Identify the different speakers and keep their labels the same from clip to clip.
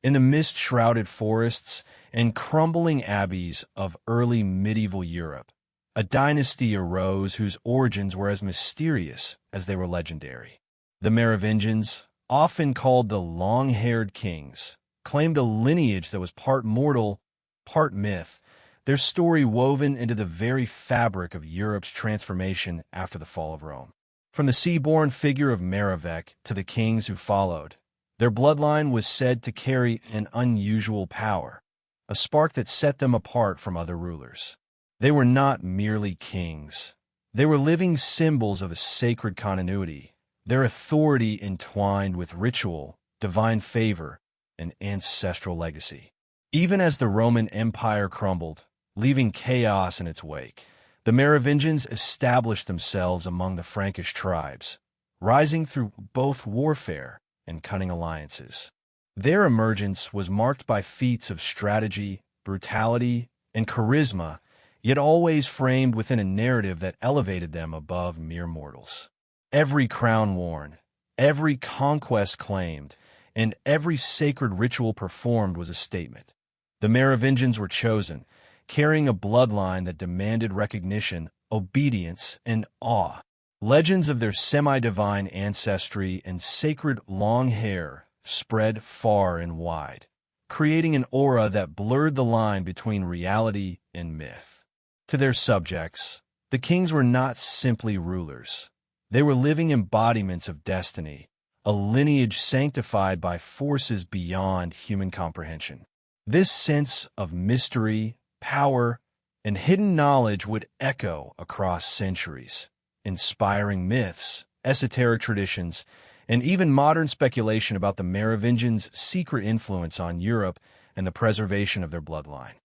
Speaker 1: In the mist-shrouded forests and crumbling abbeys of early medieval Europe, a dynasty arose whose origins were as mysterious as they were legendary. The Merovingians, often called the long-haired kings, claimed a lineage that was part mortal, part myth, their story woven into the very fabric of Europe's transformation after the fall of Rome. From the sea-born figure of Merovec to the kings who followed, their bloodline was said to carry an unusual power, a spark that set them apart from other rulers. They were not merely kings. They were living symbols of a sacred continuity, their authority entwined with ritual, divine favor, and ancestral legacy. Even as the Roman Empire crumbled, leaving chaos in its wake, the Merovingians established themselves among the Frankish tribes, rising through both warfare and cunning alliances. Their emergence was marked by feats of strategy, brutality, and charisma, yet always framed within a narrative that elevated them above mere mortals. Every crown worn, every conquest claimed, and every sacred ritual performed was a statement. The Merovingians were chosen, carrying a bloodline that demanded recognition, obedience, and awe. Legends of their semi-divine ancestry and sacred long hair spread far and wide, creating an aura that blurred the line between reality and myth. To their subjects, the kings were not simply rulers. They were living embodiments of destiny, a lineage sanctified by forces beyond human comprehension. This sense of mystery, power, and hidden knowledge would echo across centuries, inspiring myths, esoteric traditions, and even modern speculation about the Merovingians' secret influence on Europe and the preservation of their bloodline.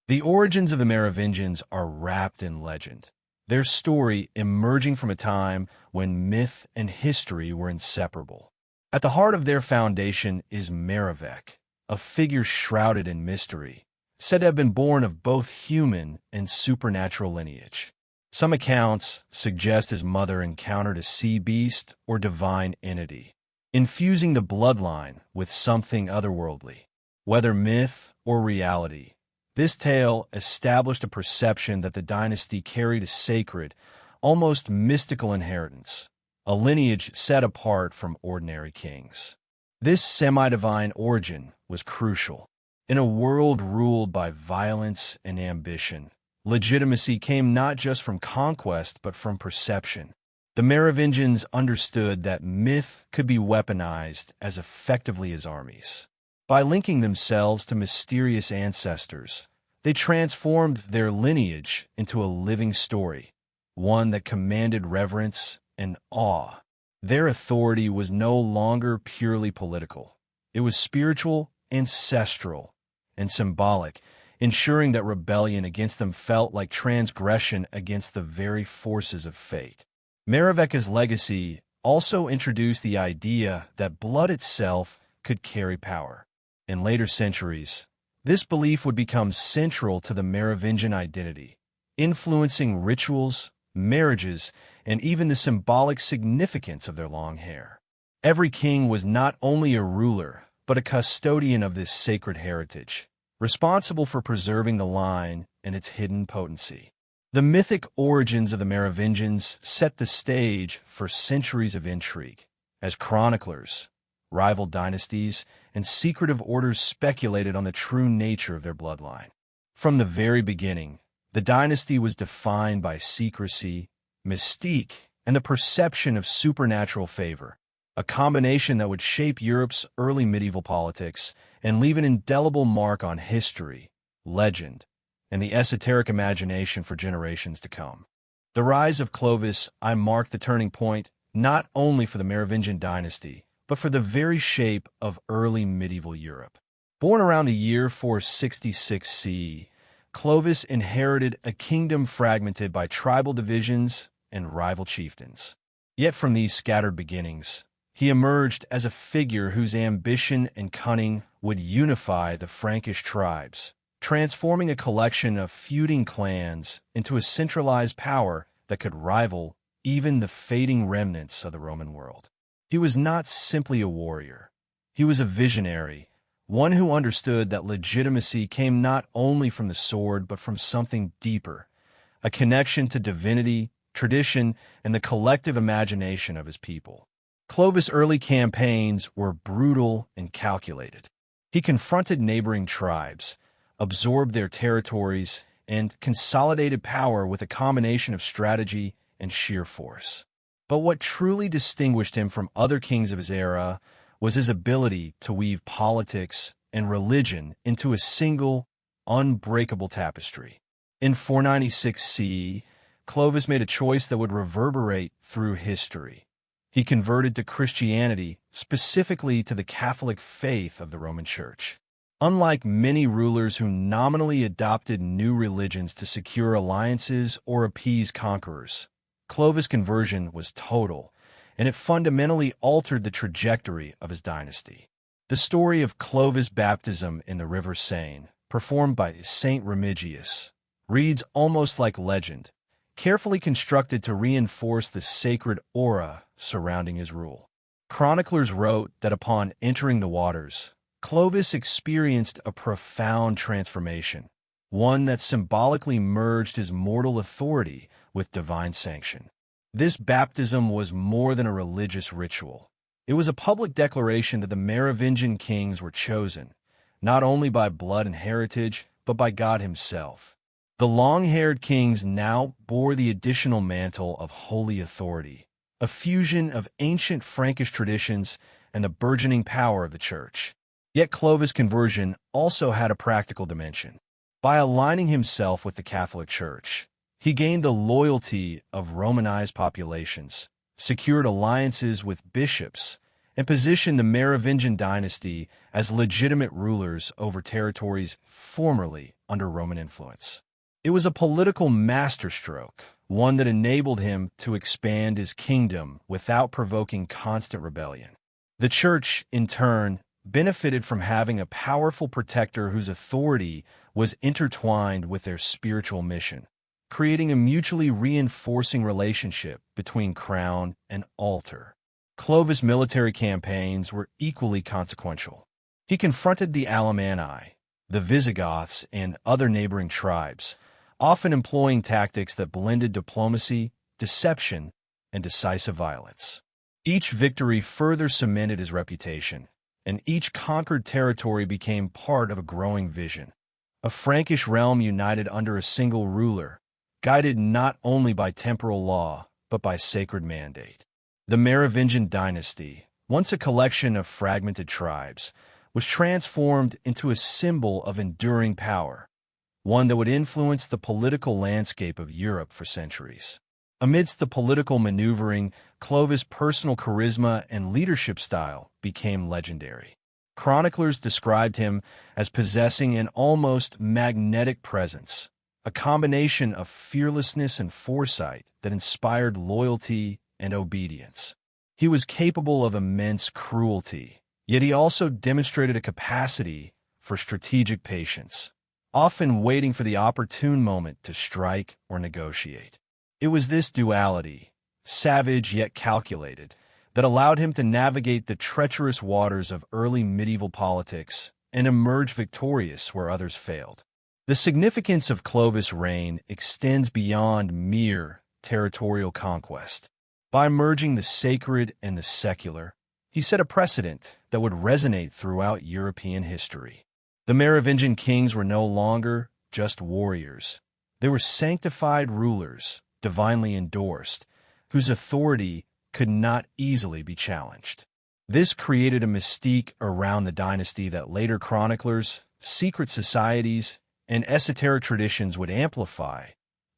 Speaker 1: The origins of the Merovingians are wrapped in legend, their story emerging from a time when myth and history were inseparable. At the heart of their foundation is Merovec, a figure shrouded in mystery, said to have been born of both human and supernatural lineage. Some accounts suggest his mother encountered a sea beast or divine entity, infusing the bloodline with something otherworldly. Whether myth or reality, this tale established a perception that the dynasty carried a sacred, almost mystical inheritance, a lineage set apart from ordinary kings. This semi-divine origin was crucial. In a world ruled by violence and ambition, legitimacy came not just from conquest but from perception. The Merovingians understood that myth could be weaponized as effectively as armies. By linking themselves to mysterious ancestors, they transformed their lineage into a living story, one that commanded reverence and awe. Their authority was no longer purely political. It was spiritual, ancestral, and symbolic, ensuring that rebellion against them felt like transgression against the very forces of fate. Merovec's legacy also introduced the idea that blood itself could carry power. In later centuries, this belief would become central to the Merovingian identity, influencing rituals, marriages, and even the symbolic significance of their long hair. Every king was not only a ruler, but a custodian of this sacred heritage, responsible for preserving the line and its hidden potency. The mythic origins of the Merovingians set the stage for centuries of intrigue, as chroniclers, rival dynasties, and secretive orders speculated on the true nature of their bloodline. From the very beginning, the dynasty was defined by secrecy, mystique, and the perception of supernatural favor, a combination that would shape Europe's early medieval politics and leave an indelible mark on history, legend, and the esoteric imagination for generations to come. The rise of Clovis I marked the turning point not only for the Merovingian dynasty, but for the very shape of early medieval Europe. Born around the year 466 CE, Clovis inherited a kingdom fragmented by tribal divisions and rival chieftains. Yet from these scattered beginnings, he emerged as a figure whose ambition and cunning would unify the Frankish tribes, transforming a collection of feuding clans into a centralized power that could rival even the fading remnants of the Roman world. He was not simply a warrior. He was a visionary, one who understood that legitimacy came not only from the sword but from something deeper, a connection to divinity, tradition, and the collective imagination of his people. Clovis' early campaigns were brutal and calculated. He confronted neighboring tribes, absorbed their territories, and consolidated power with a combination of strategy and sheer force. But what truly distinguished him from other kings of his era was his ability to weave politics and religion into a single, unbreakable tapestry. In 496 CE, Clovis made a choice that would reverberate through history. He converted to Christianity, specifically to the Catholic faith of the Roman Church. Unlike many rulers who nominally adopted new religions to secure alliances or appease conquerors, Clovis' conversion was total, and it fundamentally altered the trajectory of his dynasty. The story of Clovis' baptism in the River Seine, performed by Saint Remigius, reads almost like legend, carefully constructed to reinforce the sacred aura surrounding his rule. Chroniclers wrote that upon entering the waters, Clovis experienced a profound transformation, one that symbolically merged his mortal authority with divine sanction. This baptism was more than a religious ritual. It was a public declaration that the Merovingian kings were chosen, not only by blood and heritage, but by God himself. The long-haired kings now bore the additional mantle of holy authority, a fusion of ancient Frankish traditions and the burgeoning power of the Church. Yet Clovis' conversion also had a practical dimension. By aligning himself with the Catholic Church, he gained the loyalty of Romanized populations, secured alliances with bishops, and positioned the Merovingian dynasty as legitimate rulers over territories formerly under Roman influence. It was a political masterstroke, one that enabled him to expand his kingdom without provoking constant rebellion. The Church, in turn, benefited from having a powerful protector whose authority was intertwined with their spiritual mission, creating a mutually reinforcing relationship between crown and altar. Clovis' military campaigns were equally consequential. He confronted the Alemanni, the Visigoths, and other neighboring tribes, often employing tactics that blended diplomacy, deception, and decisive violence. Each victory further cemented his reputation, and each conquered territory became part of a growing vision. A Frankish realm united under a single ruler, guided not only by temporal law, but by sacred mandate. The Merovingian dynasty, once a collection of fragmented tribes, was transformed into a symbol of enduring power, one that would influence the political landscape of Europe for centuries. Amidst the political maneuvering, Clovis' personal charisma and leadership style became legendary. Chroniclers described him as possessing an almost magnetic presence, a combination of fearlessness and foresight that inspired loyalty and obedience. He was capable of immense cruelty, yet he also demonstrated a capacity for strategic patience, often waiting for the opportune moment to strike or negotiate. It was this duality, savage yet calculated, that allowed him to navigate the treacherous waters of early medieval politics and emerge victorious where others failed. The significance of Clovis' reign extends beyond mere territorial conquest. By merging the sacred and the secular, he set a precedent that would resonate throughout European history. The Merovingian kings were no longer just warriors. They were sanctified rulers, divinely endorsed, whose authority could not easily be challenged. This created a mystique around the dynasty that later chroniclers, secret societies, and esoteric traditions would amplify,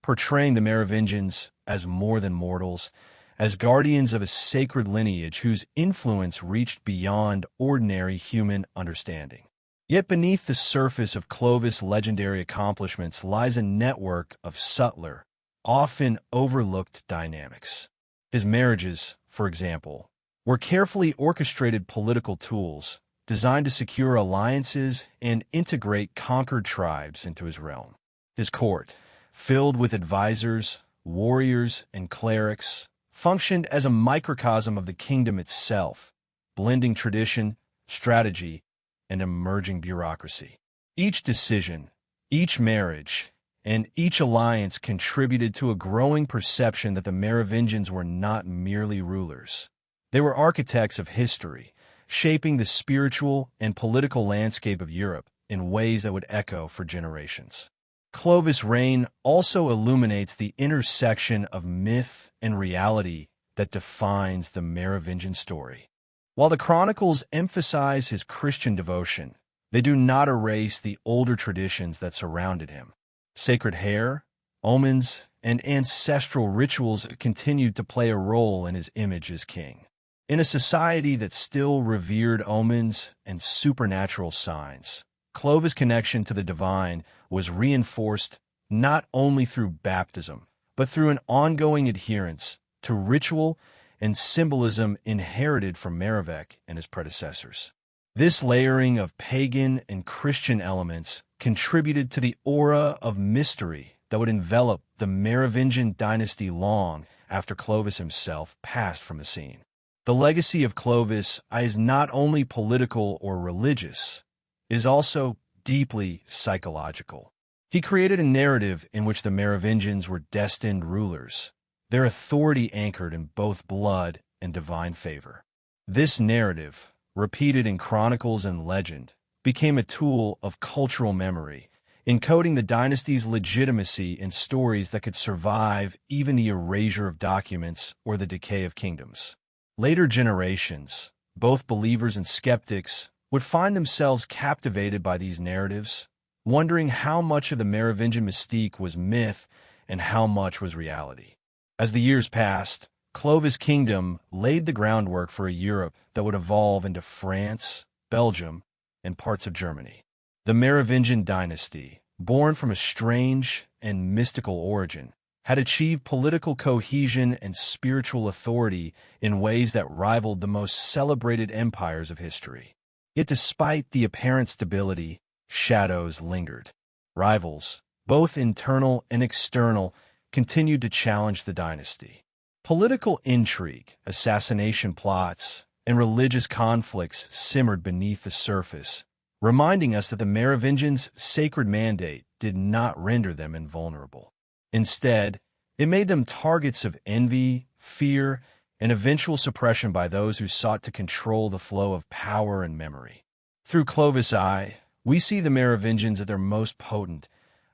Speaker 1: portraying the Merovingians as more than mortals, as guardians of a sacred lineage whose influence reached beyond ordinary human understanding. Yet beneath the surface of Clovis' legendary accomplishments lies a network of subtler, often overlooked dynamics. His marriages, for example, were carefully orchestrated political tools designed to secure alliances and integrate conquered tribes into his realm. His court, filled with advisors, warriors, and clerics, functioned as a microcosm of the kingdom itself, blending tradition, strategy, and emerging bureaucracy. Each decision, each marriage, and each alliance contributed to a growing perception that the Merovingians were not merely rulers. They were architects of history, shaping the spiritual and political landscape of Europe in ways that would echo for generations. Clovis' reign also illuminates the intersection of myth and reality that defines the Merovingian story. While the chronicles emphasize his Christian devotion, they do not erase the older traditions that surrounded him. Sacred hair, omens, and ancestral rituals continued to play a role in his image as king. In a society that still revered omens and supernatural signs, Clovis' connection to the divine was reinforced not only through baptism, but through an ongoing adherence to ritual and symbolism inherited from Merovec and his predecessors. This layering of pagan and Christian elements contributed to the aura of mystery that would envelop the Merovingian dynasty long after Clovis himself passed from the scene. The legacy of Clovis is not only political or religious, it is also deeply psychological. He created a narrative in which the Merovingians were destined rulers, their authority anchored in both blood and divine favor. This narrative, repeated in chronicles and legend, became a tool of cultural memory, encoding the dynasty's legitimacy in stories that could survive even the erasure of documents or the decay of kingdoms. Later generations, both believers and skeptics, would find themselves captivated by these narratives, wondering how much of the Merovingian mystique was myth and how much was reality. As the years passed, Clovis' kingdom laid the groundwork for a Europe that would evolve into France, Belgium, and parts of Germany. The Merovingian dynasty, born from a strange and mystical origin, had achieved political cohesion and spiritual authority in ways that rivaled the most celebrated empires of history. Yet despite the apparent stability, shadows lingered. Rivals, both internal and external, continued to challenge the dynasty. Political intrigue, assassination plots, and religious conflicts simmered beneath the surface, reminding us that the Merovingians' sacred mandate did not render them invulnerable. Instead, it made them targets of envy, fear, and eventual suppression by those who sought to control the flow of power and memory. Through Clovis' eye, we see the Merovingians at their most potent,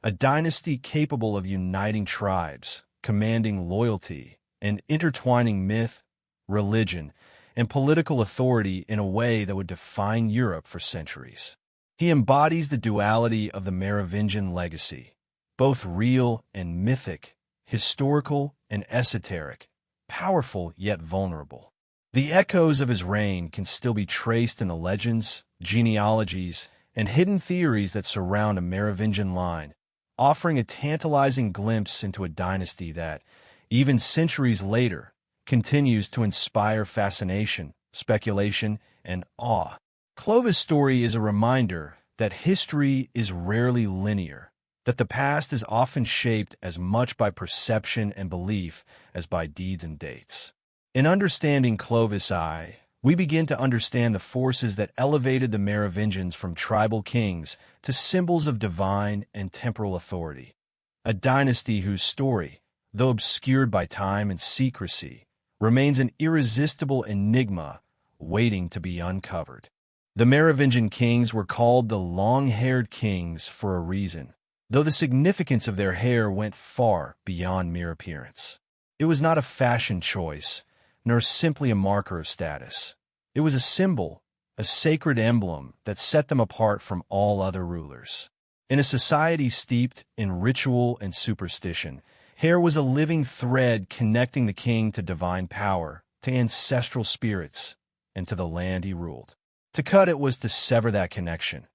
Speaker 1: a dynasty capable of uniting tribes, commanding loyalty, and intertwining myth, religion, and political authority in a way that would define Europe for centuries. He embodies the duality of the Merovingian legacy, both real and mythic, historical and esoteric, powerful yet vulnerable. The echoes of his reign can still be traced in the legends, genealogies, and hidden theories that surround a Merovingian line, offering a tantalizing glimpse into a dynasty that, even centuries later, continues to inspire fascination, speculation, and awe. Clovis' story is a reminder that history is rarely linear, that the past is often shaped as much by perception and belief as by deeds and dates. In understanding Clovis' eye, we begin to understand the forces that elevated the Merovingians from tribal kings to symbols of divine and temporal authority. A dynasty whose story, though obscured by time and secrecy, remains an irresistible enigma waiting to be uncovered. The Merovingian kings were called the long-haired kings for a reason, though the significance of their hair went far beyond mere appearance. It was not a fashion choice, nor simply a marker of status. It was a symbol, a sacred emblem that set them apart from all other rulers. In a society steeped in ritual and superstition, hair was a living thread connecting the king to divine power, to ancestral spirits, and to the land he ruled. To cut it was to sever that connection,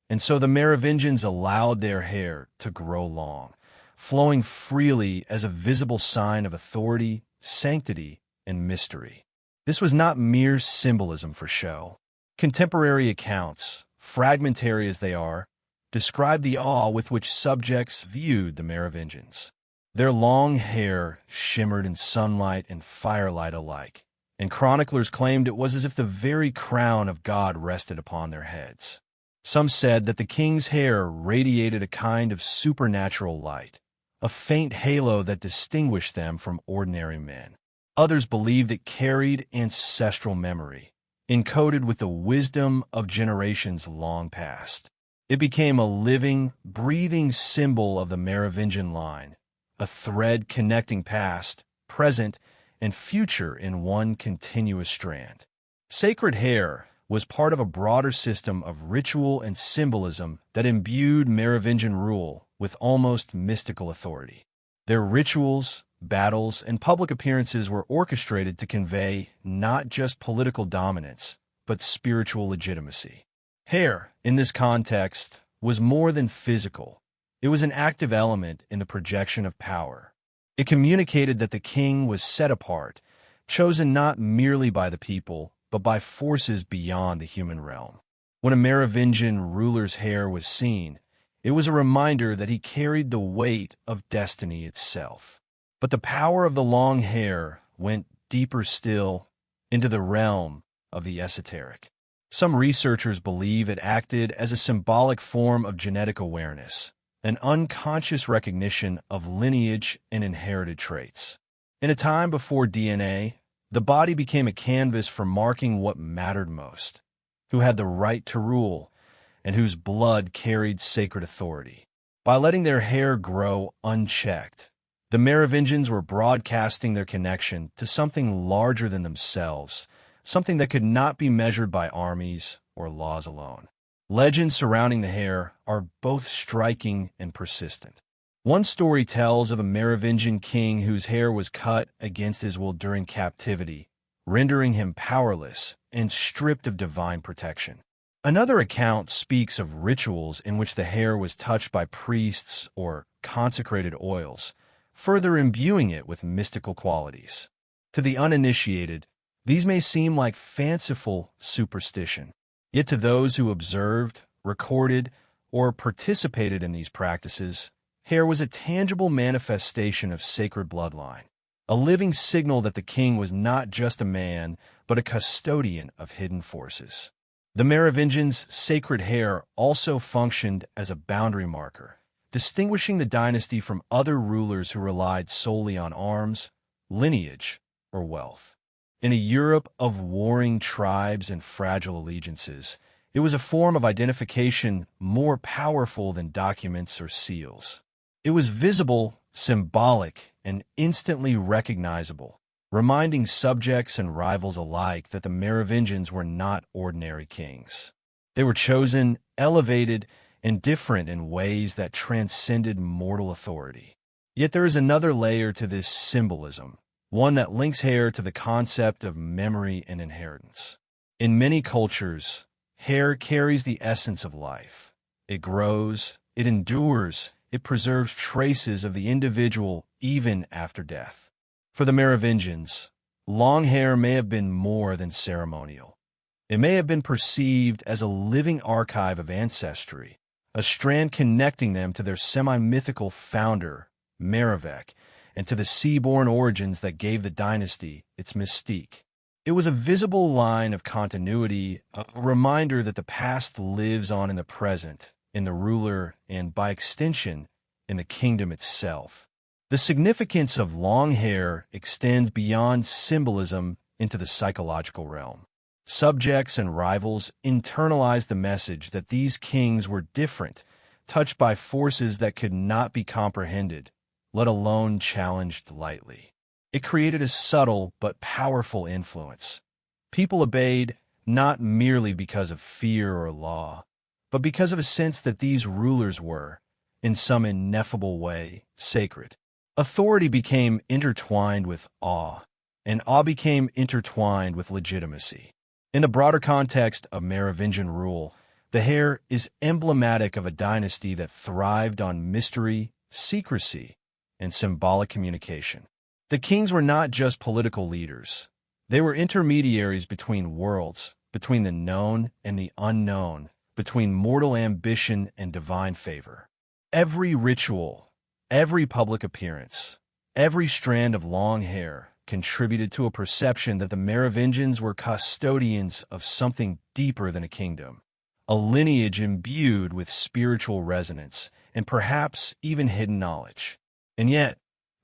Speaker 1: and so the Merovingians allowed their hair to grow long, flowing freely as a visible sign of authority, sanctity, and mystery. This was not mere symbolism for show. Contemporary accounts, fragmentary as they are, describe the awe with which subjects viewed the Merovingians. Their long hair shimmered in sunlight and firelight alike, and chroniclers claimed it was as if the very crown of God rested upon their heads. Some said that the king's hair radiated a kind of supernatural light, a faint halo that distinguished them from ordinary men. Others believed it carried ancestral memory, encoded with the wisdom of generations long past. It became a living, breathing symbol of the Merovingian line, a thread connecting past, present, and future in one continuous strand. Sacred hair was part of a broader system of ritual and symbolism that imbued Merovingian rule with almost mystical authority. Their rituals, battles, and public appearances were orchestrated to convey not just political dominance, but spiritual legitimacy. Hair, in this context, was more than physical. It was an active element in the projection of power. It communicated that the king was set apart, chosen not merely by the people, but by forces beyond the human realm. When a Merovingian ruler's hair was seen, it was a reminder that he carried the weight of destiny itself. But the power of the long hair went deeper still into the realm of the esoteric. Some researchers believe it acted as a symbolic form of genetic awareness, an unconscious recognition of lineage and inherited traits. In a time before DNA, the body became a canvas for marking what mattered most, who had the right to rule, and whose blood carried sacred authority. By letting their hair grow unchecked, the Merovingians were broadcasting their connection to something larger than themselves, something that could not be measured by armies or laws alone. Legends surrounding the hair are both striking and persistent. One story tells of a Merovingian king whose hair was cut against his will during captivity, rendering him powerless and stripped of divine protection. Another account speaks of rituals in which the hair was touched by priests or consecrated oils, further imbuing it with mystical qualities. To the uninitiated, these may seem like fanciful superstition. Yet to those who observed, recorded, or participated in these practices, hair was a tangible manifestation of sacred bloodline, a living signal that the king was not just a man, but a custodian of hidden forces. The Merovingians' sacred hair also functioned as a boundary marker, distinguishing the dynasty from other rulers who relied solely on arms, lineage, or wealth. In a Europe of warring tribes and fragile allegiances, it was a form of identification more powerful than documents or seals. It was visible, symbolic, and instantly recognizable, reminding subjects and rivals alike that the Merovingians were not ordinary kings. They were chosen, elevated, and different in ways that transcended mortal authority. Yet there is another layer to this symbolism, one that links hair to the concept of memory and inheritance. In many cultures, hair carries the essence of life. It grows, it endures, it preserves traces of the individual even after death. For the Merovingians, long hair may have been more than ceremonial. It may have been perceived as a living archive of ancestry, a strand connecting them to their semi-mythical founder, Merovec, and to the sea-born origins that gave the dynasty its mystique. It was a visible line of continuity, a reminder that the past lives on in the present, in the ruler, and by extension, in the kingdom itself. The significance of long hair extends beyond symbolism into the psychological realm. Subjects and rivals internalized the message that these kings were different, touched by forces that could not be comprehended, let alone challenged lightly. It created a subtle but powerful influence. People obeyed not merely because of fear or law, but because of a sense that these rulers were, in some ineffable way, sacred. Authority became intertwined with awe, and awe became intertwined with legitimacy. In the broader context of Merovingian rule, the hair is emblematic of a dynasty that thrived on mystery, secrecy, and symbolic communication. The kings were not just political leaders. They were intermediaries between worlds, between the known and the unknown, between mortal ambition and divine favor. Every ritual, every public appearance, every strand of long hair contributed to a perception that the Merovingians were custodians of something deeper than a kingdom, a lineage imbued with spiritual resonance and perhaps even hidden knowledge. And yet,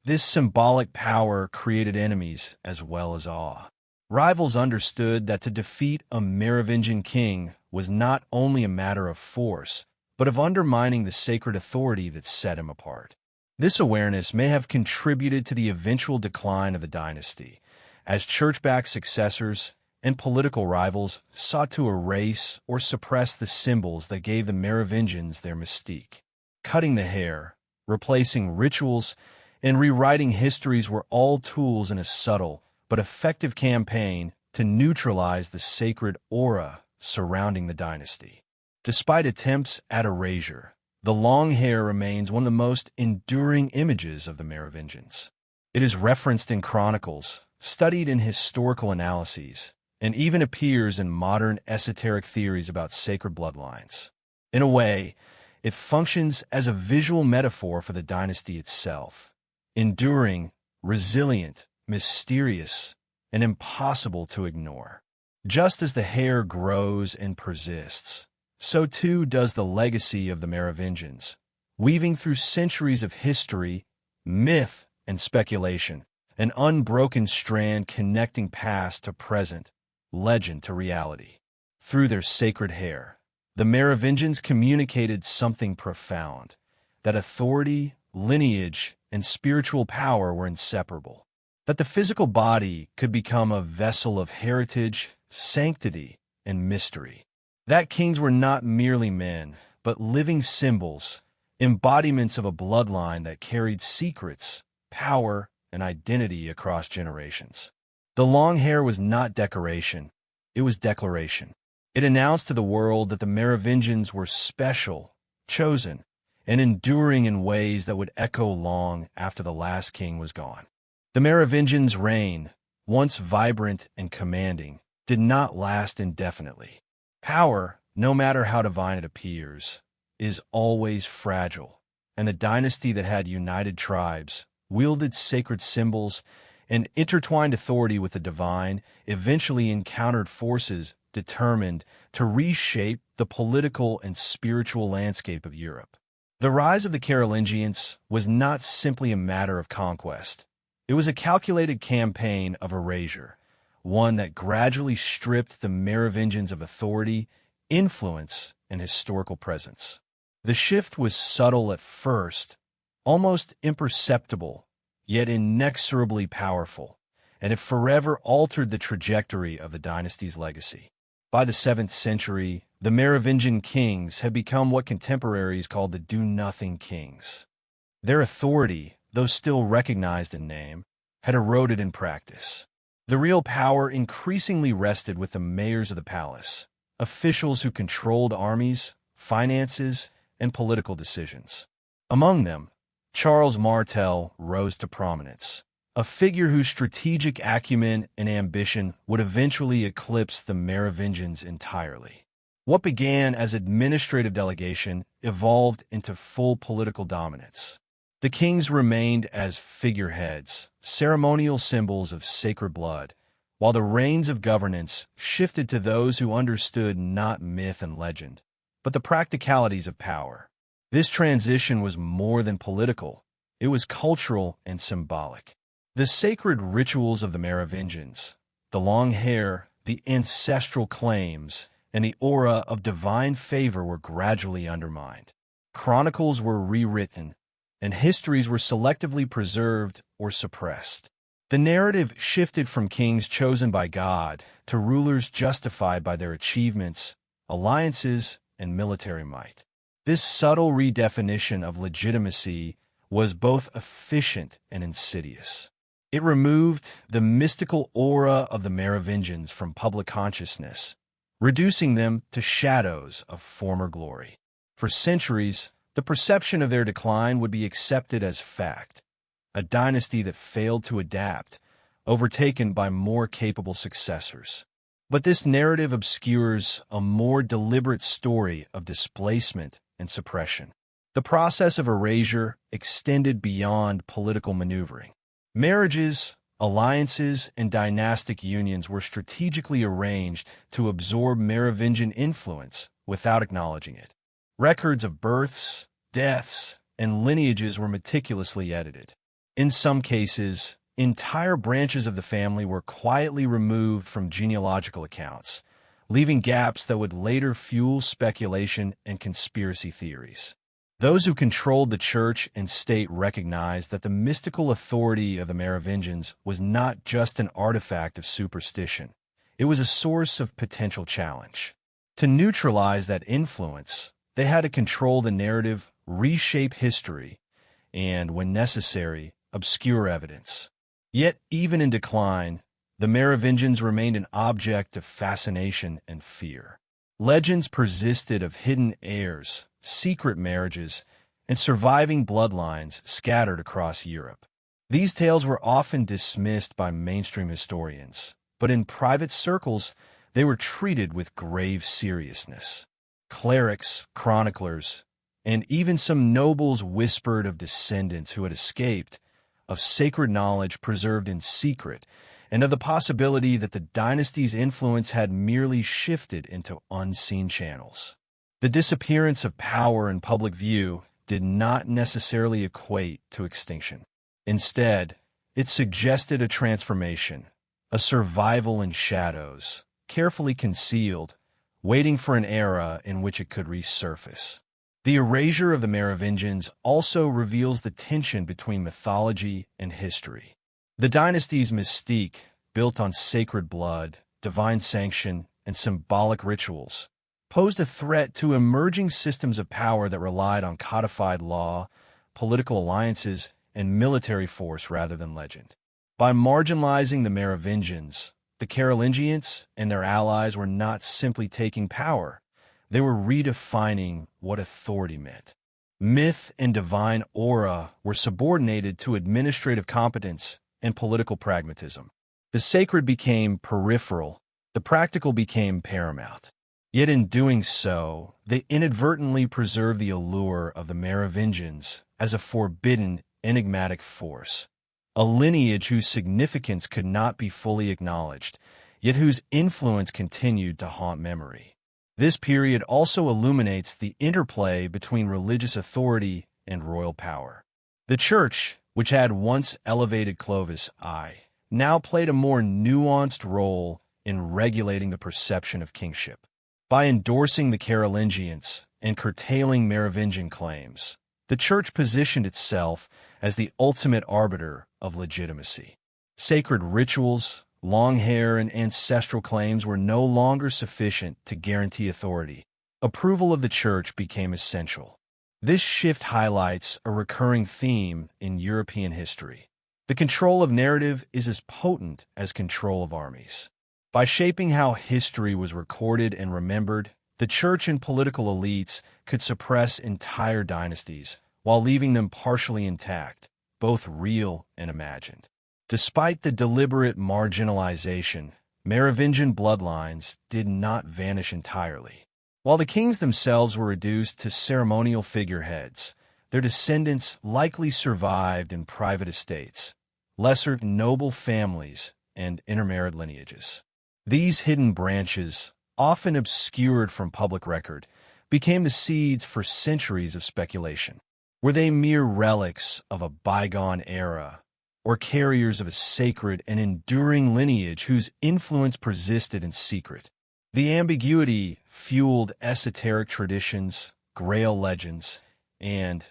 Speaker 1: this symbolic power created enemies as well as awe. Rivals understood that to defeat a Merovingian king was not only a matter of force, but of undermining the sacred authority that set him apart. This awareness may have contributed to the eventual decline of the dynasty, as church-backed successors and political rivals sought to erase or suppress the symbols that gave the Merovingians their mystique. Cutting the hair, replacing rituals, and rewriting histories were all tools in a subtle but effective campaign to neutralize the sacred aura surrounding the dynasty. Despite attempts at erasure, the long hair remains one of the most enduring images of the Merovingians. It is referenced in chronicles, studied in historical analyses, and even appears in modern esoteric theories about sacred bloodlines. In a way, it functions as a visual metaphor for the dynasty itself, enduring, resilient, mysterious, and impossible to ignore. Just as the hair grows and persists, so too does the legacy of the Merovingians, weaving through centuries of history, myth, and speculation, an unbroken strand connecting past to present, legend to reality. Through their sacred hair, the Merovingians communicated something profound, that authority, lineage, and spiritual power were inseparable, that the physical body could become a vessel of heritage, sanctity, and mystery, that kings were not merely men, but living symbols, embodiments of a bloodline that carried secrets, power, and identity across generations. The long hair was not decoration, it was declaration. It announced to the world that the Merovingians were special, chosen, and enduring in ways that would echo long after the last king was gone. The Merovingians' reign, once vibrant and commanding, did not last indefinitely. Power, no matter how divine it appears, is always fragile, and the dynasty that had united tribes, wielded sacred symbols, and intertwined authority with the divine eventually encountered forces determined to reshape the political and spiritual landscape of Europe. The rise of the Carolingians was not simply a matter of conquest. It was a calculated campaign of erasure, one that gradually stripped the Merovingians of authority, influence, and historical presence. The shift was subtle at first, almost imperceptible, yet inexorably powerful, and it forever altered the trajectory of the dynasty's legacy. By the 7th century, the Merovingian kings had become what contemporaries called the do-nothing kings. Their authority, though still recognized in name, had eroded in practice. The real power increasingly rested with the mayors of the palace, officials who controlled armies, finances, and political decisions. Among them, Charles Martel rose to prominence, a figure whose strategic acumen and ambition would eventually eclipse the Merovingians entirely. What began as administrative delegation evolved into full political dominance. The kings remained as figureheads, ceremonial symbols of sacred blood, while the reins of governance shifted to those who understood not myth and legend, but the practicalities of power. This transition was more than political, it was cultural and symbolic. The sacred rituals of the Merovingians, the long hair, the ancestral claims, and the aura of divine favor were gradually undermined. Chronicles were rewritten, and histories were selectively preserved or suppressed. The narrative shifted from kings chosen by God to rulers justified by their achievements, alliances, and military might. This subtle redefinition of legitimacy was both efficient and insidious. It removed the mystical aura of the Merovingians from public consciousness, reducing them to shadows of former glory. For centuries, the perception of their decline would be accepted as fact, a dynasty that failed to adapt, overtaken by more capable successors. But this narrative obscures a more deliberate story of displacement and suppression. The process of erasure extended beyond political maneuvering. Marriages, alliances, and dynastic unions were strategically arranged to absorb Merovingian influence without acknowledging it. Records of births, deaths, and lineages were meticulously edited. In some cases, entire branches of the family were quietly removed from genealogical accounts, leaving gaps that would later fuel speculation and conspiracy theories. Those who controlled the church and state recognized that the mystical authority of the Merovingians was not just an artifact of superstition. It was a source of potential challenge. To neutralize that influence, they had to control the narrative, reshape history, and, when necessary, obscure evidence. Yet, even in decline, the Merovingians remained an object of fascination and fear. Legends persisted of hidden heirs, secret marriages, and surviving bloodlines scattered across Europe. These tales were often dismissed by mainstream historians, but in private circles, they were treated with grave seriousness. Clerics, chroniclers, and even some nobles whispered of descendants who had escaped, of sacred knowledge preserved in secret, and of the possibility that the dynasty's influence had merely shifted into unseen channels. The disappearance of power in public view did not necessarily equate to extinction. Instead, it suggested a transformation, a survival in shadows, carefully concealed, waiting for an era in which it could resurface. The erasure of the Merovingians also reveals the tension between mythology and history. The dynasty's mystique, built on sacred blood, divine sanction, and symbolic rituals, posed a threat to emerging systems of power that relied on codified law, political alliances, and military force rather than legend. By marginalizing the Merovingians, the Carolingians and their allies were not simply taking power, they were redefining what authority meant. Myth and divine aura were subordinated to administrative competence and political pragmatism. The sacred became peripheral, the practical became paramount. Yet in doing so, they inadvertently preserved the allure of the Merovingians as a forbidden, enigmatic force, a lineage whose significance could not be fully acknowledged, yet whose influence continued to haunt memory. This period also illuminates the interplay between religious authority and royal power. The church, which had once elevated Clovis I, now played a more nuanced role in regulating the perception of kingship. By endorsing the Carolingians and curtailing Merovingian claims, the church positioned itself as the ultimate arbiter of legitimacy. Sacred rituals, long hair, and ancestral claims were no longer sufficient to guarantee authority. Approval of the church became essential. This shift highlights a recurring theme in European history. The control of narrative is as potent as control of armies. By shaping how history was recorded and remembered, the church and political elites could suppress entire dynasties while leaving them partially intact, both real and imagined. Despite the deliberate marginalization, Merovingian bloodlines did not vanish entirely. While the kings themselves were reduced to ceremonial figureheads, their descendants likely survived in private estates, lesser noble families, and intermarried lineages. These hidden branches, often obscured from public record, became the seeds for centuries of speculation. Were they mere relics of a bygone era, or carriers of a sacred and enduring lineage whose influence persisted in secret? The ambiguity fueled esoteric traditions, Grail legends, and,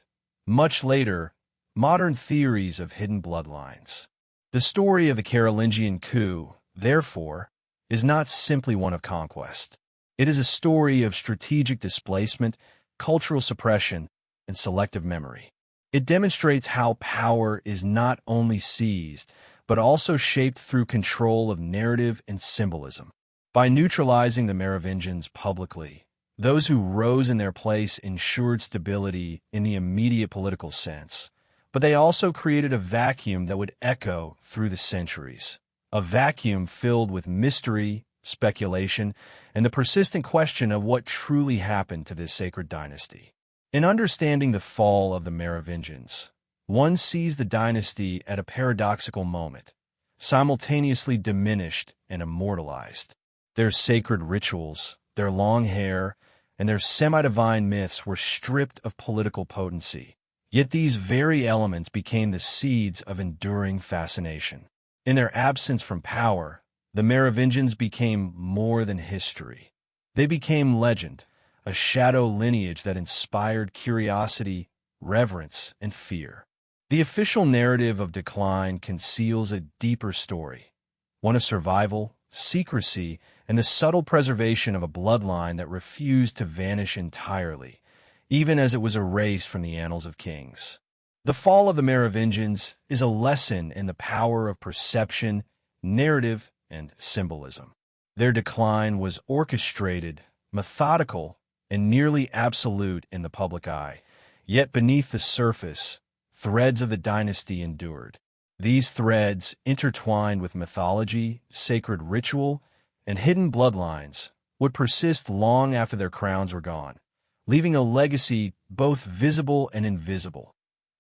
Speaker 1: much later, modern theories of hidden bloodlines. The story of the Carolingian coup, therefore, is not simply one of conquest. It is a story of strategic displacement, cultural suppression, and selective memory. It demonstrates how power is not only seized, but also shaped through control of narrative and symbolism. By neutralizing the Merovingians publicly, those who rose in their place ensured stability in the immediate political sense, but they also created a vacuum that would echo through the centuries. A vacuum filled with mystery, speculation, and the persistent question of what truly happened to this sacred dynasty. In understanding the fall of the Merovingians, one sees the dynasty at a paradoxical moment, simultaneously diminished and immortalized. Their sacred rituals, their long hair, and their semi-divine myths were stripped of political potency. Yet these very elements became the seeds of enduring fascination. In their absence from power, the Merovingians became more than history. They became legend, a shadow lineage that inspired curiosity, reverence, and fear. The official narrative of decline conceals a deeper story, one of survival, secrecy, and the subtle preservation of a bloodline that refused to vanish entirely, even as it was erased from the annals of kings. The fall of the Merovingians is a lesson in the power of perception, narrative, and symbolism. Their decline was orchestrated, methodical, and nearly absolute in the public eye, yet beneath the surface, threads of the dynasty endured. These threads, intertwined with mythology, sacred ritual, and hidden bloodlines, would persist long after their crowns were gone, leaving a legacy both visible and invisible.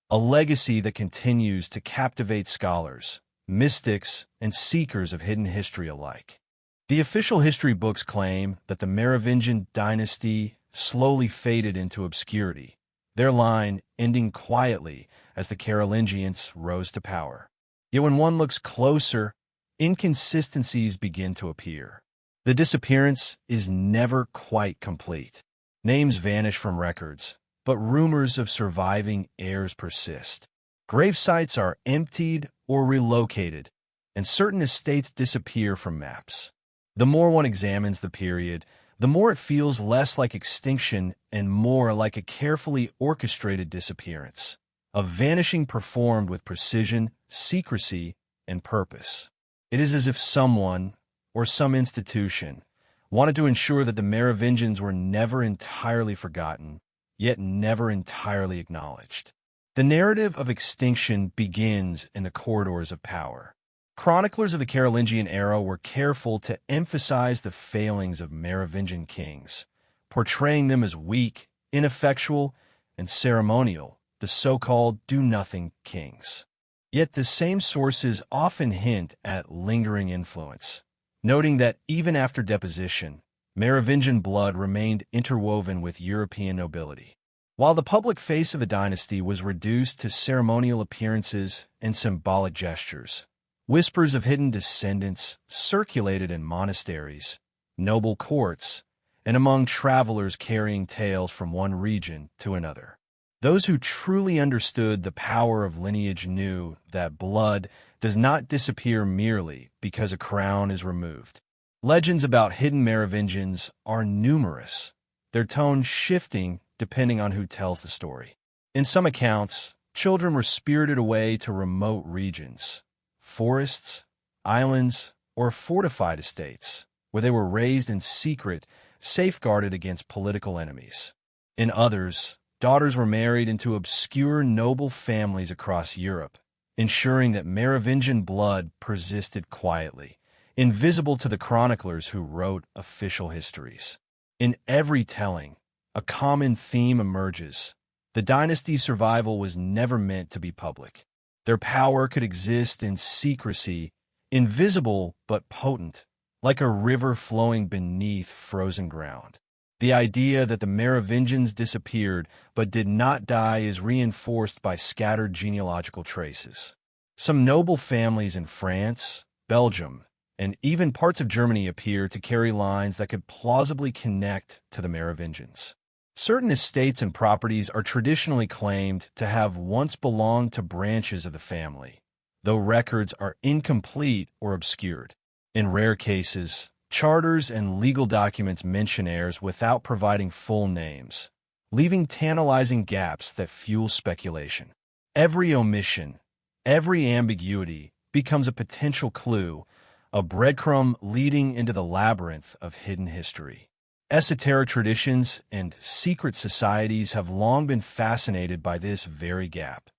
Speaker 1: A legacy that continues to captivate scholars, mystics, and seekers of hidden history alike. The official history books claim that the Merovingian dynasty slowly faded into obscurity, their line ending quietly as the Carolingians rose to power. Yet when one looks closer, inconsistencies begin to appear. The disappearance is never quite complete. Names vanish from records, but rumors of surviving heirs persist. Grave sites are emptied or relocated, and certain estates disappear from maps. The more one examines the period, the more it feels less like extinction and more like a carefully orchestrated disappearance, a vanishing performed with precision, secrecy, and purpose. It is as if someone, or some institution, wanted to ensure that the Merovingians were never entirely forgotten, yet never entirely acknowledged. The narrative of extinction begins in the corridors of power. Chroniclers of the Carolingian era were careful to emphasize the failings of Merovingian kings, portraying them as weak, ineffectual, and ceremonial, the so-called do-nothing kings. Yet the same sources often hint at lingering influence, noting that even after deposition, Merovingian blood remained interwoven with European nobility. While the public face of the dynasty was reduced to ceremonial appearances and symbolic gestures, whispers of hidden descendants circulated in monasteries, noble courts, and among travelers carrying tales from one region to another. Those who truly understood the power of lineage knew that blood does not disappear merely because a crown is removed. Legends about hidden Merovingians are numerous, their tone shifting depending on who tells the story. In some accounts, children were spirited away to remote regions, forests, islands, or fortified estates, where they were raised in secret, safeguarded against political enemies. In others, daughters were married into obscure noble families across Europe, ensuring that Merovingian blood persisted quietly, invisible to the chroniclers who wrote official histories. In every telling, a common theme emerges. The dynasty's survival was never meant to be public. Their power could exist in secrecy, invisible but potent, like a river flowing beneath frozen ground. The idea that the Merovingians disappeared but did not die is reinforced by scattered genealogical traces. Some noble families in France, Belgium, and even parts of Germany appear to carry lines that could plausibly connect to the Merovingians. Certain estates and properties are traditionally claimed to have once belonged to branches of the family, though records are incomplete or obscured. In rare cases, charters and legal documents mention heirs without providing full names, leaving tantalizing gaps that fuel speculation. Every omission, every ambiguity becomes a potential clue, a breadcrumb leading into the labyrinth of hidden history. Esoteric traditions and secret societies have long been fascinated by this very gap,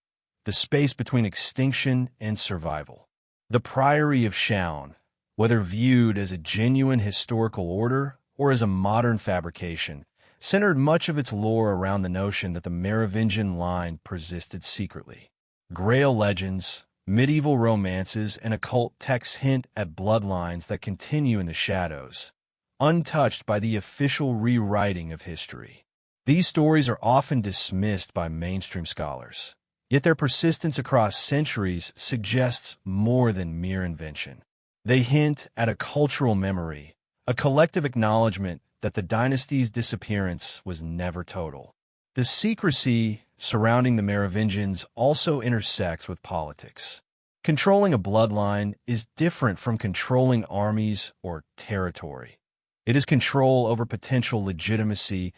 Speaker 1: the space between extinction and survival. The Priory of Chaon, whether viewed as a genuine historical order or as a modern fabrication, centered much of its lore around the notion that the Merovingian line persisted secretly. Grail legends, medieval romances, and occult texts hint at bloodlines that continue in the shadows, untouched by the official rewriting of history. These stories are often dismissed by mainstream scholars, yet their persistence across centuries suggests more than mere invention. They hint at a cultural memory, a collective acknowledgement that the dynasty's disappearance was never total. The secrecy surrounding the Merovingians also intersects with politics. Controlling a bloodline is different from controlling armies or territory. It is control over potential legitimacy,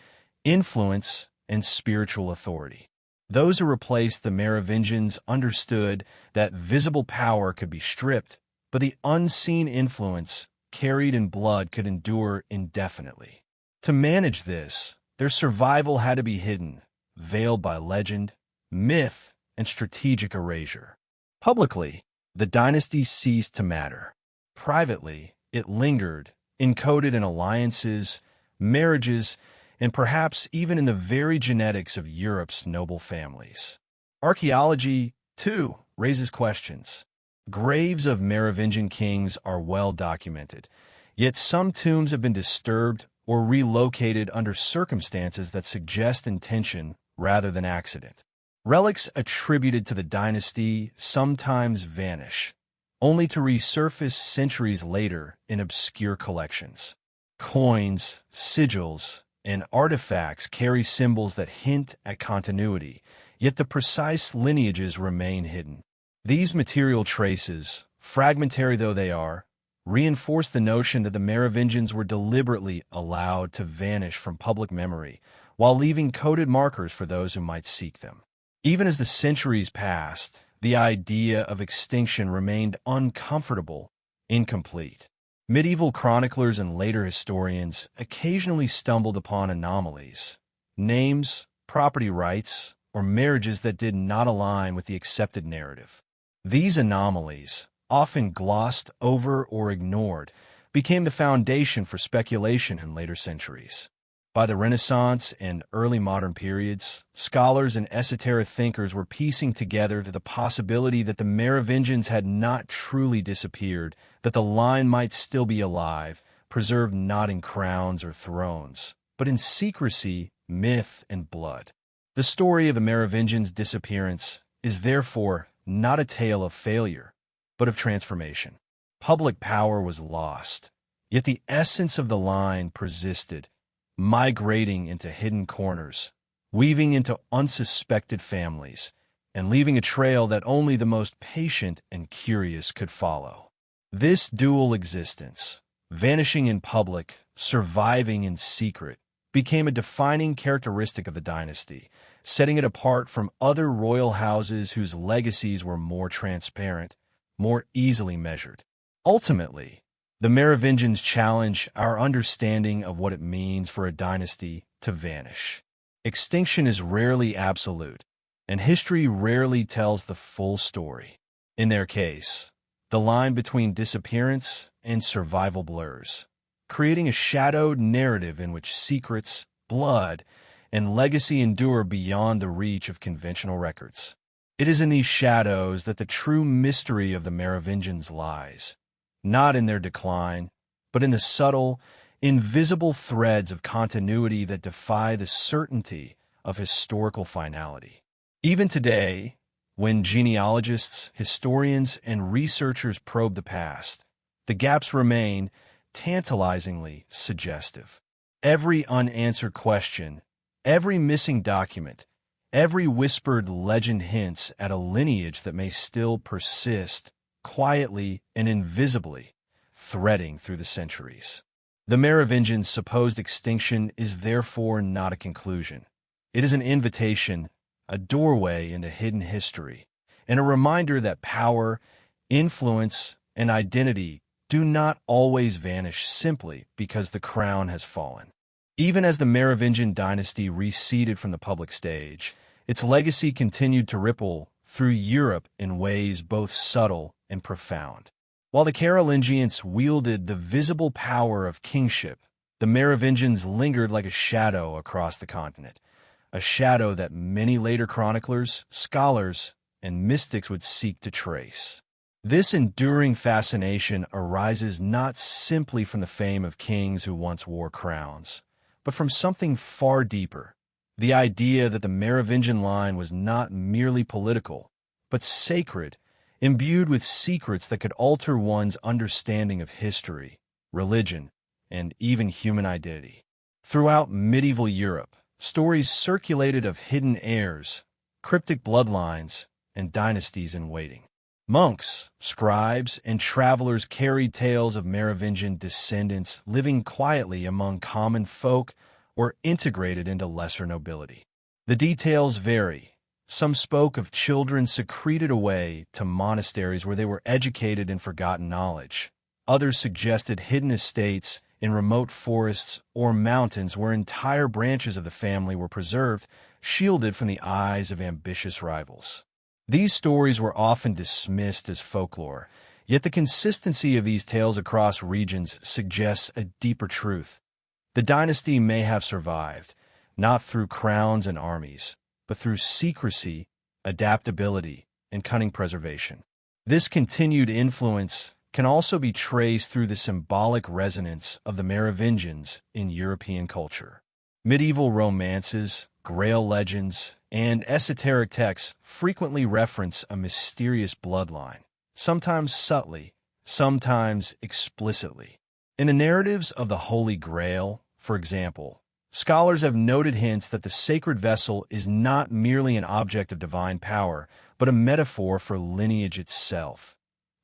Speaker 1: influence, and spiritual authority. Those who replaced the Merovingians understood that visible power could be stripped, but the unseen influence carried in blood could endure indefinitely. To manage this, their survival had to be hidden, veiled by legend, myth, and strategic erasure. Publicly, the dynasty ceased to matter. Privately, it lingered, encoded in alliances, marriages, and perhaps even in the very genetics of Europe's noble families. Archaeology, too, raises questions. Graves of Merovingian kings are well documented, yet some tombs have been disturbed or relocated under circumstances that suggest intention rather than accident. Relics attributed to the dynasty sometimes vanish, only to resurface centuries later in obscure collections. Coins, sigils, and artifacts carry symbols that hint at continuity, yet the precise lineages remain hidden. These material traces, fragmentary though they are, reinforce the notion that the Merovingians were deliberately allowed to vanish from public memory, while leaving coded markers for those who might seek them. Even as the centuries passed, the idea of extinction remained uncomfortable, incomplete. Medieval chroniclers and later historians occasionally stumbled upon anomalies, names, property rights, or marriages that did not align with the accepted narrative. These anomalies, often glossed over or ignored, became the foundation for speculation in later centuries. By the Renaissance and early modern periods, scholars and esoteric thinkers were piecing together the possibility that the Merovingians had not truly disappeared, that the line might still be alive, preserved not in crowns or thrones, but in secrecy, myth, and blood. The story of the Merovingians' disappearance is therefore not a tale of failure, but of transformation. Public power was lost, yet the essence of the line persisted, migrating into hidden corners, weaving into unsuspected families, and leaving a trail that only the most patient and curious could follow. This dual existence, vanishing in public, surviving in secret, became a defining characteristic of the dynasty, setting it apart from other royal houses whose legacies were more transparent, more easily measured. Ultimately, the Merovingians challenge our understanding of what it means for a dynasty to vanish. Extinction is rarely absolute, and history rarely tells the full story. In their case, the line between disappearance and survival blurs, creating a shadowed narrative in which secrets, blood, and legacy endure beyond the reach of conventional records. It is in these shadows that the true mystery of the Merovingians lies, not in their decline, but in the subtle, invisible threads of continuity that defy the certainty of historical finality. Even today, when genealogists, historians, and researchers probe the past, the gaps remain tantalizingly suggestive. Every unanswered question, every missing document, every whispered legend hints at a lineage that may still persist, quietly and invisibly, threading through the centuries. The Merovingians' supposed extinction is therefore not a conclusion. It is an invitation, a doorway into hidden history, and a reminder that power, influence, and identity do not always vanish simply because the crown has fallen. Even as the Merovingian dynasty receded from the public stage, its legacy continued to ripple through Europe in ways both subtle and profound. While the Carolingians wielded the visible power of kingship, the Merovingians lingered like a shadow across the continent, a shadow that many later chroniclers, scholars, and mystics would seek to trace. This enduring fascination arises not simply from the fame of kings who once wore crowns, but from something far deeper, the idea that the Merovingian line was not merely political, but sacred, imbued with secrets that could alter one's understanding of history, religion, and even human identity. Throughout medieval Europe, stories circulated of hidden heirs, cryptic bloodlines, and dynasties in waiting. Monks, scribes, and travelers carried tales of Merovingian descendants living quietly among common folk or integrated into lesser nobility. The details vary. Some spoke of children secreted away to monasteries where they were educated in forgotten knowledge. Others suggested hidden estates in remote forests or mountains where entire branches of the family were preserved, shielded from the eyes of ambitious rivals. These stories were often dismissed as folklore, yet the consistency of these tales across regions suggests a deeper truth. The dynasty may have survived, not through crowns and armies, but through secrecy, adaptability, and cunning preservation. This continued influence can also be traced through the symbolic resonance of the Merovingians in European culture. Medieval romances, Grail legends, and esoteric texts frequently reference a mysterious bloodline, sometimes subtly, sometimes explicitly. In the narratives of the Holy Grail, for example, scholars have noted hints that the sacred vessel is not merely an object of divine power, but a metaphor for lineage itself,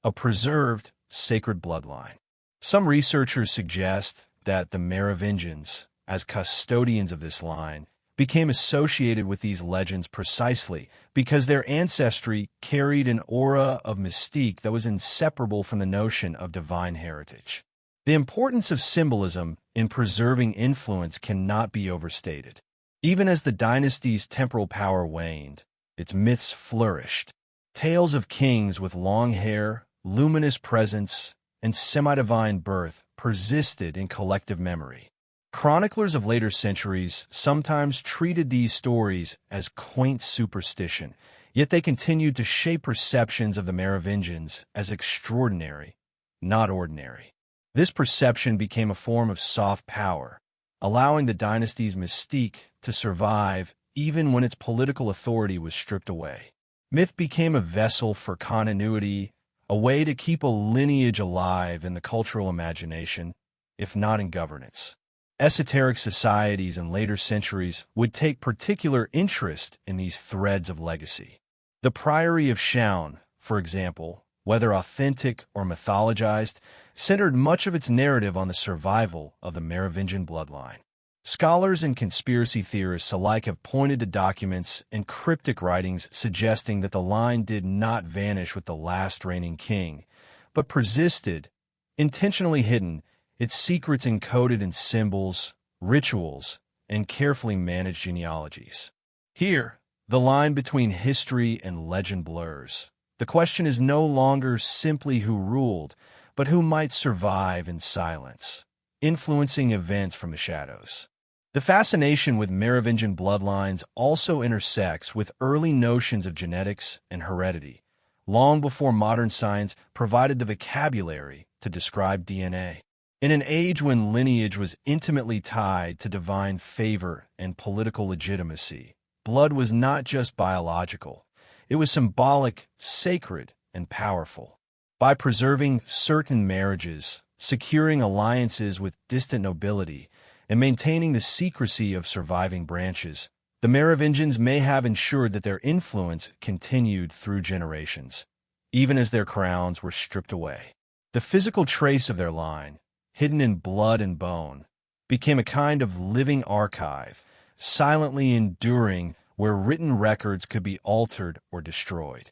Speaker 1: a preserved, sacred bloodline. Some researchers suggest that the Merovingians, as custodians of this line, became associated with these legends precisely because their ancestry carried an aura of mystique that was inseparable from the notion of divine heritage. The importance of symbolism in preserving influence cannot be overstated. Even as the dynasty's temporal power waned, its myths flourished. Tales of kings with long hair, luminous presence, and semi-divine birth persisted in collective memory. Chroniclers of later centuries sometimes treated these stories as quaint superstition, yet they continued to shape perceptions of the Merovingians as extraordinary, not ordinary. This perception became a form of soft power, allowing the dynasty's mystique to survive even when its political authority was stripped away. Myth became a vessel for continuity, a way to keep a lineage alive in the cultural imagination, if not in governance. Esoteric societies in later centuries would take particular interest in these threads of legacy. The Priory of Chaon, for example, whether authentic or mythologized, centered much of its narrative on the survival of the Merovingian bloodline. Scholars and conspiracy theorists alike have pointed to documents and cryptic writings suggesting that the line did not vanish with the last reigning king, but persisted, intentionally hidden, its secrets encoded in symbols, rituals, and carefully managed genealogies. Here, the line between history and legend blurs. The question is no longer simply who ruled, but who might survive in silence, influencing events from the shadows. The fascination with Merovingian bloodlines also intersects with early notions of genetics and heredity, long before modern science provided the vocabulary to describe DNA. In an age when lineage was intimately tied to divine favor and political legitimacy, blood was not just biological. It was symbolic, sacred, and powerful. By preserving certain marriages, securing alliances with distant nobility, and maintaining the secrecy of surviving branches, the Merovingians may have ensured that their influence continued through generations, even as their crowns were stripped away. The physical trace of their line, hidden in blood and bone, became a kind of living archive, silently enduring where written records could be altered or destroyed.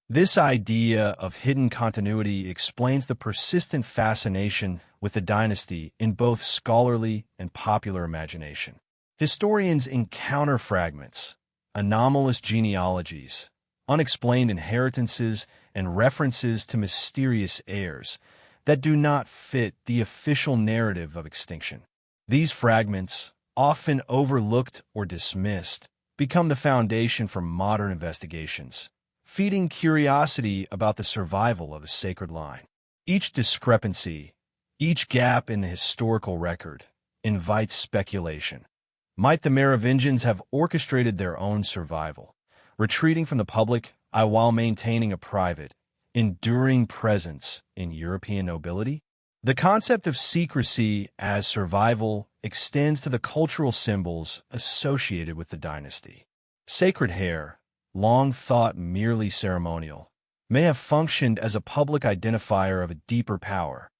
Speaker 1: This idea of hidden continuity explains the persistent fascination with the dynasty in both scholarly and popular imagination. Historians encounter fragments, anomalous genealogies, unexplained inheritances, and references to mysterious heirs that do not fit the official narrative of extinction. These fragments, often overlooked or dismissed, become the foundation for modern investigations, feeding curiosity about the survival of a sacred line. Each discrepancy, each gap in the historical record, invites speculation. Might the Merovingians have orchestrated their own survival, retreating from the public eye while maintaining a private, enduring presence in European nobility? The concept of secrecy as survival extends to the cultural symbols associated with the dynasty. Sacred hair, long thought merely ceremonial, may have functioned as a public identifier of a deeper power,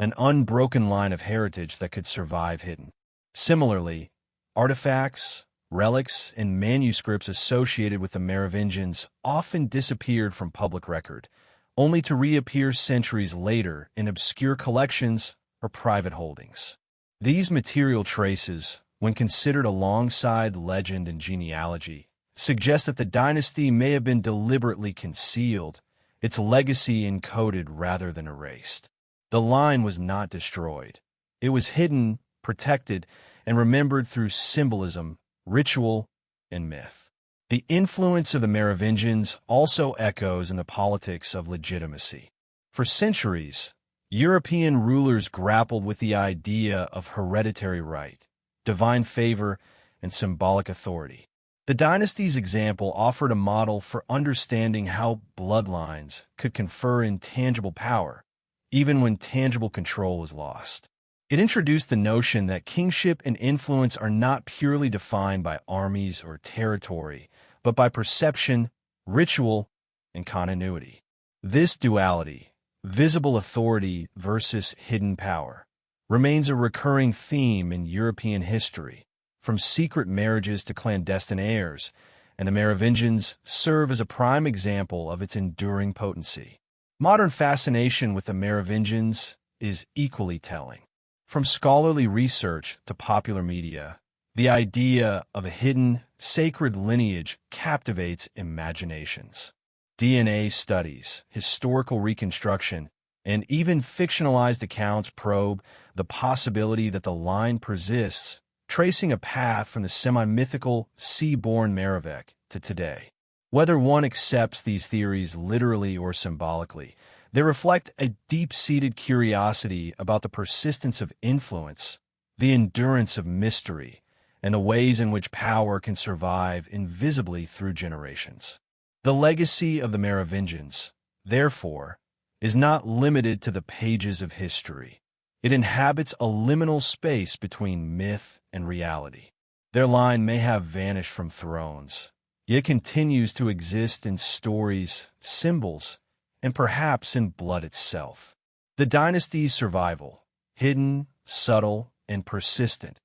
Speaker 1: an unbroken line of heritage that could survive hidden. Similarly, artifacts, relics, and manuscripts associated with the Merovingians often disappeared from public record, only to reappear centuries later in obscure collections or private holdings. These material traces, when considered alongside legend and genealogy, suggest that the dynasty may have been deliberately concealed, its legacy encoded rather than erased. The line was not destroyed. It was hidden, protected, and remembered through symbolism, ritual, and myth. The influence of the Merovingians also echoes in the politics of legitimacy. For centuries, European rulers grappled with the idea of hereditary right, divine favor, and symbolic authority. The dynasty's example offered a model for understanding how bloodlines could confer intangible power, even when tangible control was lost. It introduced the notion that kingship and influence are not purely defined by armies or territory, but by perception, ritual, and continuity. This duality, visible authority versus hidden power, remains a recurring theme in European history, from secret marriages to clandestine heirs, and the Merovingians serve as a prime example of its enduring potency. Modern fascination with the Merovingians is equally telling. From scholarly research to popular media, the idea of a hidden, sacred lineage captivates imaginations. DNA studies, historical reconstruction, and even fictionalized accounts probe the possibility that the line persists, tracing a path from the semi-mythical sea-born Merovec to today. Whether one accepts these theories literally or symbolically, they reflect a deep-seated curiosity about the persistence of influence, the endurance of mystery, and the ways in which power can survive invisibly through generations. The legacy of the Merovingians, therefore, is not limited to the pages of history. It inhabits a liminal space between myth and reality. Their line may have vanished from thrones, yet continues to exist in stories, symbols, and perhaps in blood itself. The dynasty's survival, hidden, subtle, and persistent,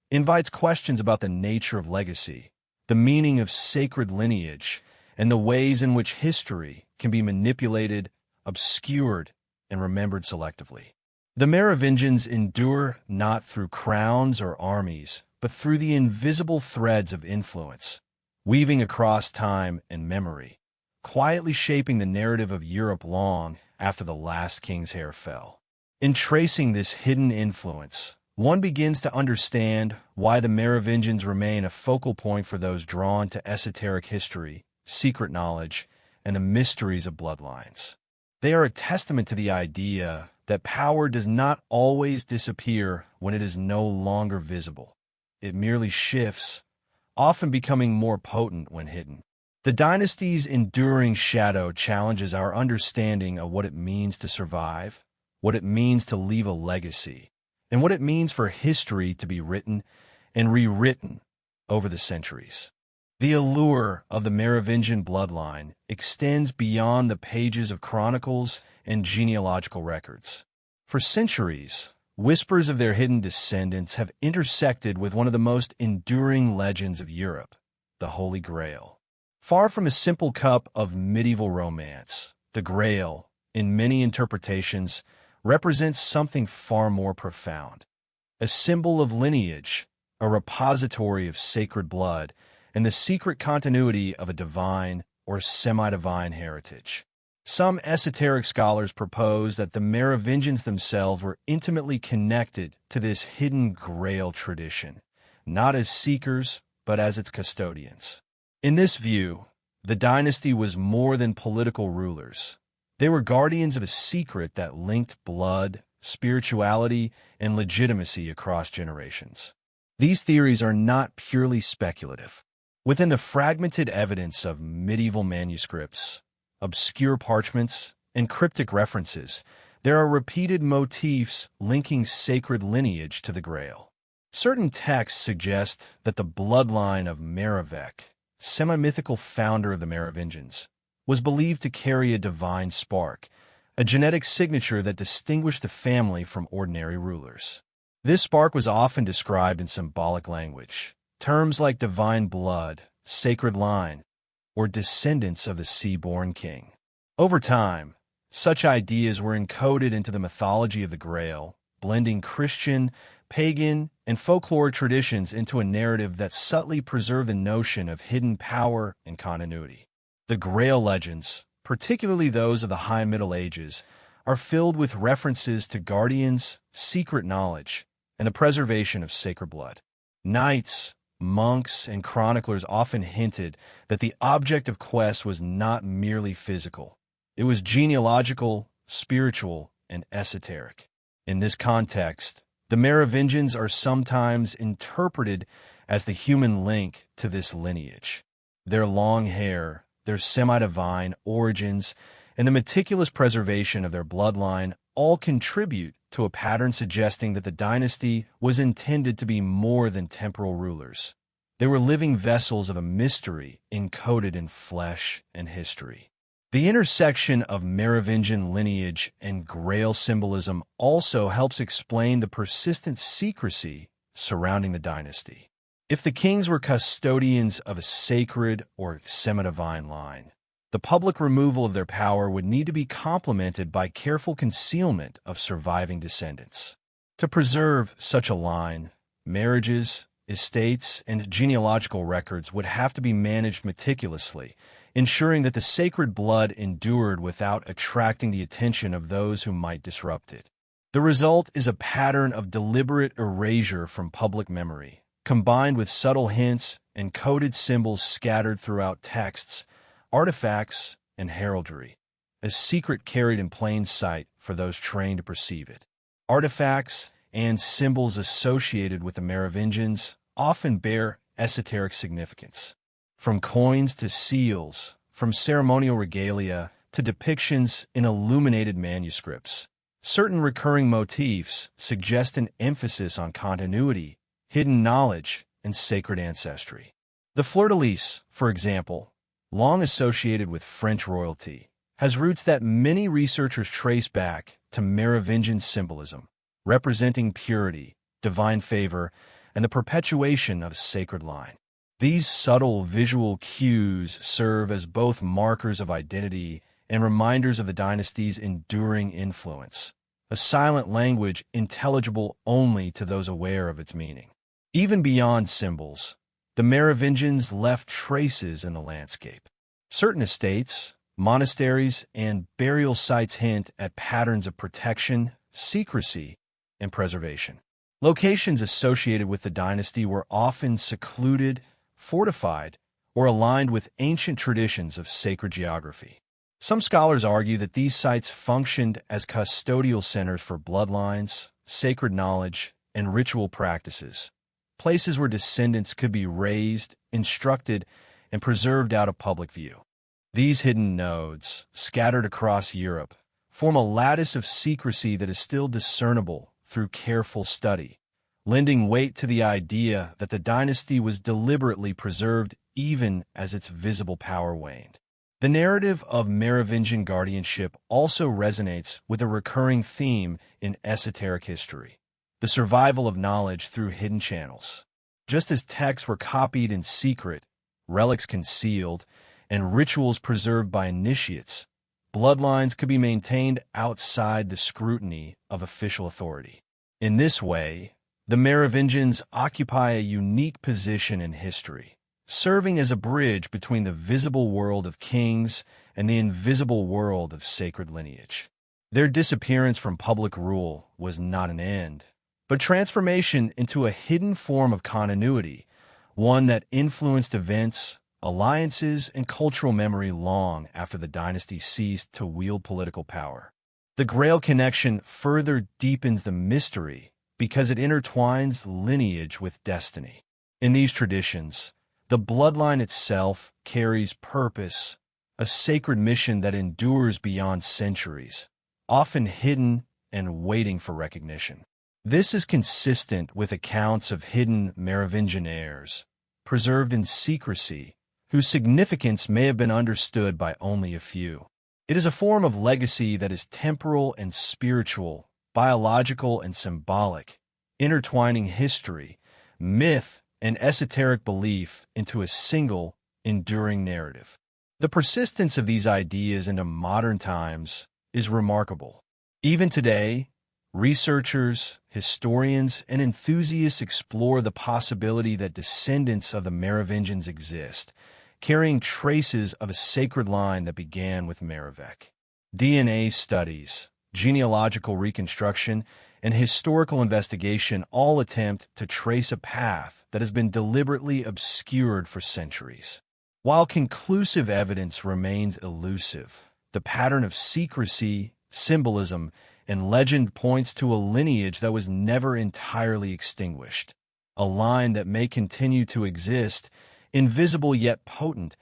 Speaker 1: invites questions about the nature of legacy, the meaning of sacred lineage, and the ways in which history can be manipulated, obscured, and remembered selectively. The Merovingians endure not through crowns or armies, but through the invisible threads of influence, weaving across time and memory, quietly shaping the narrative of Europe long after the last king's hair fell. In tracing this hidden influence, one begins to understand why the Merovingians remain a focal point for those drawn to esoteric history, secret knowledge, and the mysteries of bloodlines. They are a testament to the idea that power does not always disappear when it is no longer visible. It merely shifts, often becoming more potent when hidden. The dynasty's enduring shadow challenges our understanding of what it means to survive, what it means to leave a legacy, and what it means for history to be written and rewritten over the centuries. The allure of the Merovingian bloodline extends beyond the pages of chronicles and genealogical records. For centuries, whispers of their hidden descendants have intersected with one of the most enduring legends of Europe, the Holy Grail. Far from a simple cup of medieval romance, the Grail, in many interpretations, represents something far more profound. A symbol of lineage, a repository of sacred blood, and the secret continuity of a divine or semi-divine heritage. Some esoteric scholars propose that the Merovingians themselves were intimately connected to this hidden Grail tradition, not as seekers, but as its custodians. In this view, The dynasty was more than political rulers. They were guardians of a secret that linked blood, spirituality, and legitimacy across generations. These theories are not purely speculative. Within the fragmented evidence of medieval manuscripts, obscure parchments, and cryptic references, there are repeated motifs linking sacred lineage to the Grail. Certain texts suggest that the bloodline of Merovec, semi-mythical founder of the Merovingians, was believed to carry a divine spark, a genetic signature that distinguished the family from ordinary rulers. This spark was often described in symbolic language. Terms like divine blood, sacred line, or descendants of the sea-born king. Over time, such ideas were encoded into the mythology of the Grail, blending Christian, pagan, and folklore traditions into a narrative that subtly preserved the notion of hidden power and continuity. The Grail legends, particularly those of the High Middle Ages, are filled with references to guardians, secret knowledge, and the preservation of sacred blood. Knights, monks, and chroniclers often hinted that the object of quest was not merely physical. It was genealogical, spiritual, and esoteric. In this context, the Merovingians are sometimes interpreted as the human link to this lineage. Their long hair, their semi-divine origins, and the meticulous preservation of their bloodline all contribute to a pattern suggesting that the dynasty was intended to be more than temporal rulers. They were living vessels of a mystery encoded in flesh and history. The intersection of Merovingian lineage and Grail symbolism also helps explain the persistent secrecy surrounding the dynasty. If the kings were custodians of a sacred or semi-divine line, the public removal of their power would need to be complemented by careful concealment of surviving descendants. To preserve such a line, marriages, estates, and genealogical records would have to be managed meticulously, ensuring that the sacred blood endured without attracting the attention of those who might disrupt it. The result is a pattern of deliberate erasure from public memory, combined with subtle hints and coded symbols scattered throughout texts, artifacts, and heraldry, a secret carried in plain sight for those trained to perceive it. Artifacts and symbols associated with the Merovingians often bear esoteric significance. From coins to seals, from ceremonial regalia to depictions in illuminated manuscripts, certain recurring motifs suggest an emphasis on continuity, hidden knowledge, and sacred ancestry. The fleur-de-lis, for example, long associated with French royalty, has roots that many researchers trace back to Merovingian symbolism, representing purity, divine favor, and the perpetuation of a sacred line. These subtle visual cues serve as both markers of identity and reminders of the dynasty's enduring influence, a silent language intelligible only to those aware of its meaning. Even beyond symbols, the Merovingians left traces in the landscape. Certain estates, monasteries, and burial sites hint at patterns of protection, secrecy, and preservation. Locations associated with the dynasty were often secluded, fortified, or aligned with ancient traditions of sacred geography. Some scholars argue that these sites functioned as custodial centers for bloodlines, sacred knowledge, and ritual practices, places where descendants could be raised, instructed, and preserved out of public view. These hidden nodes, scattered across Europe, form a lattice of secrecy that is still discernible through careful study, lending weight to the idea that the dynasty was deliberately preserved even as its visible power waned. The narrative of Merovingian guardianship also resonates with a recurring theme in esoteric history: the survival of knowledge through hidden channels. Just as texts were copied in secret, relics concealed, and rituals preserved by initiates, bloodlines could be maintained outside the scrutiny of official authority. In this way, the Merovingians occupy a unique position in history, serving as a bridge between the visible world of kings and the invisible world of sacred lineage. Their disappearance from public rule was not an end, but transformation into a hidden form of continuity, one that influenced events, alliances, and cultural memory long after the dynasty ceased to wield political power. The Grail connection further deepens the mystery because it intertwines lineage with destiny. In these traditions, the bloodline itself carries purpose, a sacred mission that endures beyond centuries, often hidden and waiting for recognition. This is consistent with accounts of hidden Merovingian heirs, preserved in secrecy, whose significance may have been understood by only a few. It is a form of legacy that is temporal and spiritual, biological and symbolic, intertwining history, myth, and esoteric belief into a single, enduring narrative. The persistence of these ideas into modern times is remarkable. Even today, researchers, historians, and enthusiasts explore the possibility that descendants of the Merovingians exist, carrying traces of a sacred line that began with Merovec. DNA studies, genealogical reconstruction, and historical investigation all attempt to trace a path that has been deliberately obscured for centuries. While conclusive evidence remains elusive, the pattern of secrecy, symbolism, and legend points to a lineage that was never entirely extinguished, a line that may continue to exist, invisible yet potent,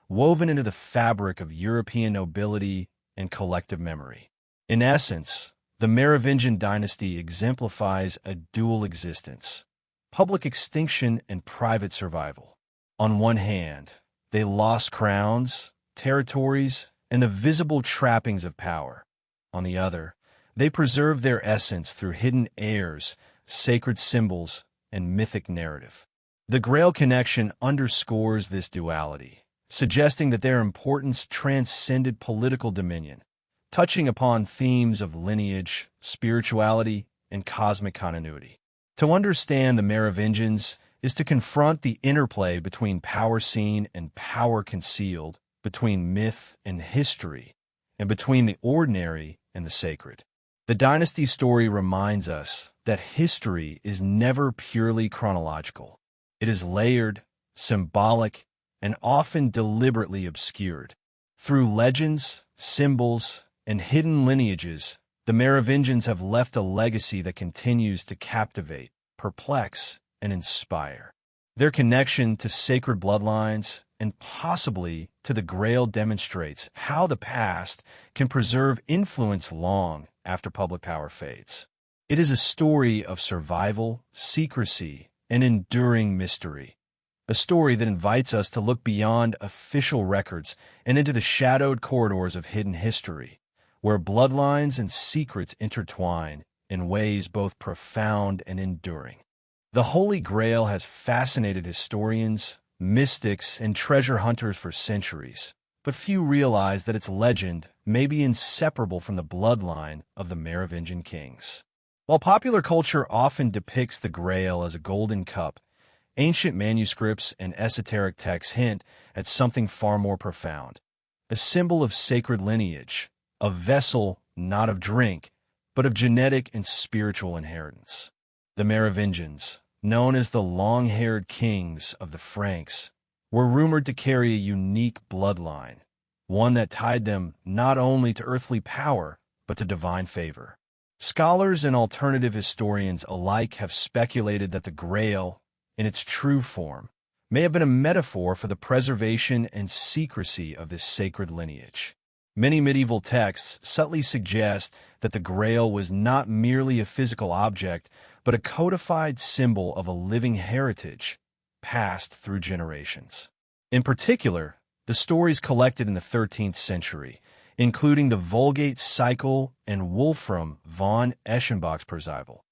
Speaker 1: woven into the fabric of European nobility and collective memory. In essence, the Merovingian dynasty exemplifies a dual existence: public extinction and private survival. On one hand, they lost crowns, territories, and the visible trappings of power. On the other, they preserved their essence through hidden heirs, sacred symbols, and mythic narrative. The Grail connection underscores this duality, suggesting that their importance transcended political dominion, touching upon themes of lineage, spirituality, and cosmic continuity. To understand the Merovingians is to confront the interplay between power seen and power concealed, between myth and history, and between the ordinary and the sacred. The dynasty story reminds us that history is never purely chronological. It is layered, symbolic, and often deliberately obscured. Through legends, symbols, and hidden lineages, the Merovingians have left a legacy that continues to captivate, perplex, and inspire. Their connection to sacred bloodlines and possibly to the Grail demonstrates how the past can preserve influence long after public power fades. It is a story of survival, secrecy, and enduring mystery. A story that invites us to look beyond official records and into the shadowed corridors of hidden history, where bloodlines and secrets intertwine in ways both profound and enduring. The Holy Grail has fascinated historians, mystics, and treasure hunters for centuries, but few realize that its legend may be inseparable from the bloodline of the Merovingian kings. While popular culture often depicts the Grail as a golden cup, ancient manuscripts and esoteric texts hint at something far more profound: a symbol of sacred lineage, a vessel not of drink, but of genetic and spiritual inheritance. The Merovingians, known as the long-haired kings of the Franks, were rumored to carry a unique bloodline, one that tied them not only to earthly power, but to divine favor. Scholars and alternative historians alike have speculated that the Grail, in its true form, may have been a metaphor for the preservation and secrecy of this sacred lineage. Many medieval texts subtly suggest that the Grail was not merely a physical object, but a codified symbol of a living heritage passed through generations. In particular, the stories collected in the 13th century, including the Vulgate Cycle and Wolfram von Eschenbach's Perzival,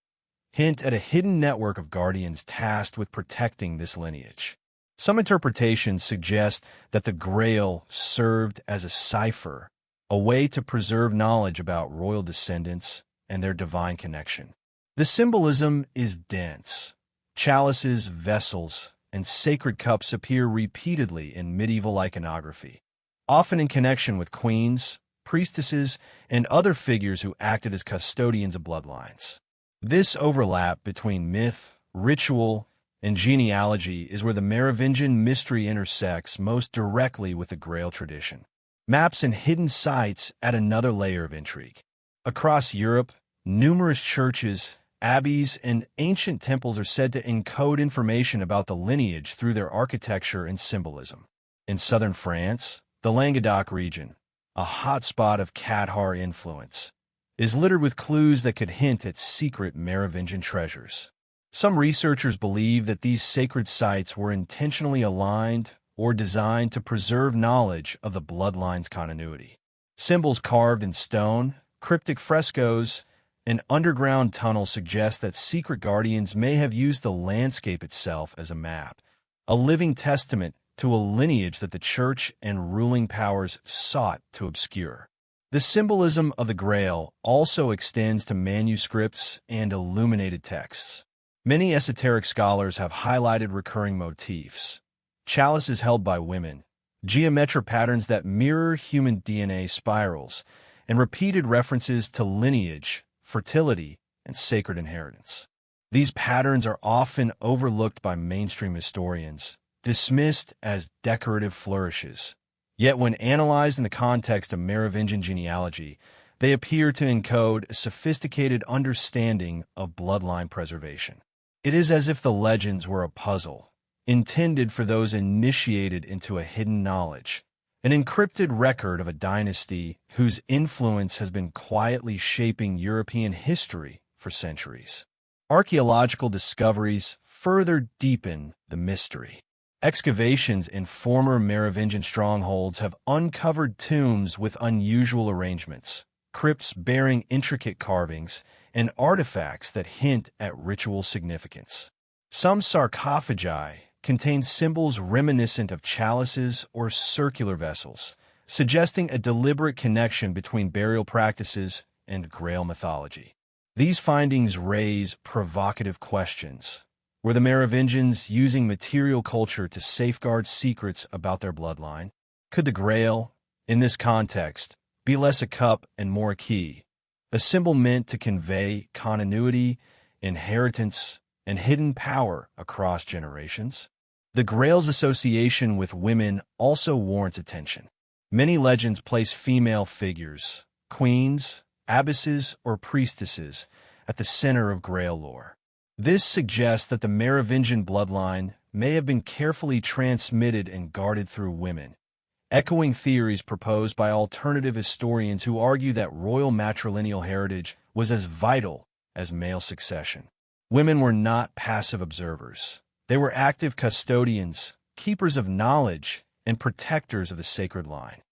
Speaker 1: hint at a hidden network of guardians tasked with protecting this lineage. Some interpretations suggest that the Grail served as a cipher, a way to preserve knowledge about royal descendants and their divine connection. The symbolism is dense. Chalices, vessels, and sacred cups appear repeatedly in medieval iconography, often in connection with queens, priestesses, and other figures who acted as custodians of bloodlines. This overlap between myth, ritual, and genealogy is where the Merovingian mystery intersects most directly with the Grail tradition. Maps and hidden sites add another layer of intrigue. Across Europe, numerous churches, abbeys, and ancient temples are said to encode information about the lineage through their architecture and symbolism. In southern France, the Languedoc region, a hotspot of Cathar influence, is littered with clues that could hint at secret Merovingian treasures. Some researchers believe that these sacred sites were intentionally aligned or designed to preserve knowledge of the bloodline's continuity. Symbols carved in stone, cryptic frescoes, and underground tunnels suggest that secret guardians may have used the landscape itself as a map, a living testament to a lineage that the church and ruling powers sought to obscure. The symbolism of the Grail also extends to manuscripts and illuminated texts. Many esoteric scholars have highlighted recurring motifs: chalices held by women, geometric patterns that mirror human DNA spirals, and repeated references to lineage, fertility, and sacred inheritance. These patterns are often overlooked by mainstream historians, dismissed as decorative flourishes. Yet when analyzed in the context of Merovingian genealogy, they appear to encode a sophisticated understanding of bloodline preservation. It is as if the legends were a puzzle, intended for those initiated into a hidden knowledge, an encrypted record of a dynasty whose influence has been quietly shaping European history for centuries. Archaeological discoveries further deepen the mystery. Excavations in former Merovingian strongholds have uncovered tombs with unusual arrangements, crypts bearing intricate carvings, and artifacts that hint at ritual significance. Some sarcophagi contain symbols reminiscent of chalices or circular vessels, suggesting a deliberate connection between burial practices and Grail mythology. These findings raise provocative questions. Were the Merovingians using material culture to safeguard secrets about their bloodline? Could the Grail, in this context, be less a cup and more a key, a symbol meant to convey continuity, inheritance, and hidden power across generations? The Grail's association with women also warrants attention. Many legends place female figures, queens, abbesses, or priestesses, at the center of Grail lore. This suggests that the Merovingian bloodline may have been carefully transmitted and guarded through women, echoing theories proposed by alternative historians who argue that royal matrilineal heritage was as vital as male succession. Women were not passive observers. They were active custodians, keepers of knowledge, and protectors of the sacred line.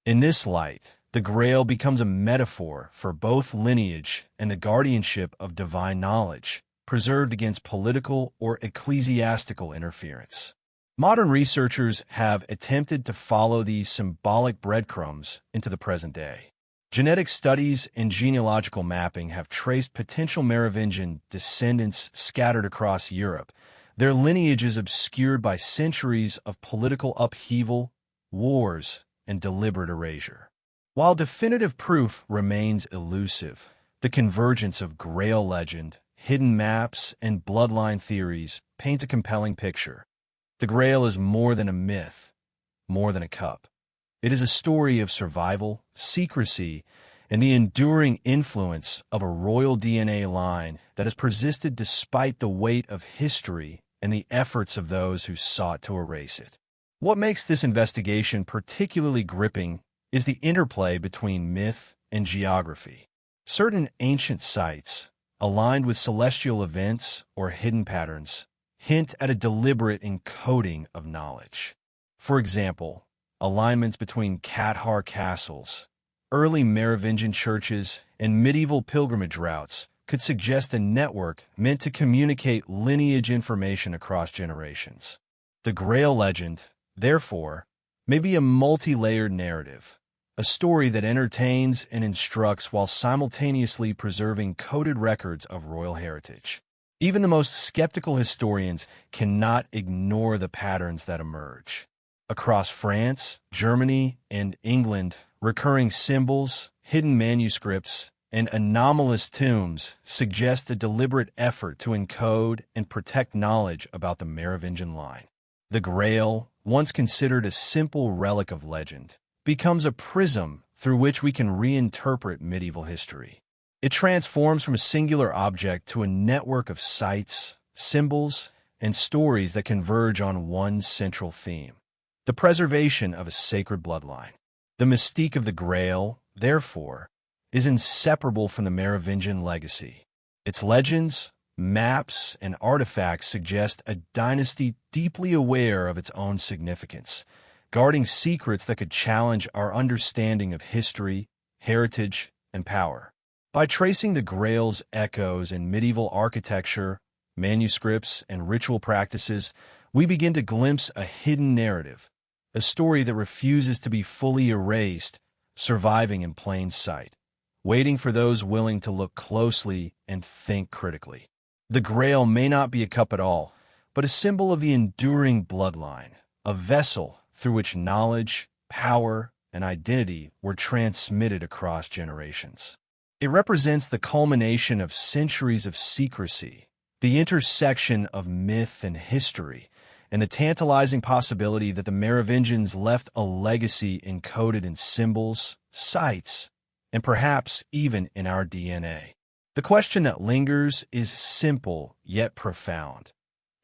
Speaker 1: In this light, the Grail becomes a metaphor for both lineage and the guardianship of divine knowledge, preserved against political or ecclesiastical interference. Modern researchers have attempted to follow these symbolic breadcrumbs into the present day. Genetic studies and genealogical mapping have traced potential Merovingian descendants scattered across Europe, their lineages obscured by centuries of political upheaval, wars, and deliberate erasure. While definitive proof remains elusive, the convergence of Grail legend, hidden maps, and bloodline theories paint a compelling picture. The Grail is more than a myth, more than a cup. It is a story of survival, secrecy, and the enduring influence of a royal DNA line that has persisted despite the weight of history and the efforts of those who sought to erase it. What makes this investigation particularly gripping is the interplay between myth and geography. Certain ancient sites, aligned with celestial events or hidden patterns, hint at a deliberate encoding of knowledge. For example, alignments between Cathar castles, early Merovingian churches, and medieval pilgrimage routes could suggest a network meant to communicate lineage information across generations. The Grail legend, therefore, may be a multi-layered narrative, a story that entertains and instructs while simultaneously preserving coded records of royal heritage. Even the most skeptical historians cannot ignore the patterns that emerge. Across France, Germany, and England, recurring symbols, hidden manuscripts, and anomalous tombs suggest a deliberate effort to encode and protect knowledge about the Merovingian line. The Grail, once considered a simple relic of legend, becomes a prism through which we can reinterpret medieval history. It transforms from a singular object to a network of sites, symbols, and stories that converge on one central theme: the preservation of a sacred bloodline. The mystique of the Grail, therefore, is inseparable from the Merovingian legacy. Its legends, maps, and artifacts suggest a dynasty deeply aware of its own significance, guarding secrets that could challenge our understanding of history, heritage, and power. By tracing the Grail's echoes in medieval architecture, manuscripts, and ritual practices, we begin to glimpse a hidden narrative, a story that refuses to be fully erased, surviving in plain sight, waiting for those willing to look closely and think critically. The Grail may not be a cup at all, but a symbol of the enduring bloodline, a vessel through which knowledge, power, and identity were transmitted across generations. It represents the culmination of centuries of secrecy, the intersection of myth and history, and the tantalizing possibility that the Merovingians left a legacy encoded in symbols, sites, and perhaps even in our DNA. The question that lingers is simple yet profound.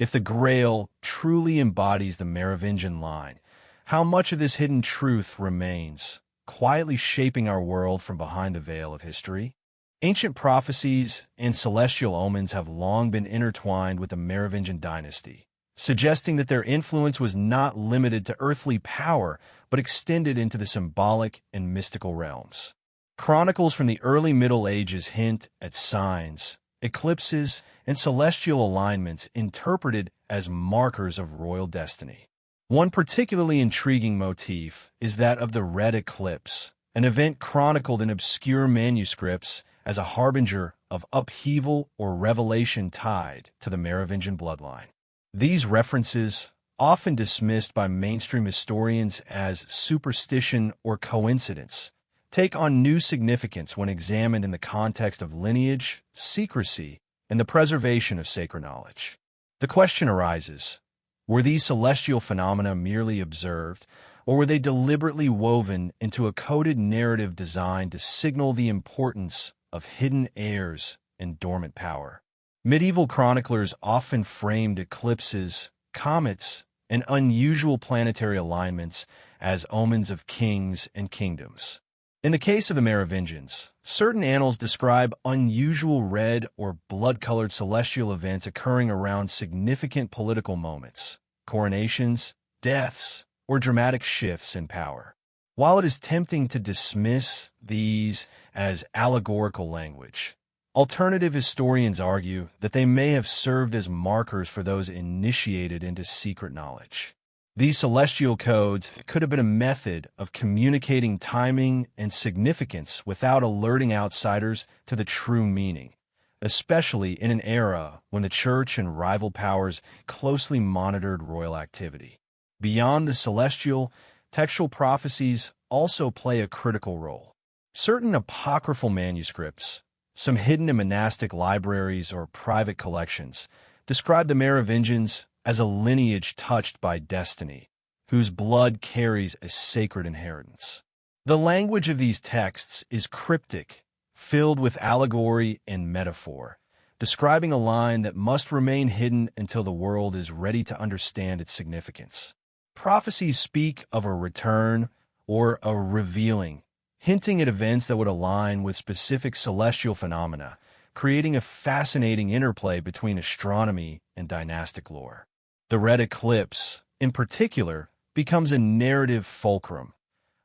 Speaker 1: If the Grail truly embodies the Merovingian line, how much of this hidden truth remains, quietly shaping our world from behind the veil of history? Ancient prophecies and celestial omens have long been intertwined with the Merovingian dynasty, suggesting that their influence was not limited to earthly power, but extended into the symbolic and mystical realms. Chronicles from the early Middle Ages hint at signs, eclipses, and celestial alignments interpreted as markers of royal destiny. One particularly intriguing motif is that of the red eclipse, an event chronicled in obscure manuscripts as a harbinger of upheaval or revelation tied to the Merovingian bloodline. These references, often dismissed by mainstream historians as superstition or coincidence, take on new significance when examined in the context of lineage, secrecy, and the preservation of sacred knowledge. The question arises, were these celestial phenomena merely observed, or were they deliberately woven into a coded narrative designed to signal the importance of hidden heirs and dormant power? Medieval chroniclers often framed eclipses, comets, and unusual planetary alignments as omens of kings and kingdoms. In the case of the Merovingians, certain annals describe unusual red or blood-colored celestial events occurring around significant political moments, coronations, deaths, or dramatic shifts in power. While it is tempting to dismiss these as allegorical language, alternative historians argue that they may have served as markers for those initiated into secret knowledge. These celestial codes could have been a method of communicating timing and significance without alerting outsiders to the true meaning, especially in an era when the church and rival powers closely monitored royal activity. Beyond the celestial, textual prophecies also play a critical role. Certain apocryphal manuscripts, some hidden in monastic libraries or private collections, describe the Merovingians as a lineage touched by destiny, whose blood carries a sacred inheritance. The language of these texts is cryptic, filled with allegory and metaphor, describing a line that must remain hidden until the world is ready to understand its significance. Prophecies speak of a return or a revealing, hinting at events that would align with specific celestial phenomena, creating a fascinating interplay between astronomy and dynastic lore. The red eclipse, in particular, becomes a narrative fulcrum,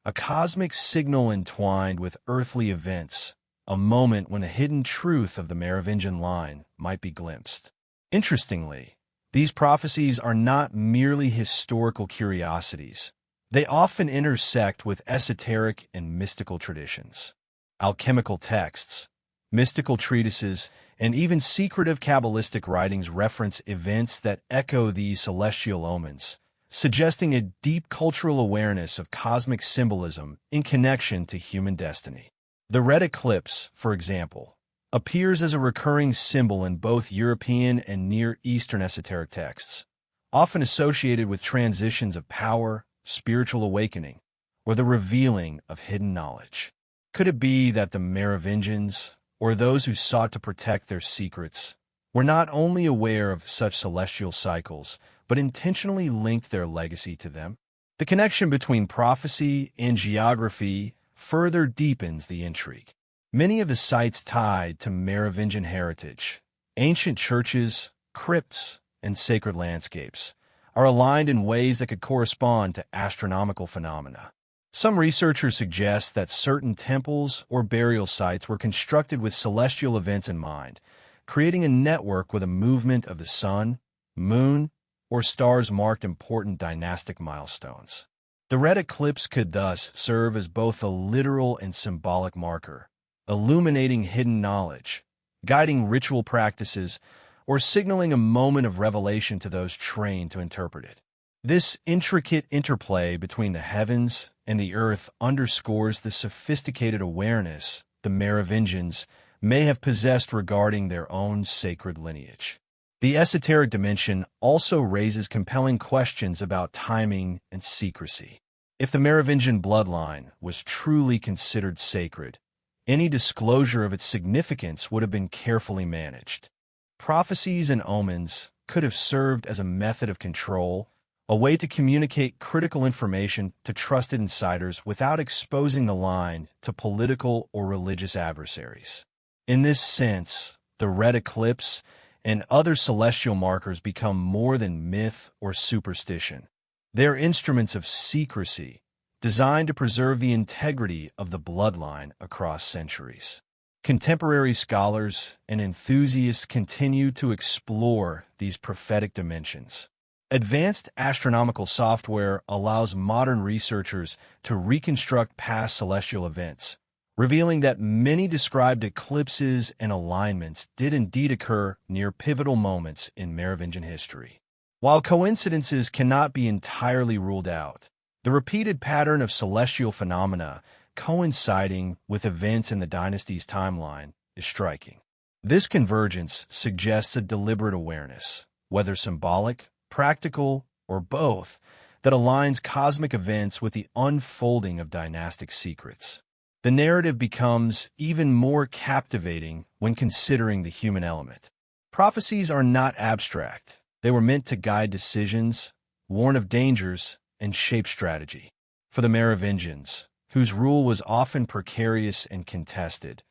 Speaker 1: a cosmic signal entwined with earthly events, a moment when the hidden truth of the Merovingian line might be glimpsed. Interestingly, these prophecies are not merely historical curiosities. They often intersect with esoteric and mystical traditions. Alchemical texts, mystical treatises, and even secretive Kabbalistic writings reference events that echo these celestial omens, suggesting a deep cultural awareness of cosmic symbolism in connection to human destiny. The red eclipse, for example, appears as a recurring symbol in both European and Near Eastern esoteric texts, often associated with transitions of power, spiritual awakening, or the revealing of hidden knowledge. Could it be that the Merovingians, or those who sought to protect their secrets, were not only aware of such celestial cycles, but intentionally linked their legacy to them? The connection between prophecy and geography further deepens the intrigue. Many of the sites tied to Merovingian heritage, ancient churches, crypts, and sacred landscapes, are aligned in ways that could correspond to astronomical phenomena. Some researchers suggest that certain temples or burial sites were constructed with celestial events in mind, creating a network where the movement of the sun, moon, or stars marked important dynastic milestones. The red eclipse could thus serve as both a literal and symbolic marker, illuminating hidden knowledge, guiding ritual practices, or signaling a moment of revelation to those trained to interpret it. This intricate interplay between the heavens and the earth underscores the sophisticated awareness the Merovingians may have possessed regarding their own sacred lineage. The esoteric dimension also raises compelling questions about timing and secrecy. If the Merovingian bloodline was truly considered sacred, any disclosure of its significance would have been carefully managed. Prophecies and omens could have served as a method of control, a way to communicate critical information to trusted insiders without exposing the line to political or religious adversaries. In this sense, the red eclipse and other celestial markers become more than myth or superstition. They're instruments of secrecy, designed to preserve the integrity of the bloodline across centuries. Contemporary scholars and enthusiasts continue to explore these prophetic dimensions. Advanced astronomical software allows modern researchers to reconstruct past celestial events, revealing that many described eclipses and alignments did indeed occur near pivotal moments in Merovingian history. While coincidences cannot be entirely ruled out, the repeated pattern of celestial phenomena coinciding with events in the dynasty's timeline is striking. This convergence suggests a deliberate awareness, whether symbolic, practical, or both, that aligns cosmic events with the unfolding of dynastic secrets. The narrative becomes even more captivating when considering the human element. Prophecies are not abstract. They were meant to guide decisions, warn of dangers, and shape strategy. For the Merovingians, whose rule was often precarious and contested,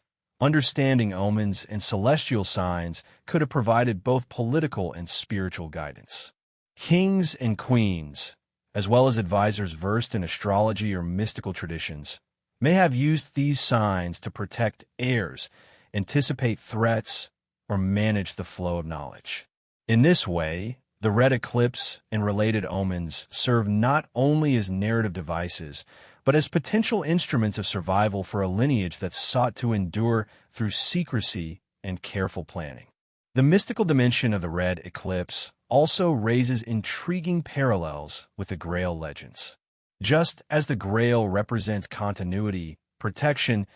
Speaker 1: understanding omens and celestial signs could have provided both political and spiritual guidance. Kings and queens, as well as advisors versed in astrology or mystical traditions, may have used these signs to protect heirs, anticipate threats, or manage the flow of knowledge. In this way, the red eclipse and related omens serve not only as narrative devices, but as potential instruments of survival for a lineage that sought to endure through secrecy and careful planning. The mystical dimension of the red eclipse also raises intriguing parallels with the Grail legends. Just as the Grail represents continuity, protection,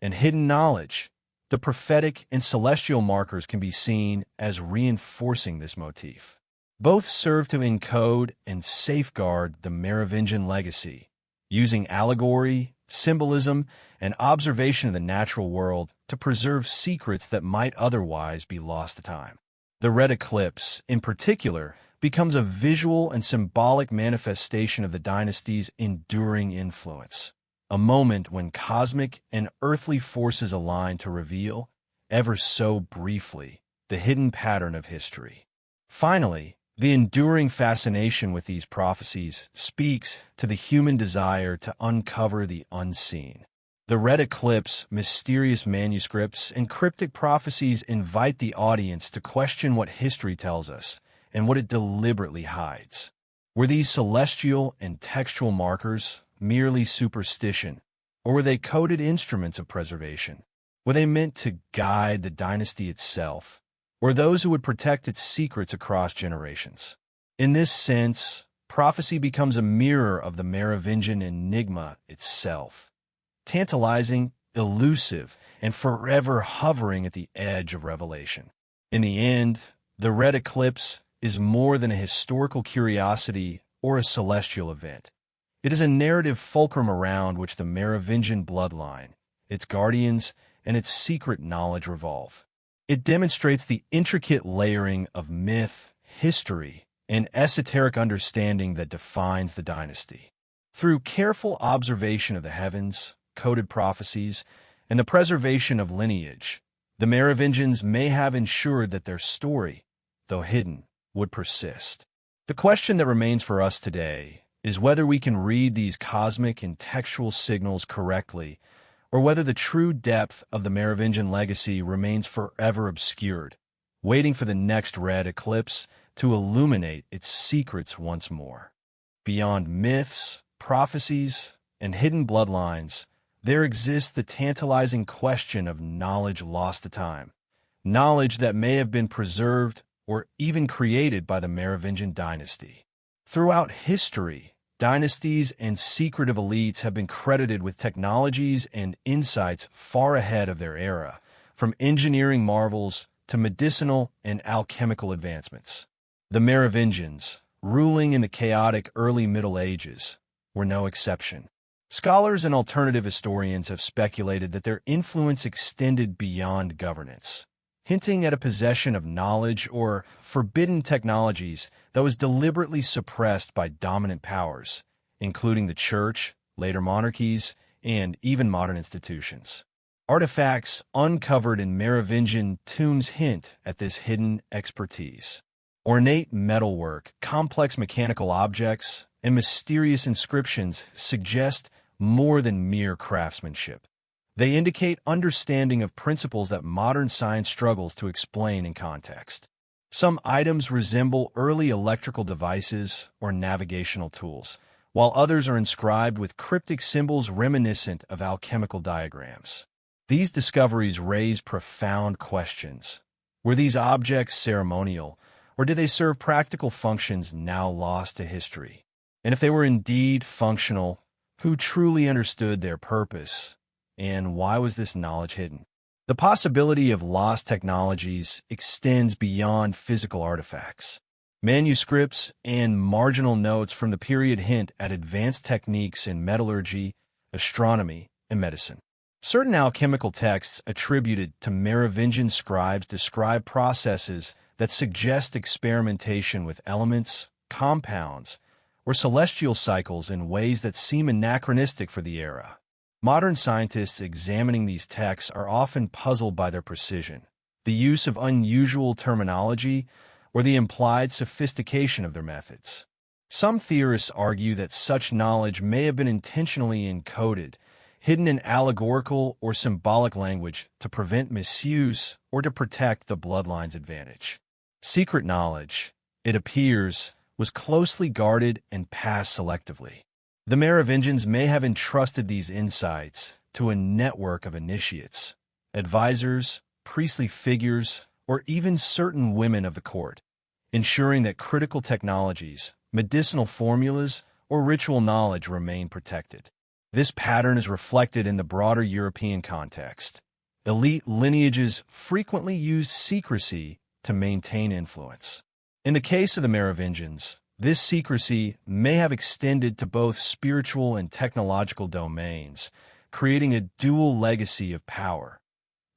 Speaker 1: and hidden knowledge, the prophetic and celestial markers can be seen as reinforcing this motif. Both serve to encode and safeguard the Merovingian legacy, using allegory, symbolism, and observation of the natural world to preserve secrets that might otherwise be lost to time. The red eclipse, in particular, becomes a visual and symbolic manifestation of the dynasty's enduring influence, a moment when cosmic and earthly forces align to reveal, ever so briefly, the hidden pattern of history. Finally, the enduring fascination with these prophecies speaks to the human desire to uncover the unseen. The red eclipse, mysterious manuscripts, and cryptic prophecies invite the audience to question what history tells us and what it deliberately hides. Were these celestial and textual markers merely superstition, or were they coded instruments of preservation? Were they meant to guide the dynasty itself, or those who would protect its secrets across generations? In this sense, prophecy becomes a mirror of the Merovingian enigma itself, tantalizing elusive, and forever hovering at the edge of revelation. In the end, the red eclipse is more than a historical curiosity or a celestial event. It is a narrative fulcrum around which the Merovingian bloodline, its guardians, and its secret knowledge revolve. It demonstrates the intricate layering of myth, history, and esoteric understanding that defines the dynasty. Through careful observation of the heavens, coded prophecies, and the preservation of lineage, the Merovingians may have ensured that their story, though hidden, would persist. The question that remains for us today is whether we can read these cosmic and textual signals correctly, or whether the true depth of the Merovingian legacy remains forever obscured, waiting for the next red eclipse to illuminate its secrets once more. Beyond myths, prophecies, and hidden bloodlines, there exists the tantalizing question of knowledge lost to time, knowledge that may have been preserved or even created by the Merovingian dynasty. Throughout history, dynasties and secretive elites have been credited with technologies and insights far ahead of their era, from engineering marvels to medicinal and alchemical advancements. The Merovingians, ruling in the chaotic early Middle Ages, were no exception. Scholars and alternative historians have speculated that their influence extended beyond governance, hinting at a possession of knowledge or forbidden technologies that was deliberately suppressed by dominant powers, including the church, later monarchies, and even modern institutions. Artifacts uncovered in Merovingian tombs hint at this hidden expertise. Ornate metalwork, complex mechanical objects, and mysterious inscriptions suggest more than mere craftsmanship. They indicate understanding of principles that modern science struggles to explain in context. Some items resemble early electrical devices or navigational tools, while others are inscribed with cryptic symbols reminiscent of alchemical diagrams. These discoveries raise profound questions. Were these objects ceremonial, or did they serve practical functions now lost to history? And if they were indeed functional, who truly understood their purpose? And why was this knowledge hidden? The possibility of lost technologies extends beyond physical artifacts. Manuscripts and marginal notes from the period hint at advanced techniques in metallurgy, astronomy, and medicine. Certain alchemical texts attributed to Merovingian scribes describe processes that suggest experimentation with elements, compounds, or celestial cycles in ways that seem anachronistic for the era. Modern scientists examining these texts are often puzzled by their precision, the use of unusual terminology, or the implied sophistication of their methods. Some theorists argue that such knowledge may have been intentionally encoded, hidden in allegorical or symbolic language to prevent misuse or to protect the bloodline's advantage. Secret knowledge, it appears, was closely guarded and passed selectively. The Merovingians may have entrusted these insights to a network of initiates, advisors, priestly figures, or even certain women of the court, ensuring that critical technologies, medicinal formulas, or ritual knowledge remain protected. This pattern is reflected in the broader European context. Elite lineages frequently used secrecy to maintain influence. In the case of the Merovingians, this secrecy may have extended to both spiritual and technological domains, creating a dual legacy of power,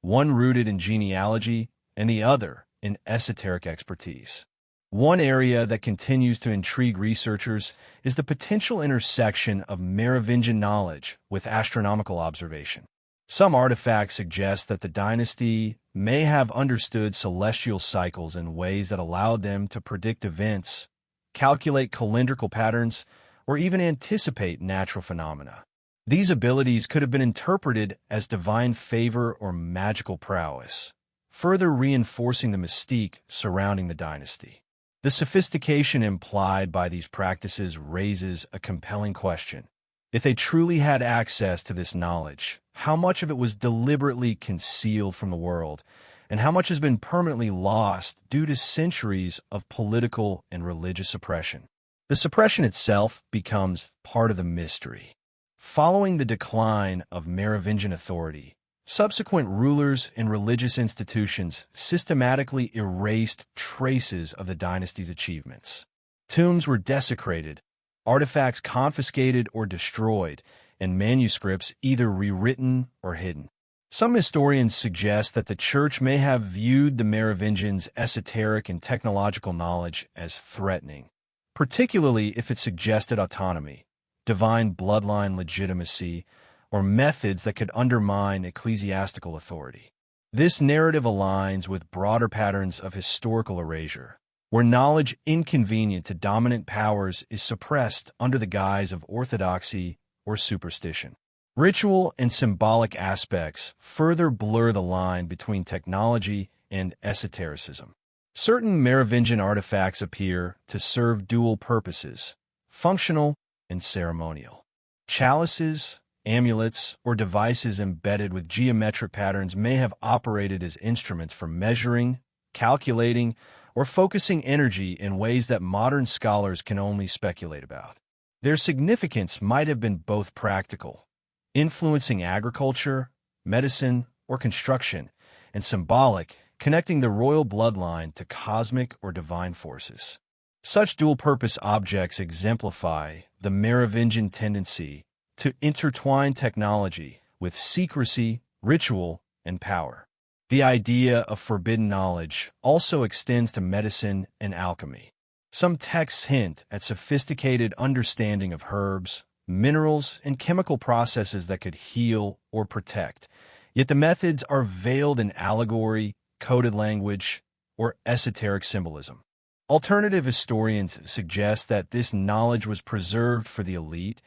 Speaker 1: one rooted in genealogy and the other in esoteric expertise. One area that continues to intrigue researchers is the potential intersection of Merovingian knowledge with astronomical observation. Some artifacts suggest that the dynasty may have understood celestial cycles in ways that allowed them to predict events, calculate calendrical patterns, or even anticipate natural phenomena. These abilities could have been interpreted as divine favor or magical prowess, further reinforcing the mystique surrounding the dynasty. The sophistication implied by these practices raises a compelling question. If they truly had access to this knowledge, how much of it was deliberately concealed from the world, and how much has been permanently lost due to centuries of political and religious oppression? The suppression itself becomes part of the mystery. Following the decline of Merovingian authority, subsequent rulers and religious institutions systematically erased traces of the dynasty's achievements. Tombs were desecrated, artifacts confiscated or destroyed, and manuscripts either rewritten or hidden. Some historians suggest that the Church may have viewed the Merovingians' esoteric and technological knowledge as threatening, particularly if it suggested autonomy, divine bloodline legitimacy, or methods that could undermine ecclesiastical authority. This narrative aligns with broader patterns of historical erasure, where knowledge inconvenient to dominant powers is suppressed under the guise of orthodoxy or superstition. Ritual and symbolic aspects further blur the line between technology and esotericism. Certain Merovingian artifacts appear to serve dual purposes, functional and ceremonial. Chalices, amulets, or devices embedded with geometric patterns may have operated as instruments for measuring, calculating, or focusing energy in ways that modern scholars can only speculate about. Their significance might have been both practical, influencing agriculture, medicine, or construction, and symbolic, connecting the royal bloodline to cosmic or divine forces. Such dual-purpose objects exemplify the Merovingian tendency to intertwine technology with secrecy, ritual, and power. The idea of forbidden knowledge also extends to medicine and alchemy. Some texts hint at sophisticated understanding of herbs, minerals, and chemical processes that could heal or protect, yet the methods are veiled in allegory, coded language, or esoteric symbolism. Alternative historians suggest that this knowledge was preserved for the elite,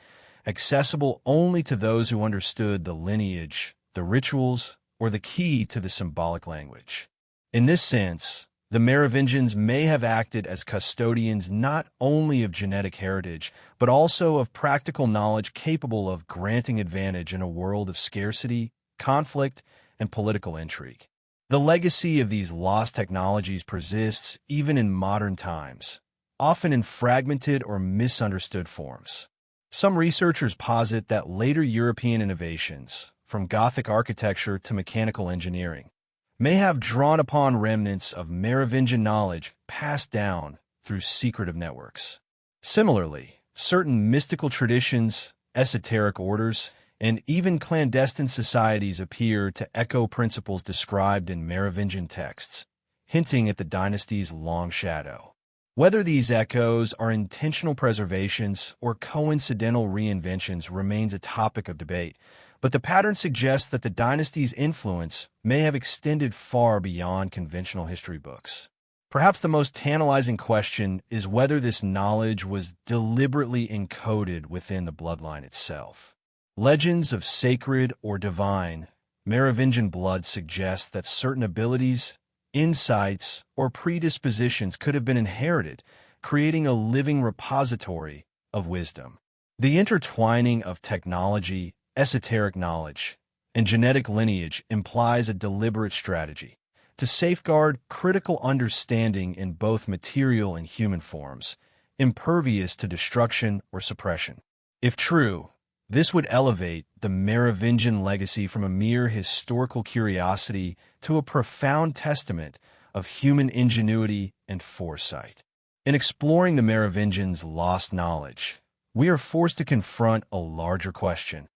Speaker 1: accessible only to those who understood the lineage, the rituals, or the key to the symbolic language. In this sense, the Merovingians may have acted as custodians not only of genetic heritage, but also of practical knowledge capable of granting advantage in a world of scarcity, conflict, and political intrigue. The legacy of these lost technologies persists even in modern times, often in fragmented or misunderstood forms. Some researchers posit that later European innovations, from Gothic architecture to mechanical engineering, may have drawn upon remnants of Merovingian knowledge passed down through secretive networks. Similarly, certain mystical traditions, esoteric orders, and even clandestine societies appear to echo principles described in Merovingian texts, hinting at the dynasty's long shadow. Whether these echoes are intentional preservations or coincidental reinventions remains a topic of debate, but the pattern suggests that the dynasty's influence may have extended far beyond conventional history books. Perhaps the most tantalizing question is whether this knowledge was deliberately encoded within the bloodline itself. Legends of sacred or divine Merovingian blood suggest that certain abilities, insights, or predispositions could have been inherited, creating a living repository of wisdom. The intertwining of technology, esoteric knowledge, and genetic lineage implies a deliberate strategy to safeguard critical understanding in both material and human forms, impervious to destruction or suppression. If true, this would elevate the Merovingian legacy from a mere historical curiosity to a profound testament of human ingenuity and foresight. In exploring the Merovingians' lost knowledge, we are forced to confront a larger question.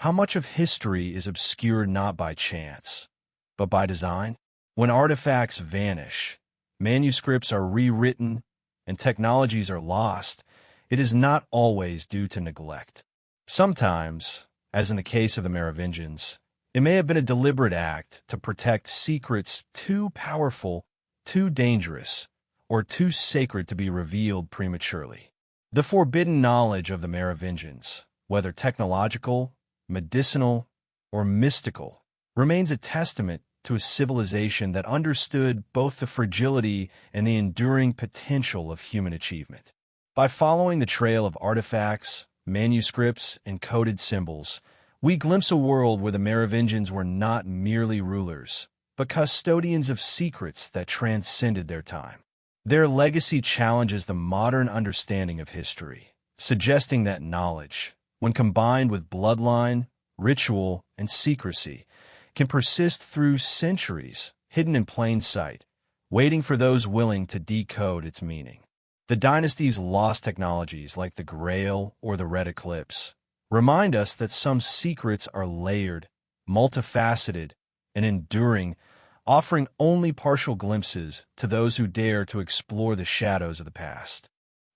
Speaker 1: How much of history is obscured not by chance, but by design? When artifacts vanish, manuscripts are rewritten, and technologies are lost, it is not always due to neglect. Sometimes, as in the case of the Merovingians, it may have been a deliberate act to protect secrets too powerful, too dangerous, or too sacred to be revealed prematurely. The forbidden knowledge of the Merovingians, whether technological, medicinal, or mystical, remains a testament to a civilization that understood both the fragility and the enduring potential of human achievement. By following the trail of artifacts, manuscripts, and coded symbols, we glimpse a world where the Merovingians were not merely rulers, but custodians of secrets that transcended their time. Their legacy challenges the modern understanding of history, suggesting that knowledge, when combined with bloodline, ritual, and secrecy, can persist through centuries, hidden in plain sight, waiting for those willing to decode its meaning. The dynasty's lost technologies, like the Grail or the Red Eclipse, remind us that some secrets are layered, multifaceted, and enduring, offering only partial glimpses to those who dare to explore the shadows of the past.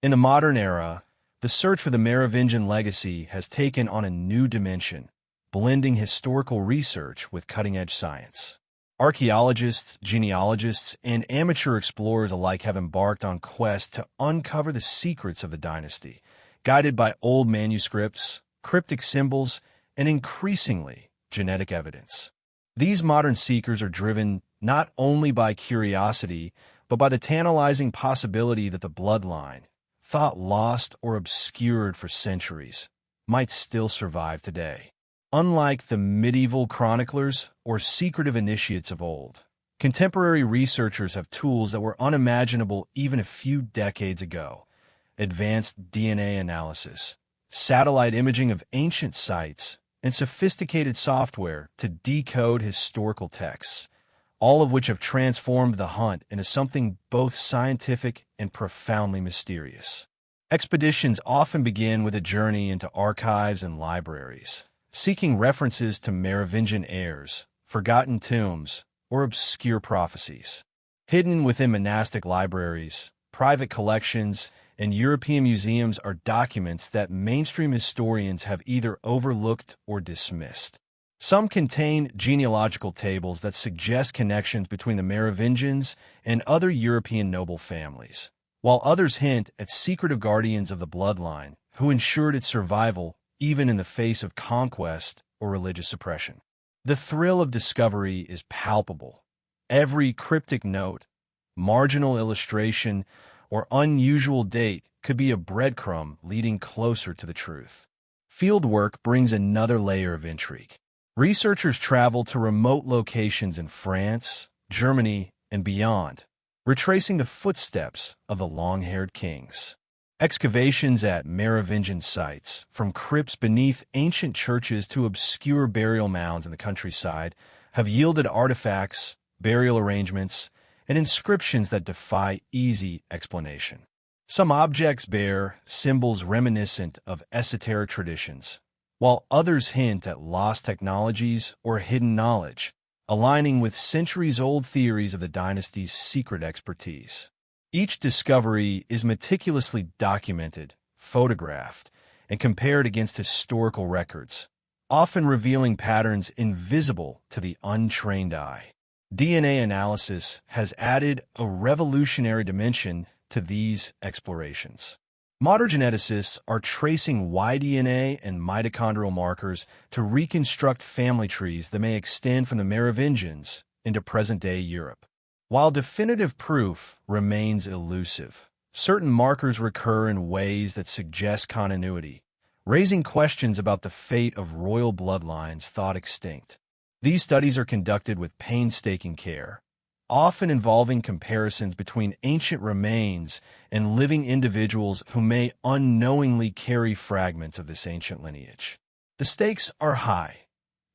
Speaker 1: In the modern era, the search for the Merovingian legacy has taken on a new dimension, blending historical research with cutting-edge science. Archaeologists, genealogists, and amateur explorers alike have embarked on quests to uncover the secrets of the dynasty, guided by old manuscripts, cryptic symbols, and increasingly genetic evidence. These modern seekers are driven not only by curiosity, but by the tantalizing possibility that the bloodline, thought lost or obscured for centuries, might still survive today. Unlike the medieval chroniclers or secretive initiates of old, contemporary researchers have tools that were unimaginable even a few decades ago. Advanced DNA analysis, satellite imaging of ancient sites, and sophisticated software to decode historical texts, all of which have transformed the hunt into something both scientific and profoundly mysterious. Expeditions often begin with a journey into archives and libraries, seeking references to Merovingian heirs, forgotten tombs, or obscure prophecies. Hidden within monastic libraries, private collections, and European museums are documents that mainstream historians have either overlooked or dismissed. Some contain genealogical tables that suggest connections between the Merovingians and other European noble families, while others hint at secretive guardians of the bloodline who ensured its survival even in the face of conquest or religious suppression. The thrill of discovery is palpable. Every cryptic note, marginal illustration, or unusual date could be a breadcrumb leading closer to the truth. Fieldwork brings another layer of intrigue. Researchers travel to remote locations in France, Germany, and beyond, retracing the footsteps of the long-haired kings. Excavations at Merovingian sites, from crypts beneath ancient churches to obscure burial mounds in the countryside, have yielded artifacts, burial arrangements, and inscriptions that defy easy explanation. Some objects bear symbols reminiscent of esoteric traditions, while others hint at lost technologies or hidden knowledge, aligning with centuries-old theories of the dynasty's secret expertise. Each discovery is meticulously documented, photographed, and compared against historical records, often revealing patterns invisible to the untrained eye. DNA analysis has added a revolutionary dimension to these explorations. Modern geneticists are tracing Y-DNA and mitochondrial markers to reconstruct family trees that may extend from the Merovingians into present-day Europe. While definitive proof remains elusive, certain markers recur in ways that suggest continuity, raising questions about the fate of royal bloodlines thought extinct. These studies are conducted with painstaking care, often involving comparisons between ancient remains and living individuals who may unknowingly carry fragments of this ancient lineage. The stakes are high.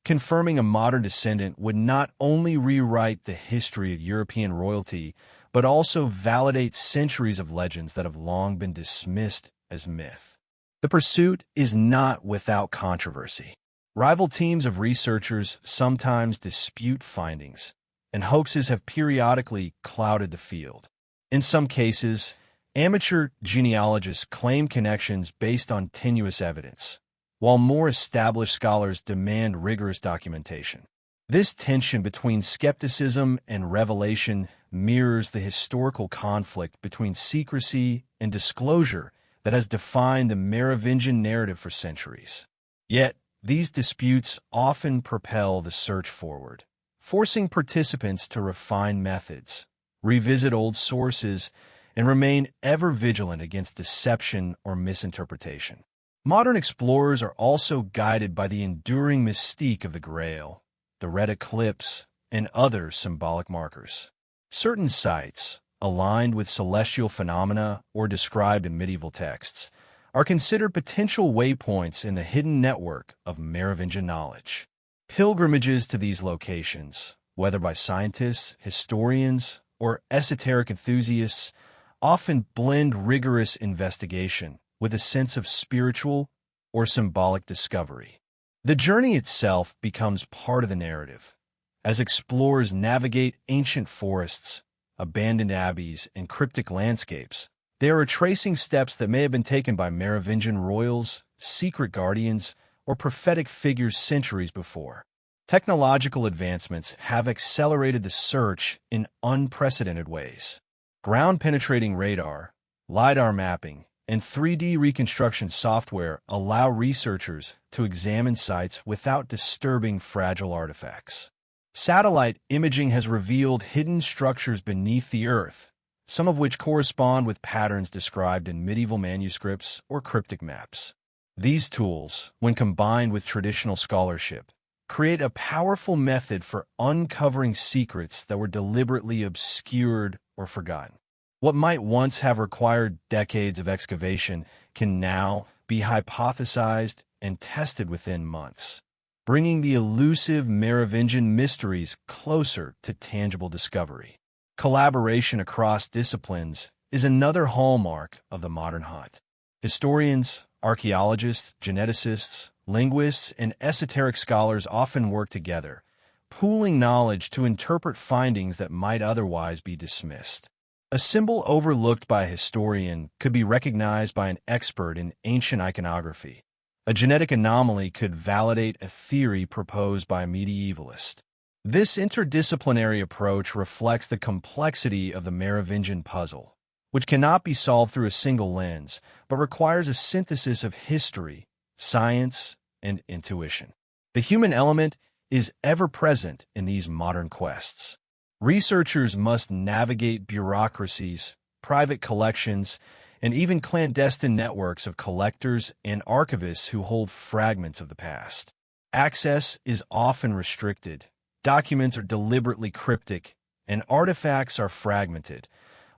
Speaker 1: Confirming a modern descendant would not only rewrite the history of European royalty, but also validate centuries of legends that have long been dismissed as myth. The pursuit is not without controversy. Rival teams of researchers sometimes dispute findings, and hoaxes have periodically clouded the field. In some cases, amateur genealogists claim connections based on tenuous evidence, while more established scholars demand rigorous documentation. This tension between skepticism and revelation mirrors the historical conflict between secrecy and disclosure that has defined the Merovingian narrative for centuries. Yet, these disputes often propel the search forward, forcing participants to refine methods, revisit old sources, and remain ever vigilant against deception or misinterpretation. Modern explorers are also guided by the enduring mystique of the Grail, the Red Eclipse, and other symbolic markers. Certain sites, aligned with celestial phenomena or described in medieval texts, are considered potential waypoints in the hidden network of Merovingian knowledge. Pilgrimages to these locations, whether by scientists, historians, or esoteric enthusiasts, often blend rigorous investigation with a sense of spiritual or symbolic discovery. The journey itself becomes part of the narrative. As explorers navigate ancient forests, abandoned abbeys, and cryptic landscapes, they are retracing steps that may have been taken by Merovingian royals, secret guardians, or prophetic figures centuries before. Technological advancements have accelerated the search in unprecedented ways. Ground-penetrating radar, LiDAR mapping, and 3D reconstruction software allow researchers to examine sites without disturbing fragile artifacts. Satellite imaging has revealed hidden structures beneath the earth, some of which correspond with patterns described in medieval manuscripts or cryptic maps. These tools, when combined with traditional scholarship, create a powerful method for uncovering secrets that were deliberately obscured or forgotten. What might once have required decades of excavation can now be hypothesized and tested within months, bringing the elusive Merovingian mysteries closer to tangible discovery. Collaboration across disciplines is another hallmark of the modern hunt. Historians, archaeologists, geneticists, linguists, and esoteric scholars often work together, pooling knowledge to interpret findings that might otherwise be dismissed. A symbol overlooked by a historian could be recognized by an expert in ancient iconography. A genetic anomaly could validate a theory proposed by a medievalist. This interdisciplinary approach reflects the complexity of the Merovingian puzzle, which cannot be solved through a single lens, but requires a synthesis of history, science, and intuition. The human element is ever present in these modern quests. Researchers must navigate bureaucracies, private collections, and even clandestine networks of collectors and archivists who hold fragments of the past. Access is often restricted, documents are deliberately cryptic, and artifacts are fragmented,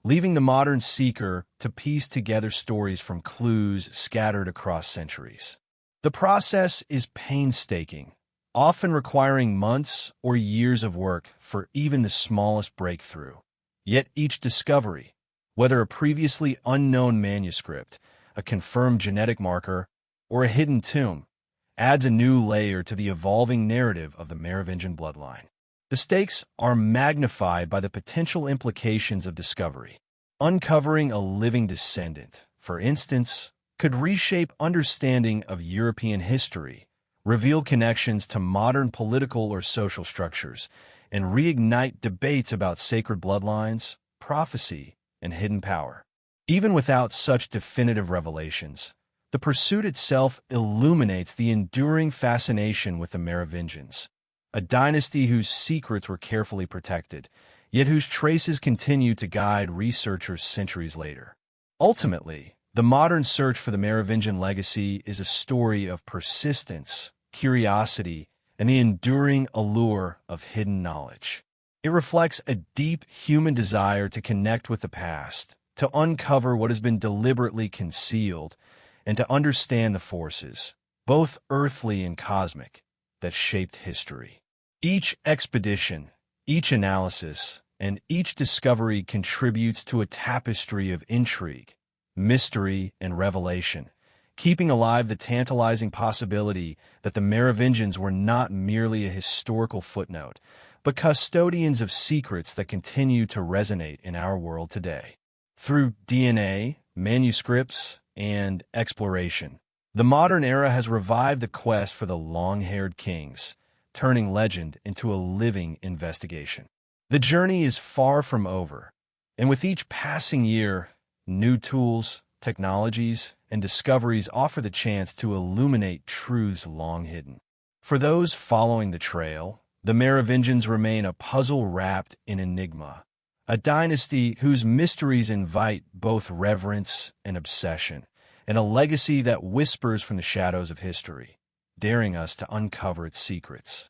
Speaker 1: leaving the modern seeker to piece together stories from clues scattered across centuries. The process is painstaking, often requiring months or years of work for even the smallest breakthrough. Yet each discovery, whether a previously unknown manuscript, a confirmed genetic marker, or a hidden tomb, adds a new layer to the evolving narrative of the Merovingian bloodline. The stakes are magnified by the potential implications of discovery. Uncovering a living descendant, for instance, could reshape understanding of European history, reveal connections to modern political or social structures, and reignite debates about sacred bloodlines, prophecy, and hidden power. Even without such definitive revelations, the pursuit itself illuminates the enduring fascination with the Merovingians, a dynasty whose secrets were carefully protected, yet whose traces continue to guide researchers centuries later. Ultimately, the modern search for the Merovingian legacy is a story of persistence, curiosity, and the enduring allure of hidden knowledge. It reflects a deep human desire to connect with the past, to uncover what has been deliberately concealed, and to understand the forces, both earthly and cosmic, that shaped history. Each expedition, each analysis, and each discovery contributes to a tapestry of intrigue, mystery, and revelation, keeping alive the tantalizing possibility that the Merovingians were not merely a historical footnote, but custodians of secrets that continue to resonate in our world today. Through DNA, manuscripts, and exploration, the modern era has revived the quest for the long-haired kings, turning legend into a living investigation. The journey is far from over, and with each passing year, new tools, technologies, and discoveries offer the chance to illuminate truths long hidden. For those following the trail, the Merovingians remain a puzzle wrapped in enigma, a dynasty whose mysteries invite both reverence and obsession, and a legacy that whispers from the shadows of history, daring us to uncover its secrets.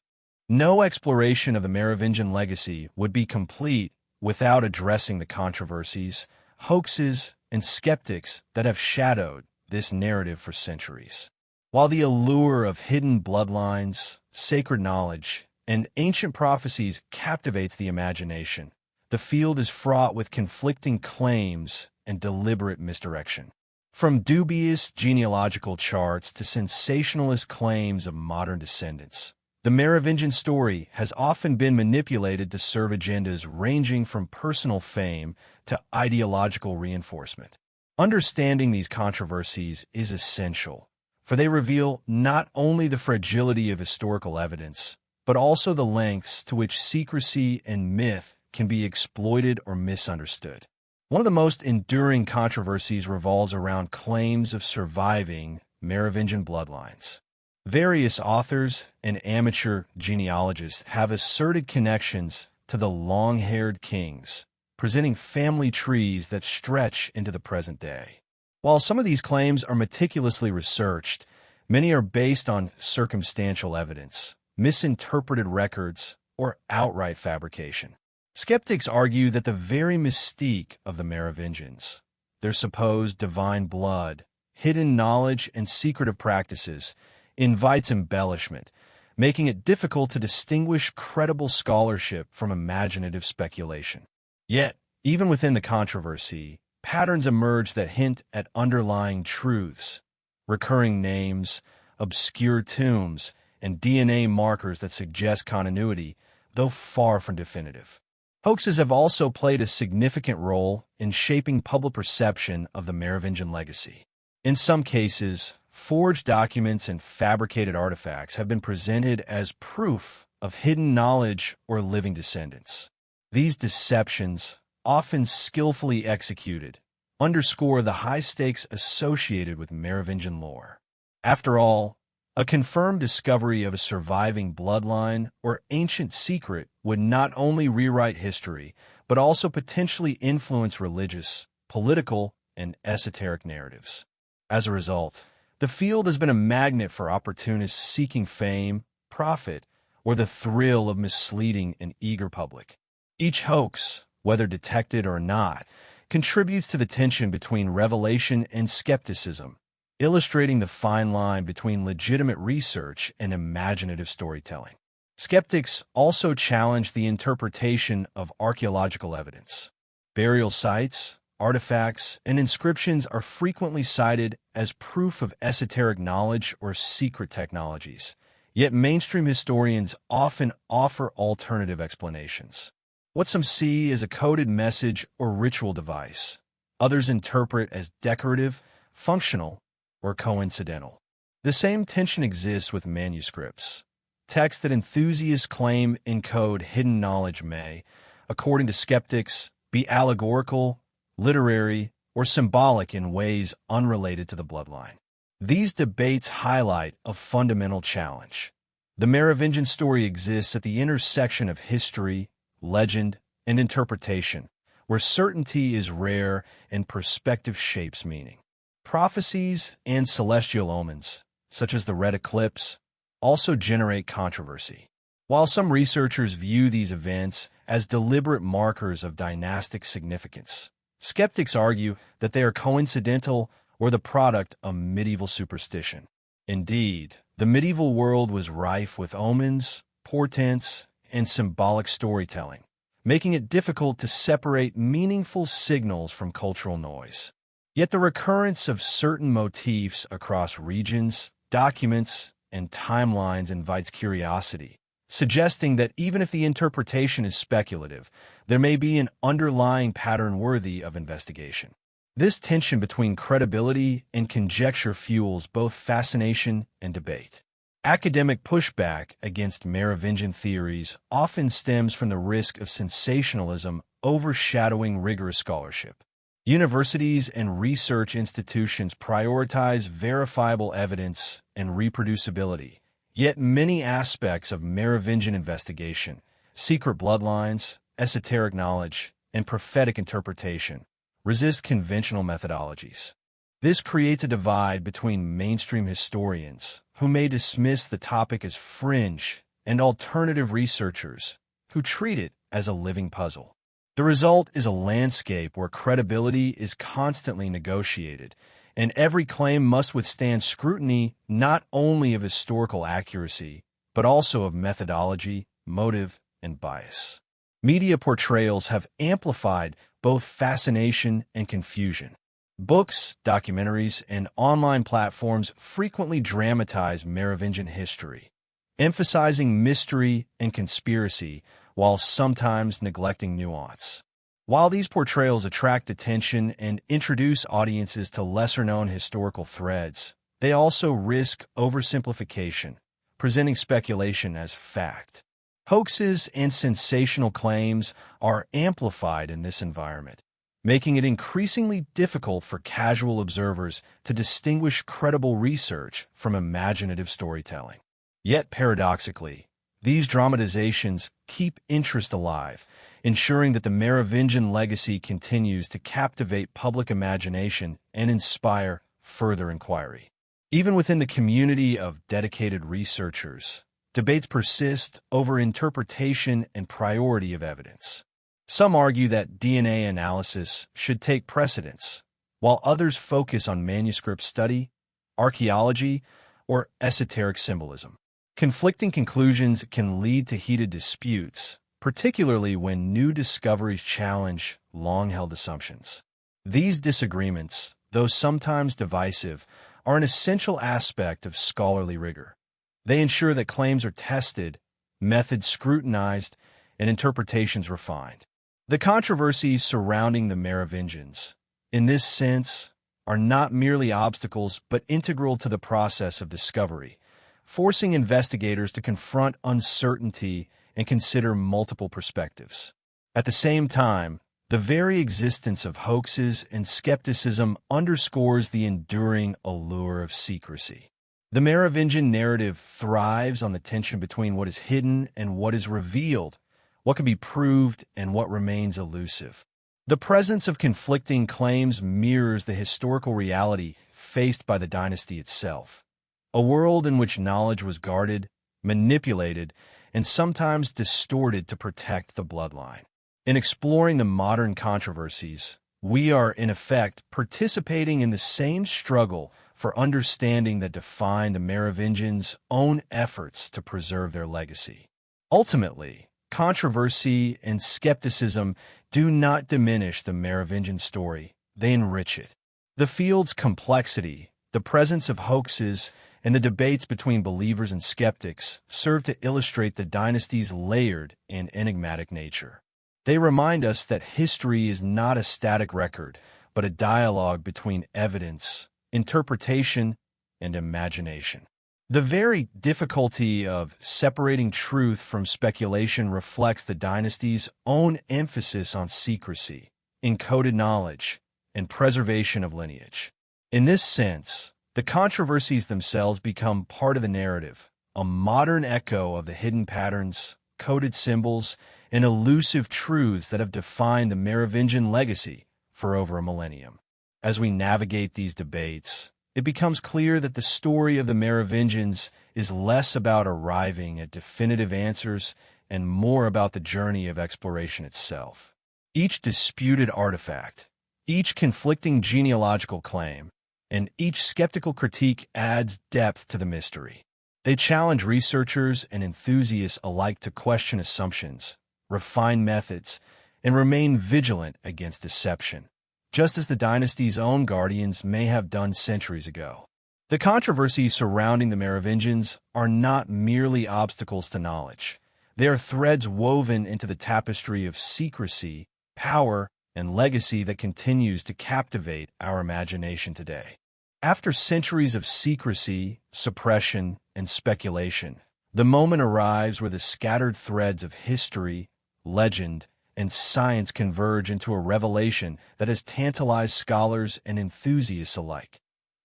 Speaker 1: No exploration of the Merovingian legacy would be complete without addressing the controversies, hoaxes, and skeptics that have shadowed this narrative for centuries. While the allure of hidden bloodlines, sacred knowledge, and ancient prophecies captivates the imagination, the field is fraught with conflicting claims and deliberate misdirection. From dubious genealogical charts to sensationalist claims of modern descendants, the Merovingian story has often been manipulated to serve agendas ranging from personal fame to ideological reinforcement. Understanding these controversies is essential, for they reveal not only the fragility of historical evidence, but also the lengths to which secrecy and myth can be exploited or misunderstood. One of the most enduring controversies revolves around claims of surviving Merovingian bloodlines. Various authors and amateur genealogists have asserted connections to the long-haired kings, presenting family trees that stretch into the present day. While some of these claims are meticulously researched, many are based on circumstantial evidence, misinterpreted records, or outright fabrication. Skeptics argue that the very mystique of the Merovingians, their supposed divine blood, hidden knowledge, and secretive practices, invites embellishment, making it difficult to distinguish credible scholarship from imaginative speculation. Yet, even within the controversy, patterns emerge that hint at underlying truths, recurring names, obscure tombs, and DNA markers that suggest continuity, though far from definitive. Hoaxes have also played a significant role in shaping public perception of the Merovingian legacy. In some cases, forged documents and fabricated artifacts have been presented as proof of hidden knowledge or living descendants. These deceptions, often skillfully executed, underscore the high stakes associated with Merovingian lore. After all, a confirmed discovery of a surviving bloodline or ancient secret would not only rewrite history, but also potentially influence religious, political, and esoteric narratives. As a result, the field has been a magnet for opportunists seeking fame, profit, or the thrill of misleading an eager public. Each hoax, whether detected or not, contributes to the tension between revelation and skepticism, illustrating the fine line between legitimate research and imaginative storytelling. Skeptics also challenge the interpretation of archaeological evidence. Burial sites, artifacts, and inscriptions are frequently cited as proof of esoteric knowledge or secret technologies, yet mainstream historians often offer alternative explanations. What some see as a coded message or ritual device, others interpret as decorative, functional, or coincidental. The same tension exists with manuscripts. Texts that enthusiasts claim encode hidden knowledge may, according to skeptics, be allegorical, literary, or symbolic in ways unrelated to the bloodline. These debates highlight a fundamental challenge. The Merovingian story exists at the intersection of history, legend, and interpretation, where certainty is rare and perspective shapes meaning. Prophecies and celestial omens, such as the red eclipse, also generate controversy. While some researchers view these events as deliberate markers of dynastic significance, skeptics argue that they are coincidental or the product of medieval superstition. Indeed, the medieval world was rife with omens, portents, and symbolic storytelling, making it difficult to separate meaningful signals from cultural noise. Yet the recurrence of certain motifs across regions, documents, and timelines invites curiosity, suggesting that even if the interpretation is speculative, there may be an underlying pattern worthy of investigation. This tension between credibility and conjecture fuels both fascination and debate. Academic pushback against Merovingian theories often stems from the risk of sensationalism overshadowing rigorous scholarship. Universities and research institutions prioritize verifiable evidence and reproducibility, yet many aspects of Merovingian investigation, secret bloodlines, esoteric knowledge, and prophetic interpretation, resist conventional methodologies. This creates a divide between mainstream historians, who may dismiss the topic as fringe, and alternative researchers, who treat it as a living puzzle. The result is a landscape where credibility is constantly negotiated, and every claim must withstand scrutiny not only of historical accuracy, but also of methodology, motive, and bias. Media portrayals have amplified both fascination and confusion. Books, documentaries, and online platforms frequently dramatize Merovingian history, emphasizing mystery and conspiracy while sometimes neglecting nuance. While these portrayals attract attention and introduce audiences to lesser-known historical threads, they also risk oversimplification, presenting speculation as fact. Hoaxes and sensational claims are amplified in this environment, making it increasingly difficult for casual observers to distinguish credible research from imaginative storytelling. Yet paradoxically, these dramatizations keep interest alive, ensuring that the Merovingian legacy continues to captivate public imagination and inspire further inquiry. Even within the community of dedicated researchers, debates persist over interpretation and priority of evidence. Some argue that DNA analysis should take precedence, while others focus on manuscript study, archaeology, or esoteric symbolism. Conflicting conclusions can lead to heated disputes, particularly when new discoveries challenge long-held assumptions. These disagreements, though sometimes divisive, are an essential aspect of scholarly rigor. They ensure that claims are tested, methods scrutinized, and interpretations refined. The controversies surrounding the Merovingians, in this sense, are not merely obstacles but integral to the process of discovery, forcing investigators to confront uncertainty and consider multiple perspectives. At the same time, the very existence of hoaxes and skepticism underscores the enduring allure of secrecy. The Merovingian narrative thrives on the tension between what is hidden and what is revealed, what can be proved and what remains elusive. The presence of conflicting claims mirrors the historical reality faced by the dynasty itself, a world in which knowledge was guarded, manipulated, and sometimes distorted to protect the bloodline. In exploring the modern controversies, we are, in effect, participating in the same struggle for understanding that defined the Merovingians' own efforts to preserve their legacy. Ultimately, controversy and skepticism do not diminish the Merovingian story, they enrich it. The field's complexity, the presence of hoaxes, and the debates between believers and skeptics serve to illustrate the dynasty's layered and enigmatic nature. They remind us that history is not a static record, but a dialogue between evidence, interpretation, and imagination. The very difficulty of separating truth from speculation reflects the dynasty's own emphasis on secrecy, encoded knowledge, and preservation of lineage. In this sense, the controversies themselves become part of the narrative, a modern echo of the hidden patterns, coded symbols, and elusive truths that have defined the Merovingian legacy for over a millennium. As we navigate these debates, it becomes clear that the story of the Merovingians is less about arriving at definitive answers and more about the journey of exploration itself. Each disputed artifact, each conflicting genealogical claim, and each skeptical critique adds depth to the mystery. They challenge researchers and enthusiasts alike to question assumptions, refine methods, and remain vigilant against deception, just as the dynasty's own guardians may have done centuries ago. The controversies surrounding the Merovingians are not merely obstacles to knowledge. They are threads woven into the tapestry of secrecy, power, and legacy that continues to captivate our imagination today. After centuries of secrecy, suppression, and speculation, the moment arrives where the scattered threads of history, legend, and science converge into a revelation that has tantalized scholars and enthusiasts alike.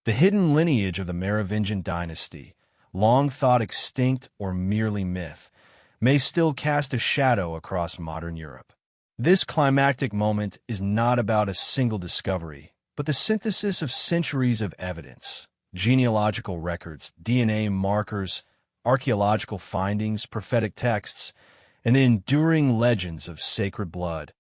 Speaker 1: The hidden lineage of the Merovingian dynasty, long thought extinct or merely myth, may still cast a shadow across modern Europe. This climactic moment is not about a single discovery, but the synthesis of centuries of evidence, genealogical records, DNA markers, archaeological findings, prophetic texts, and the enduring legends of sacred blood,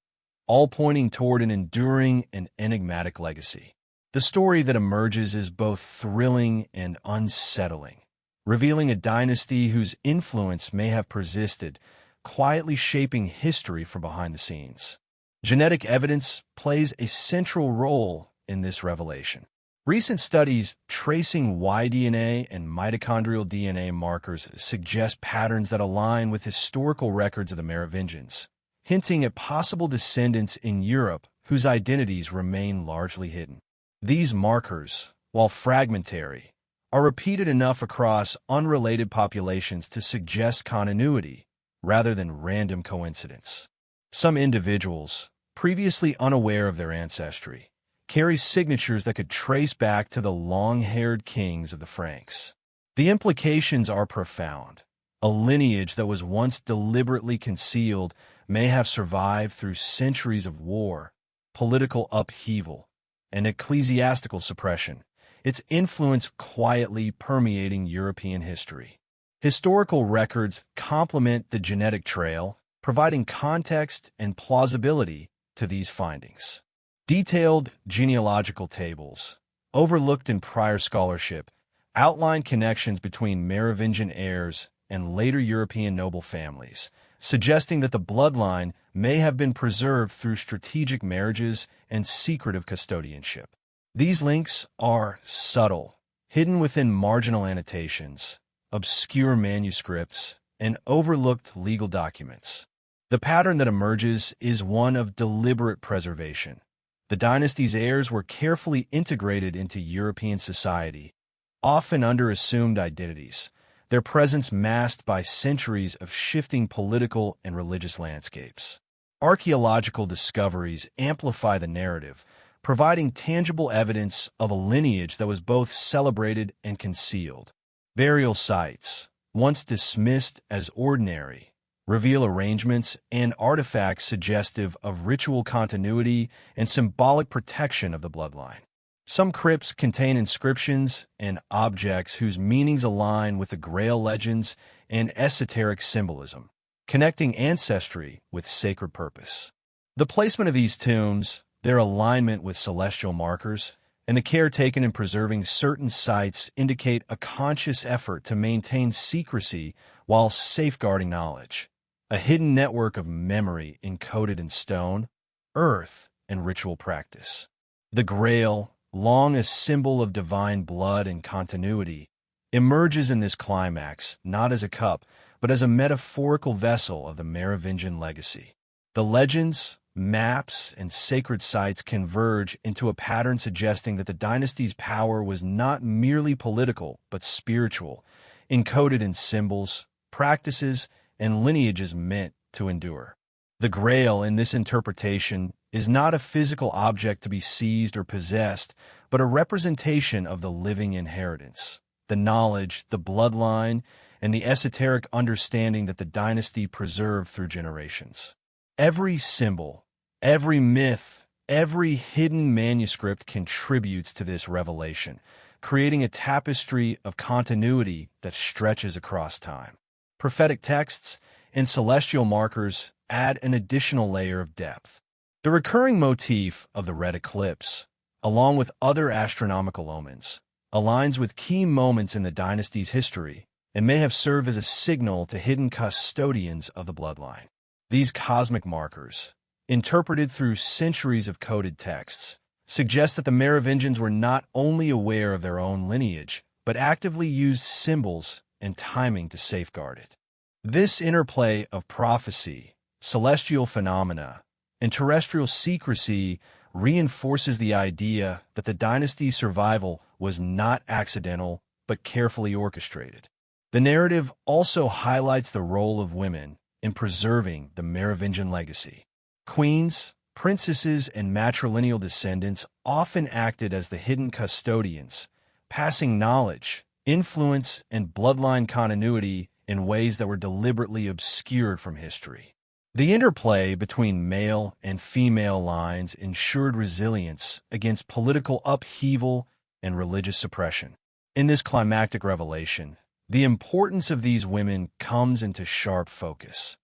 Speaker 1: all pointing toward an enduring and enigmatic legacy. The story that emerges is both thrilling and unsettling, revealing a dynasty whose influence may have persisted, quietly shaping history from behind the scenes. Genetic evidence plays a central role in this revelation. Recent studies tracing Y-DNA and mitochondrial DNA markers suggest patterns that align with historical records of the Merovingians, hinting at possible descendants in Europe whose identities remain largely hidden. These markers, while fragmentary, are repeated enough across unrelated populations to suggest continuity rather than random coincidence. Some individuals, previously unaware of their ancestry, carry signatures that could trace back to the long-haired kings of the Franks. The implications are profound. A lineage that was once deliberately concealed may have survived through centuries of war, political upheaval, and ecclesiastical suppression, its influence quietly permeating European history. Historical records complement the genetic trail, providing context and plausibility to these findings. Detailed genealogical tables, overlooked in prior scholarship, outline connections between Merovingian heirs and later European noble families, suggesting that the bloodline may have been preserved through strategic marriages and secretive custodianship. These links are subtle, hidden within marginal annotations, obscure manuscripts, and overlooked legal documents. The pattern that emerges is one of deliberate preservation. The dynasty's heirs were carefully integrated into European society, often under assumed identities, their presence masked by centuries of shifting political and religious landscapes. Archaeological discoveries amplify the narrative, providing tangible evidence of a lineage that was both celebrated and concealed. Burial sites, once dismissed as ordinary, reveal arrangements and artifacts suggestive of ritual continuity and symbolic protection of the bloodline. Some crypts contain inscriptions and objects whose meanings align with the Grail legends and esoteric symbolism, connecting ancestry with sacred purpose. The placement of these tombs, their alignment with celestial markers, and the care taken in preserving certain sites indicate a conscious effort to maintain secrecy while safeguarding knowledge. A hidden network of memory encoded in stone, earth, and ritual practice. The Grail, long a symbol of divine blood and continuity, emerges in this climax not as a cup, but as a metaphorical vessel of the Merovingian legacy. The legends, maps, and sacred sites converge into a pattern suggesting that the dynasty's power was not merely political, but spiritual, encoded in symbols, practices, and lineages meant to endure. The Grail, in this interpretation, is not a physical object to be seized or possessed, but a representation of the living inheritance, the knowledge, the bloodline, and the esoteric understanding that the dynasty preserved through generations. Every symbol, every myth, every hidden manuscript contributes to this revelation, creating a tapestry of continuity that stretches across time. Prophetic texts and celestial markers add an additional layer of depth. The recurring motif of the red eclipse, along with other astronomical omens, aligns with key moments in the dynasty's history and may have served as a signal to hidden custodians of the bloodline. These cosmic markers, interpreted through centuries of coded texts, suggest that the Merovingians were not only aware of their own lineage, but actively used symbols and timing to safeguard it. This interplay of prophecy, celestial phenomena, and terrestrial secrecy reinforces the idea that the dynasty's survival was not accidental but carefully orchestrated. The narrative also highlights the role of women in preserving the Merovingian legacy. Queens, princesses, and matrilineal descendants often acted as the hidden custodians, passing knowledge, influence, and bloodline continuity in ways that were deliberately obscured from history. The interplay between male and female lines ensured resilience against political upheaval and religious suppression. In this climactic revelation, the importance of these women comes into sharp focus.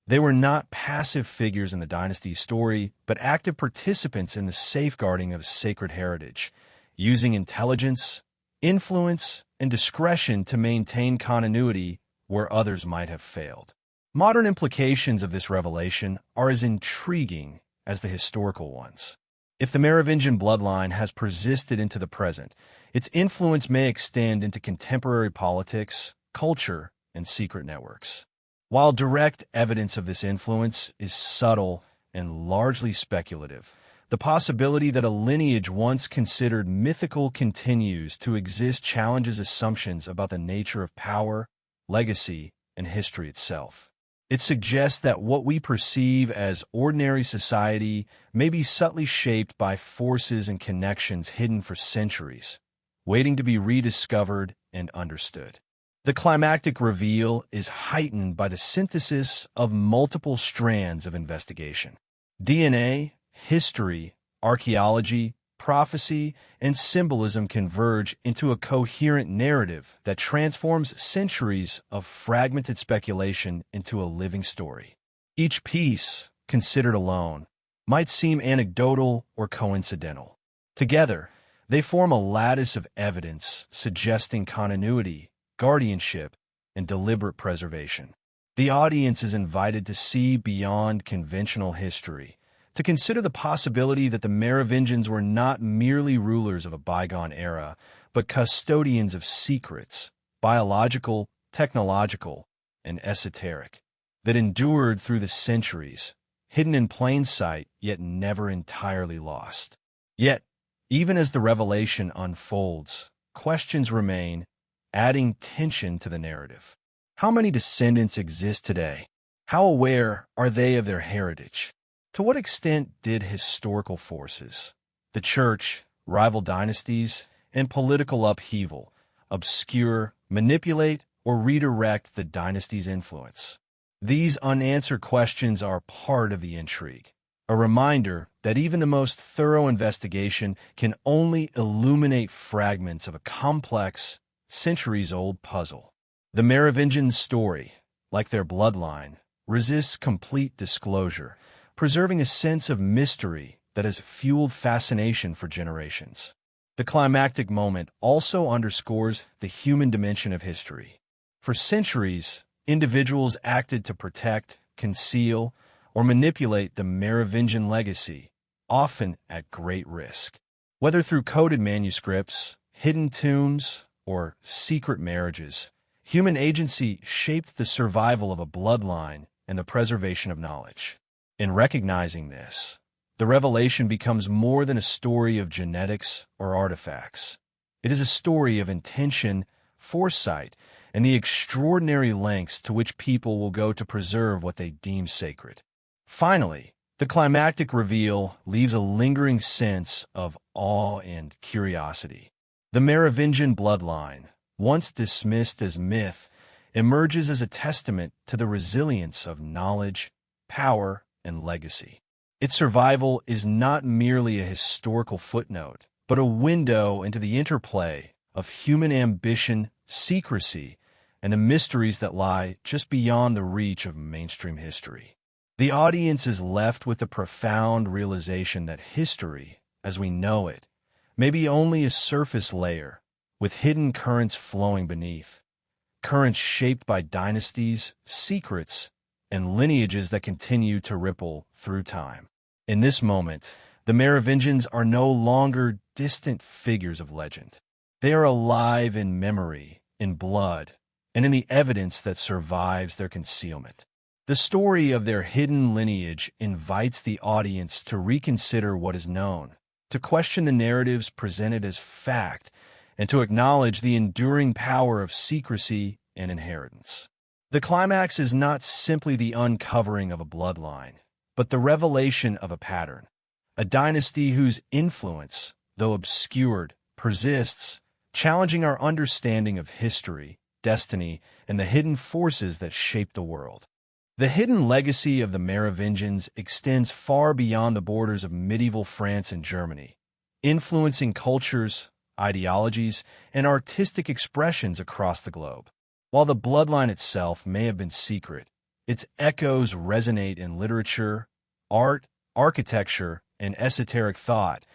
Speaker 1: They were not passive figures in the dynasty's story, but active participants in the safeguarding of sacred heritage, using intelligence, influence, and discretion to maintain continuity where others might have failed. Modern implications of this revelation are as intriguing as the historical ones. If the Merovingian bloodline has persisted into the present, its influence may extend into contemporary politics, culture, and secret networks. While direct evidence of this influence is subtle and largely speculative, the possibility that a lineage once considered mythical continues to exist challenges assumptions about the nature of power, legacy, and history itself. It suggests that what we perceive as ordinary society may be subtly shaped by forces and connections hidden for centuries, waiting to be rediscovered and understood. The climactic reveal is heightened by the synthesis of multiple strands of investigation. DNA, history, archaeology, prophecy, and symbolism converge into a coherent narrative that transforms centuries of fragmented speculation into a living story. Each piece, considered alone, might seem anecdotal or coincidental. Together, they form a lattice of evidence suggesting continuity, guardianship, and deliberate preservation. The audience is invited to see beyond conventional history, to consider the possibility that the Merovingians were not merely rulers of a bygone era, but custodians of secrets, biological, technological, and esoteric, that endured through the centuries, hidden in plain sight, yet never entirely lost. Yet, even as the revelation unfolds, questions remain, adding tension to the narrative. How many descendants exist today? How aware are they of their heritage? To what extent did historical forces, the church, rival dynasties, and political upheaval obscure, manipulate, or redirect the dynasty's influence? These unanswered questions are part of the intrigue, a reminder that even the most thorough investigation can only illuminate fragments of a complex, centuries-old puzzle. The Merovingian story, like their bloodline, resists complete disclosure, preserving a sense of mystery that has fueled fascination for generations. The climactic moment also underscores the human dimension of history. For centuries, individuals acted to protect, conceal, or manipulate the Merovingian legacy, often at great risk. Whether through coded manuscripts, hidden tombs, or secret marriages, human agency shaped the survival of a bloodline and the preservation of knowledge. In recognizing this, the revelation becomes more than a story of genetics or artifacts. It is a story of intention, foresight, and the extraordinary lengths to which people will go to preserve what they deem sacred. Finally, the climactic reveal leaves a lingering sense of awe and curiosity. The Merovingian bloodline, once dismissed as myth, emerges as a testament to the resilience of knowledge, power, and legacy. Its survival is not merely a historical footnote, but a window into the interplay of human ambition, secrecy, and the mysteries that lie just beyond the reach of mainstream history. The audience is left with the profound realization that history, as we know it, may be only a surface layer, with hidden currents flowing beneath, currents shaped by dynasties, secrets, and lineages that continue to ripple through time. In this moment, the Merovingians are no longer distant figures of legend. They are alive in memory, in blood, and in the evidence that survives their concealment. The story of their hidden lineage invites the audience to reconsider what is known, to question the narratives presented as fact, and to acknowledge the enduring power of secrecy and inheritance. The climax is not simply the uncovering of a bloodline, but the revelation of a pattern, a dynasty whose influence, though obscured, persists, challenging our understanding of history, destiny, and the hidden forces that shape the world. The hidden legacy of the Merovingians extends far beyond the borders of medieval France and Germany, influencing cultures, ideologies, and artistic expressions across the globe. While the bloodline itself may have been secret, its echoes resonate in literature, art, architecture, and esoteric thought,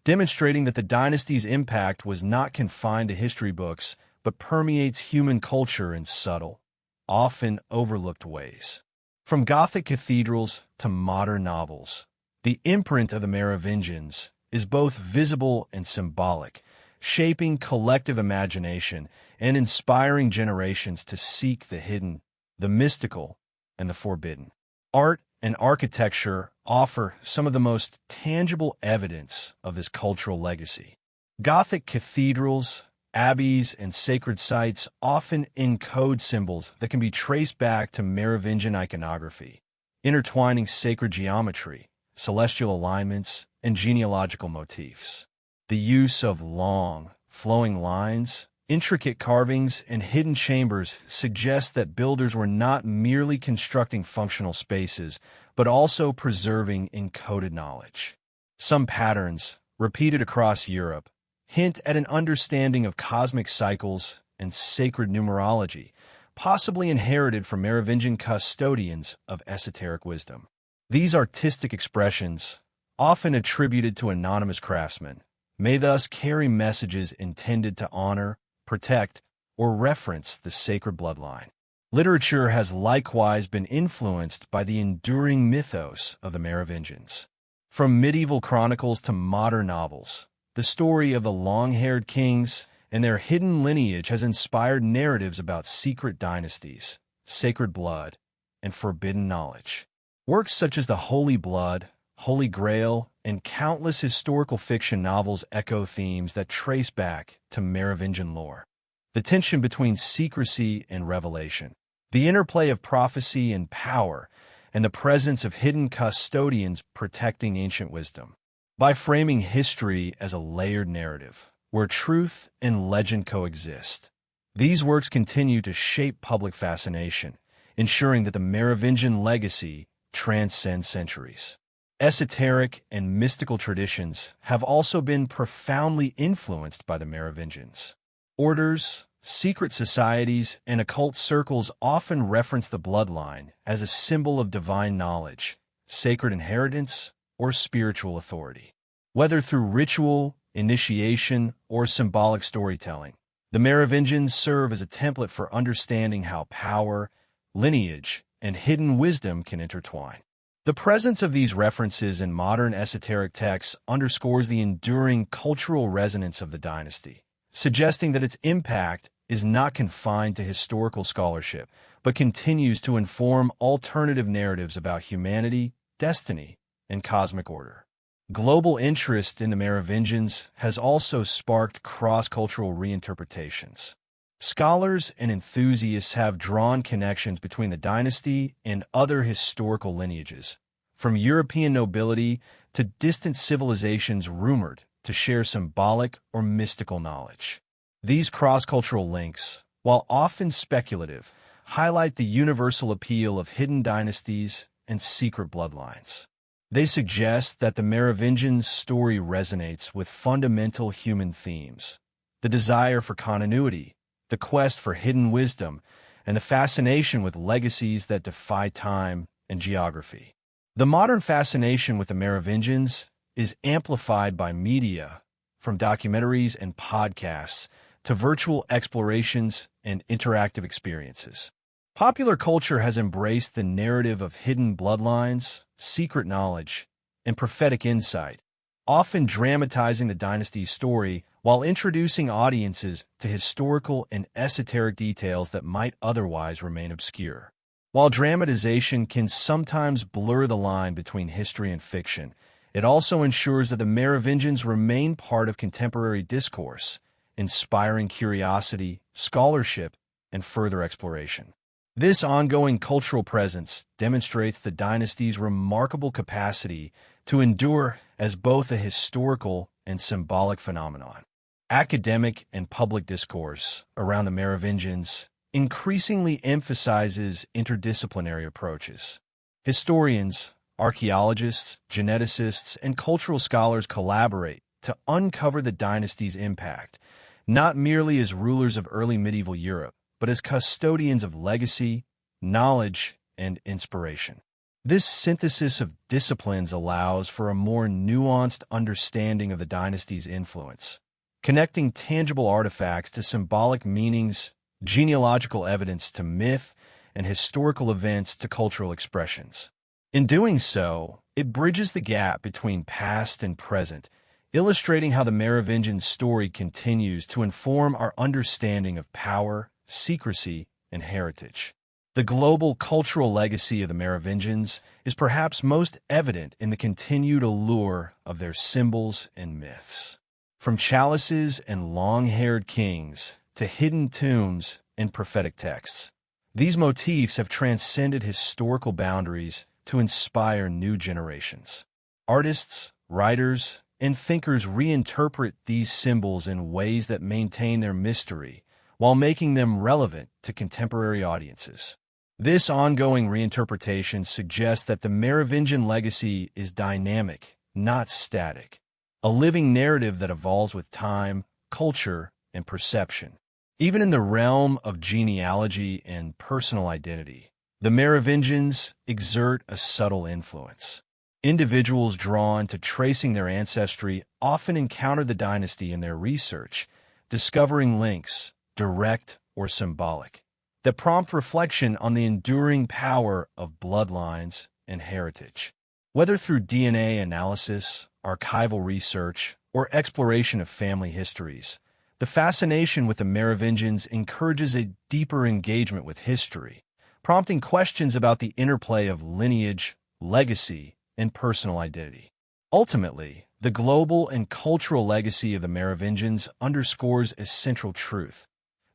Speaker 1: demonstrating that the dynasty's impact was not confined to history books, but permeates human culture in subtle, often overlooked ways. From Gothic cathedrals to modern novels, the imprint of the Merovingians is both visible and symbolic, shaping collective imagination and inspiring generations to seek the hidden, the mystical, and the forbidden. Art and architecture offer some of the most tangible evidence of this cultural legacy. Gothic cathedrals, abbeys, and sacred sites often encode symbols that can be traced back to Merovingian iconography, intertwining sacred geometry, celestial alignments, and genealogical motifs. The use of long, flowing lines, intricate carvings, and hidden chambers suggests that builders were not merely constructing functional spaces, but also preserving encoded knowledge. Some patterns, repeated across Europe, hint at an understanding of cosmic cycles and sacred numerology, possibly inherited from Merovingian custodians of esoteric wisdom. These artistic expressions, often attributed to anonymous craftsmen, may thus carry messages intended to honor, protect, or reference the sacred bloodline. Literature has likewise been influenced by the enduring mythos of the Merovingians. From medieval chronicles to modern novels, the story of the long-haired kings and their hidden lineage has inspired narratives about secret dynasties, sacred blood, and forbidden knowledge. Works such as The Holy Blood, Holy Grail, and countless historical fiction novels echo themes that trace back to Merovingian lore. The tension between secrecy and revelation, the interplay of prophecy and power, and the presence of hidden custodians protecting ancient wisdom. By framing history as a layered narrative, where truth and legend coexist, these works continue to shape public fascination, ensuring that the Merovingian legacy transcends centuries. Esoteric and mystical traditions have also been profoundly influenced by the Merovingians. Orders, secret societies, and occult circles often reference the bloodline as a symbol of divine knowledge, sacred inheritance, or spiritual authority. Whether through ritual, initiation, or symbolic storytelling, the Merovingians serve as a template for understanding how power, lineage, and hidden wisdom can intertwine. The presence of these references in modern esoteric texts underscores the enduring cultural resonance of the dynasty, suggesting that its impact is not confined to historical scholarship, but continues to inform alternative narratives about humanity, destiny, and cosmic order. Global interest in the Merovingians has also sparked cross-cultural reinterpretations. Scholars and enthusiasts have drawn connections between the dynasty and other historical lineages, from European nobility to distant civilizations rumored to share symbolic or mystical knowledge. These cross-cultural links, while often speculative, highlight the universal appeal of hidden dynasties and secret bloodlines. They suggest that the Merovingian story resonates with fundamental human themes: the desire for continuity, the quest for hidden wisdom, and the fascination with legacies that defy time and geography. The modern fascination with the Merovingians is amplified by media, from documentaries and podcasts to virtual explorations and interactive experiences. Popular culture has embraced the narrative of hidden bloodlines, secret knowledge, and prophetic insight, often dramatizing the dynasty's story while introducing audiences to historical and esoteric details that might otherwise remain obscure. While dramatization can sometimes blur the line between history and fiction, it also ensures that the Merovingians remain part of contemporary discourse, inspiring curiosity, scholarship, and further exploration. This ongoing cultural presence demonstrates the dynasty's remarkable capacity to endure as both a historical and symbolic phenomenon. Academic and public discourse around the Merovingians increasingly emphasizes interdisciplinary approaches. Historians, archaeologists, geneticists, and cultural scholars collaborate to uncover the dynasty's impact, not merely as rulers of early medieval Europe, but as custodians of legacy, knowledge, and inspiration. This synthesis of disciplines allows for a more nuanced understanding of the dynasty's influence, connecting tangible artifacts to symbolic meanings, genealogical evidence to myth, and historical events to cultural expressions. In doing so, it bridges the gap between past and present, illustrating how the Merovingian story continues to inform our understanding of power, secrecy, and heritage. The global cultural legacy of the Merovingians is perhaps most evident in the continued allure of their symbols and myths. From chalices and long-haired kings to hidden tombs and prophetic texts, these motifs have transcended historical boundaries to inspire new generations. Artists, writers, and thinkers reinterpret these symbols in ways that maintain their mystery while making them relevant to contemporary audiences. This ongoing reinterpretation suggests that the Merovingian legacy is dynamic, not static, a living narrative that evolves with time, culture, and perception. Even in the realm of genealogy and personal identity, the Merovingians exert a subtle influence. Individuals drawn to tracing their ancestry often encounter the dynasty in their research, discovering links, direct or symbolic, that prompt reflection on the enduring power of bloodlines and heritage. Whether through DNA analysis, archival research, or exploration of family histories, the fascination with the Merovingians encourages a deeper engagement with history, prompting questions about the interplay of lineage, legacy, and personal identity. Ultimately, the global and cultural legacy of the Merovingians underscores a central truth.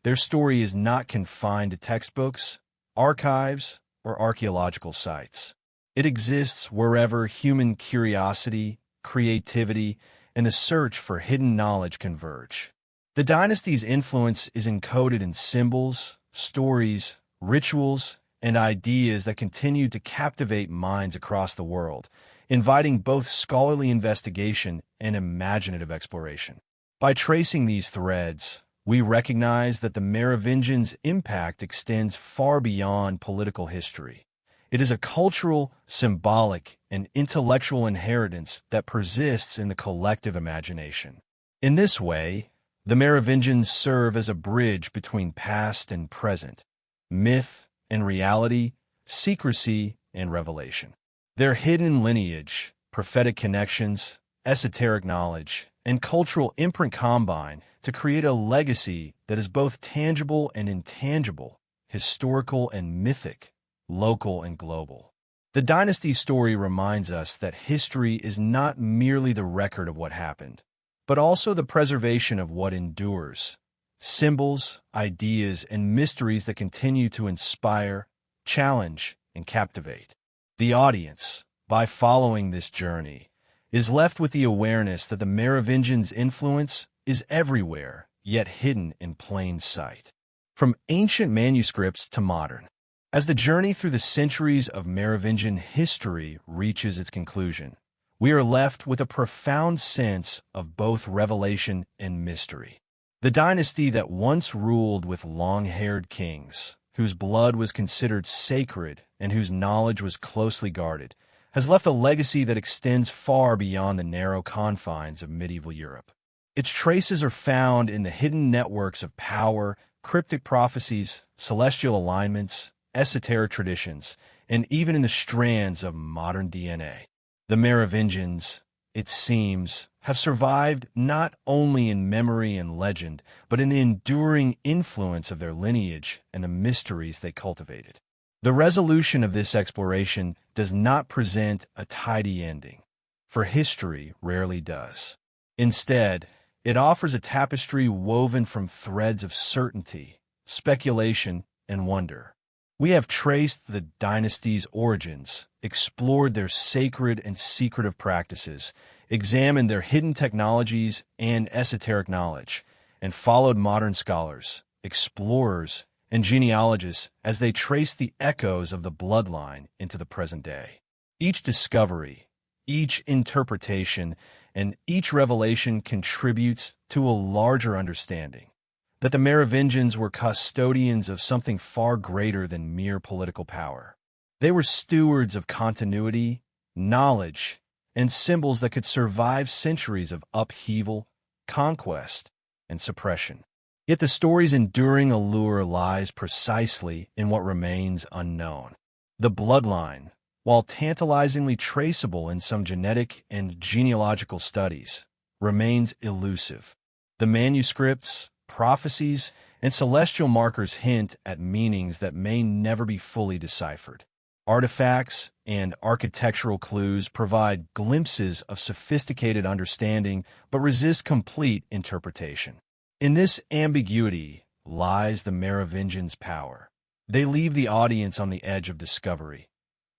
Speaker 1: Their story is not confined to textbooks, archives, or archaeological sites. It exists wherever human curiosity, creativity, and the search for hidden knowledge converge. The dynasty's influence is encoded in symbols, stories, rituals, and ideas that continue to captivate minds across the world, inviting both scholarly investigation and imaginative exploration. By tracing these threads, we recognize that the Merovingians' impact extends far beyond political history. It is a cultural, symbolic, and intellectual inheritance that persists in the collective imagination. In this way, the Merovingians serve as a bridge between past and present, myth and reality, secrecy and revelation. Their hidden lineage, prophetic connections, esoteric knowledge, and cultural imprint combine to create a legacy that is both tangible and intangible, historical and mythic, local and global. The dynasty story reminds us that history is not merely the record of what happened, but also the preservation of what endures, symbols, ideas, and mysteries that continue to inspire, challenge, and captivate. The audience, by following this journey, is left with the awareness that the Merovingians' influence is everywhere, yet hidden in plain sight. From ancient manuscripts to modern, as the journey through the centuries of Merovingian history reaches its conclusion, we are left with a profound sense of both revelation and mystery. The dynasty that once ruled with long-haired kings, whose blood was considered sacred and whose knowledge was closely guarded, has left a legacy that extends far beyond the narrow confines of medieval Europe. Its traces are found in the hidden networks of power, cryptic prophecies, celestial alignments, esoteric traditions, and even in the strands of modern DNA. The Merovingians, it seems, have survived not only in memory and legend, but in the enduring influence of their lineage and the mysteries they cultivated. The resolution of this exploration does not present a tidy ending, for history rarely does. Instead, it offers a tapestry woven from threads of certainty, speculation, and wonder. We have traced the dynasty's origins, explored their sacred and secretive practices, examined their hidden technologies and esoteric knowledge, and followed modern scholars, explorers, and genealogists as they trace the echoes of the bloodline into the present day. Each discovery, each interpretation, and each revelation contributes to a larger understanding that the Merovingians were custodians of something far greater than mere political power. They were stewards of continuity, knowledge, and symbols that could survive centuries of upheaval, conquest, and suppression. Yet the story's enduring allure lies precisely in what remains unknown. The bloodline, while tantalizingly traceable in some genetic and genealogical studies, remains elusive. The manuscripts, prophecies, and celestial markers hint at meanings that may never be fully deciphered. Artifacts and architectural clues provide glimpses of sophisticated understanding but resist complete interpretation. In this ambiguity lies the Merovingians' power. They leave the audience on the edge of discovery,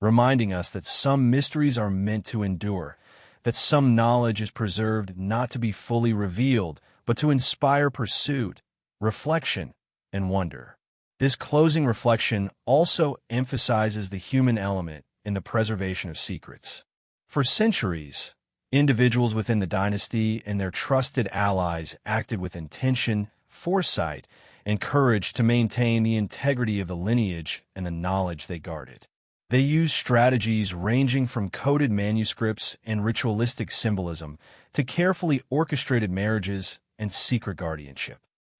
Speaker 1: reminding us that some mysteries are meant to endure, that some knowledge is preserved not to be fully revealed, but to inspire pursuit, reflection, and wonder. This closing reflection also emphasizes the human element in the preservation of secrets. For centuries, individuals within the dynasty and their trusted allies acted with intention, foresight, and courage to maintain the integrity of the lineage and the knowledge they guarded. They used strategies ranging from coded manuscripts and ritualistic symbolism to carefully orchestrated marriages and secret guardianship.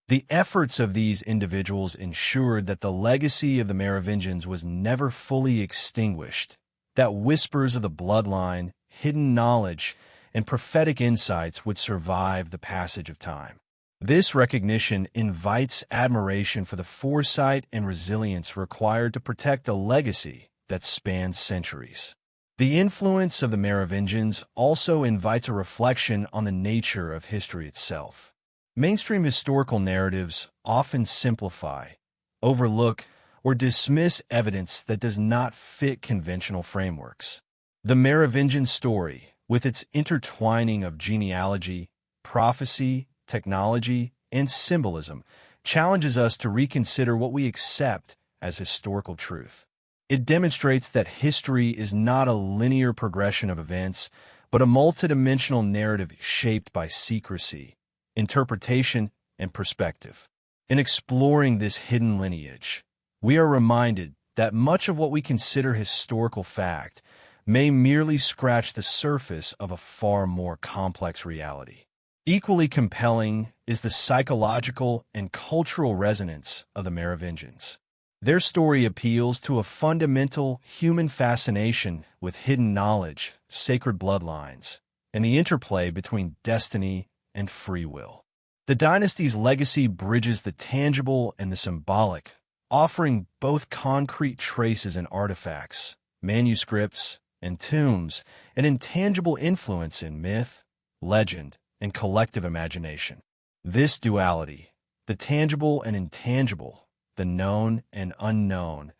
Speaker 1: The efforts of these individuals ensured that the legacy of the Merovingians was never fully extinguished, that whispers of the bloodline, hidden knowledge, and prophetic insights would survive the passage of time. This recognition invites admiration for the foresight and resilience required to protect a legacy that spans centuries. The influence of the Merovingians also invites a reflection on the nature of history itself. Mainstream historical narratives often simplify, overlook, or dismiss evidence that does not fit conventional frameworks. The Merovingian story, with its intertwining of genealogy, prophecy, technology, and symbolism, challenges us to reconsider what we accept as historical truth. It demonstrates that history is not a linear progression of events, but a multidimensional narrative shaped by secrecy, interpretation, and perspective. In exploring this hidden lineage, we are reminded that much of what we consider historical fact may merely scratch the surface of a far more complex reality. Equally compelling is the psychological and cultural resonance of the Merovingians. Their story appeals to a fundamental human fascination with hidden knowledge, sacred bloodlines, and the interplay between destiny and free will. The dynasty's legacy bridges the tangible and the symbolic, offering both concrete traces in artifacts, manuscripts, and tombs, an intangible influence in myth, legend, and collective imagination. This duality, the tangible and intangible, the known and unknown,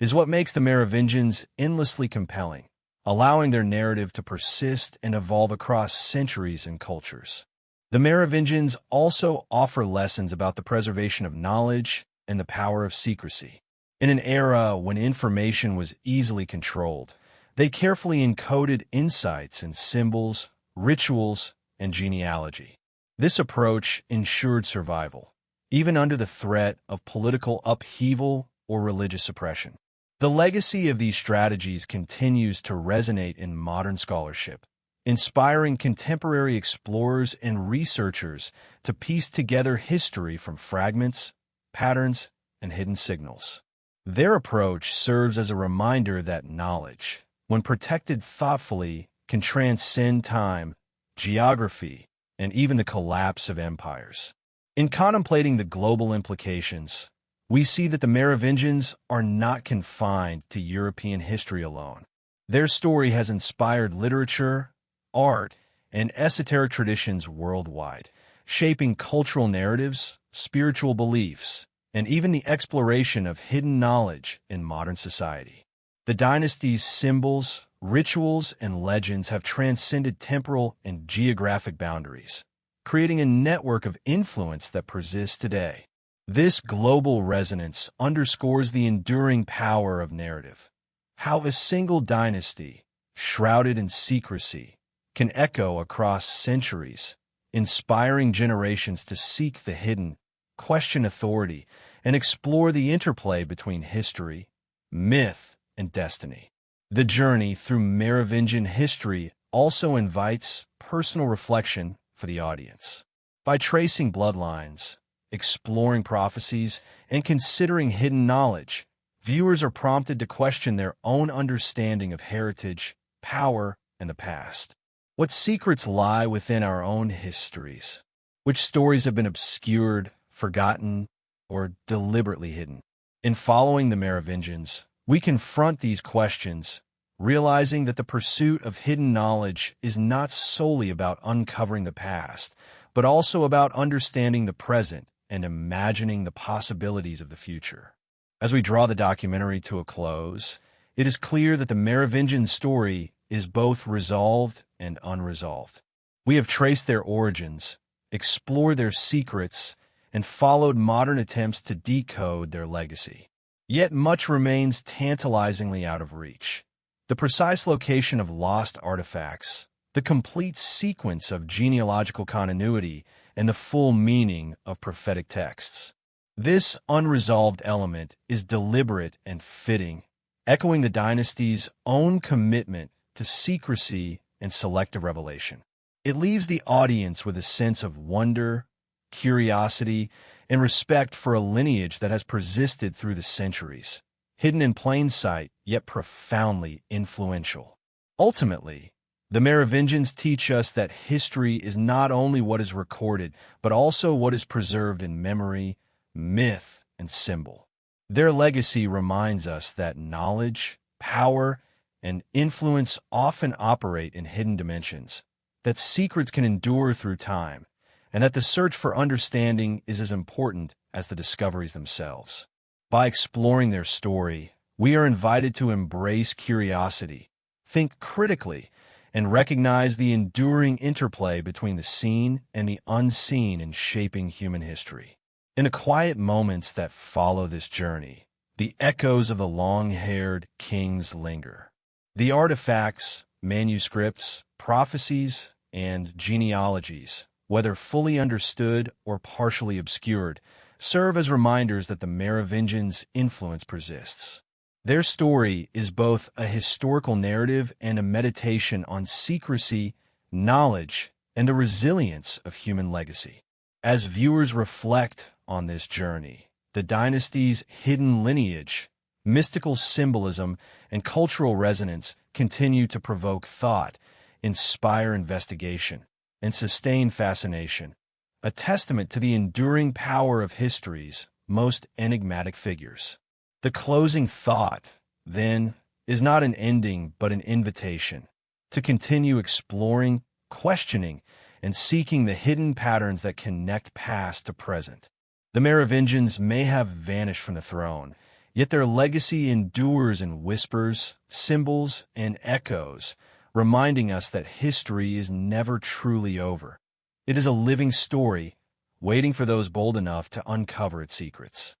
Speaker 1: is what makes the Merovingians endlessly compelling, allowing their narrative to persist and evolve across centuries and cultures. The Merovingians also offer lessons about the preservation of knowledge and the power of secrecy. In an era when information was easily controlled, they carefully encoded insights in symbols, rituals, and genealogy. This approach ensured survival, even under the threat of political upheaval or religious suppression. The legacy of these strategies continues to resonate in modern scholarship, inspiring contemporary explorers and researchers to piece together history from fragments, patterns, and hidden signals. Their approach serves as a reminder that knowledge, when protected thoughtfully, can transcend time, geography, and even the collapse of empires. In contemplating the global implications, we see that the Merovingians are not confined to European history alone. Their story has inspired literature, art, and esoteric traditions worldwide, shaping cultural narratives, spiritual beliefs, and even the exploration of hidden knowledge in modern society. The dynasty's symbols, rituals, and legends have transcended temporal and geographic boundaries, creating a network of influence that persists today. This global resonance underscores the enduring power of narrative, how a single dynasty, shrouded in secrecy, can echo across centuries, inspiring generations to seek the hidden, question authority, and explore the interplay between history, myth, and destiny. The journey through Merovingian history also invites personal reflection for the audience. By tracing bloodlines, exploring prophecies, and considering hidden knowledge, viewers are prompted to question their own understanding of heritage, power, and the past. What secrets lie within our own histories? Which stories have been obscured, forgotten, or deliberately hidden? In following the Merovingians, we confront these questions, realizing that the pursuit of hidden knowledge is not solely about uncovering the past, but also about understanding the present and imagining the possibilities of the future. As we draw the documentary to a close, it is clear that the Merovingian story is both resolved and unresolved. We have traced their origins, explored their secrets, and followed modern attempts to decode their legacy. Yet much remains tantalizingly out of reach. The precise location of lost artifacts, the complete sequence of genealogical continuity, and the full meaning of prophetic texts. This unresolved element is deliberate and fitting, echoing the dynasty's own commitment to secrecy and selective revelation. It leaves the audience with a sense of wonder, curiosity, and respect for a lineage that has persisted through the centuries, hidden in plain sight, yet profoundly influential. Ultimately, the Merovingians teach us that history is not only what is recorded, but also what is preserved in memory, myth, and symbol. Their legacy reminds us that knowledge, power, and influence often operate in hidden dimensions, that secrets can endure through time, and that the search for understanding is as important as the discoveries themselves. By exploring their story, we are invited to embrace curiosity, think critically, and recognize the enduring interplay between the seen and the unseen in shaping human history. In the quiet moments that follow this journey, the echoes of the long-haired kings linger. The artifacts, manuscripts, prophecies, and genealogies, whether fully understood or partially obscured, serve as reminders that the Merovingians' influence persists. Their story is both a historical narrative and a meditation on secrecy, knowledge, and the resilience of human legacy. As viewers reflect on this journey, the dynasty's hidden lineage, mystical symbolism, and cultural resonance continue to provoke thought, inspire investigation, and sustain fascination, a testament to the enduring power of history's most enigmatic figures. The closing thought, then, is not an ending but an invitation to continue exploring, questioning, and seeking the hidden patterns that connect past to present. The Merovingians may have vanished from the throne, yet their legacy endures in whispers, symbols, and echoes, reminding us that history is never truly over. It is a living story, waiting for those bold enough to uncover its secrets.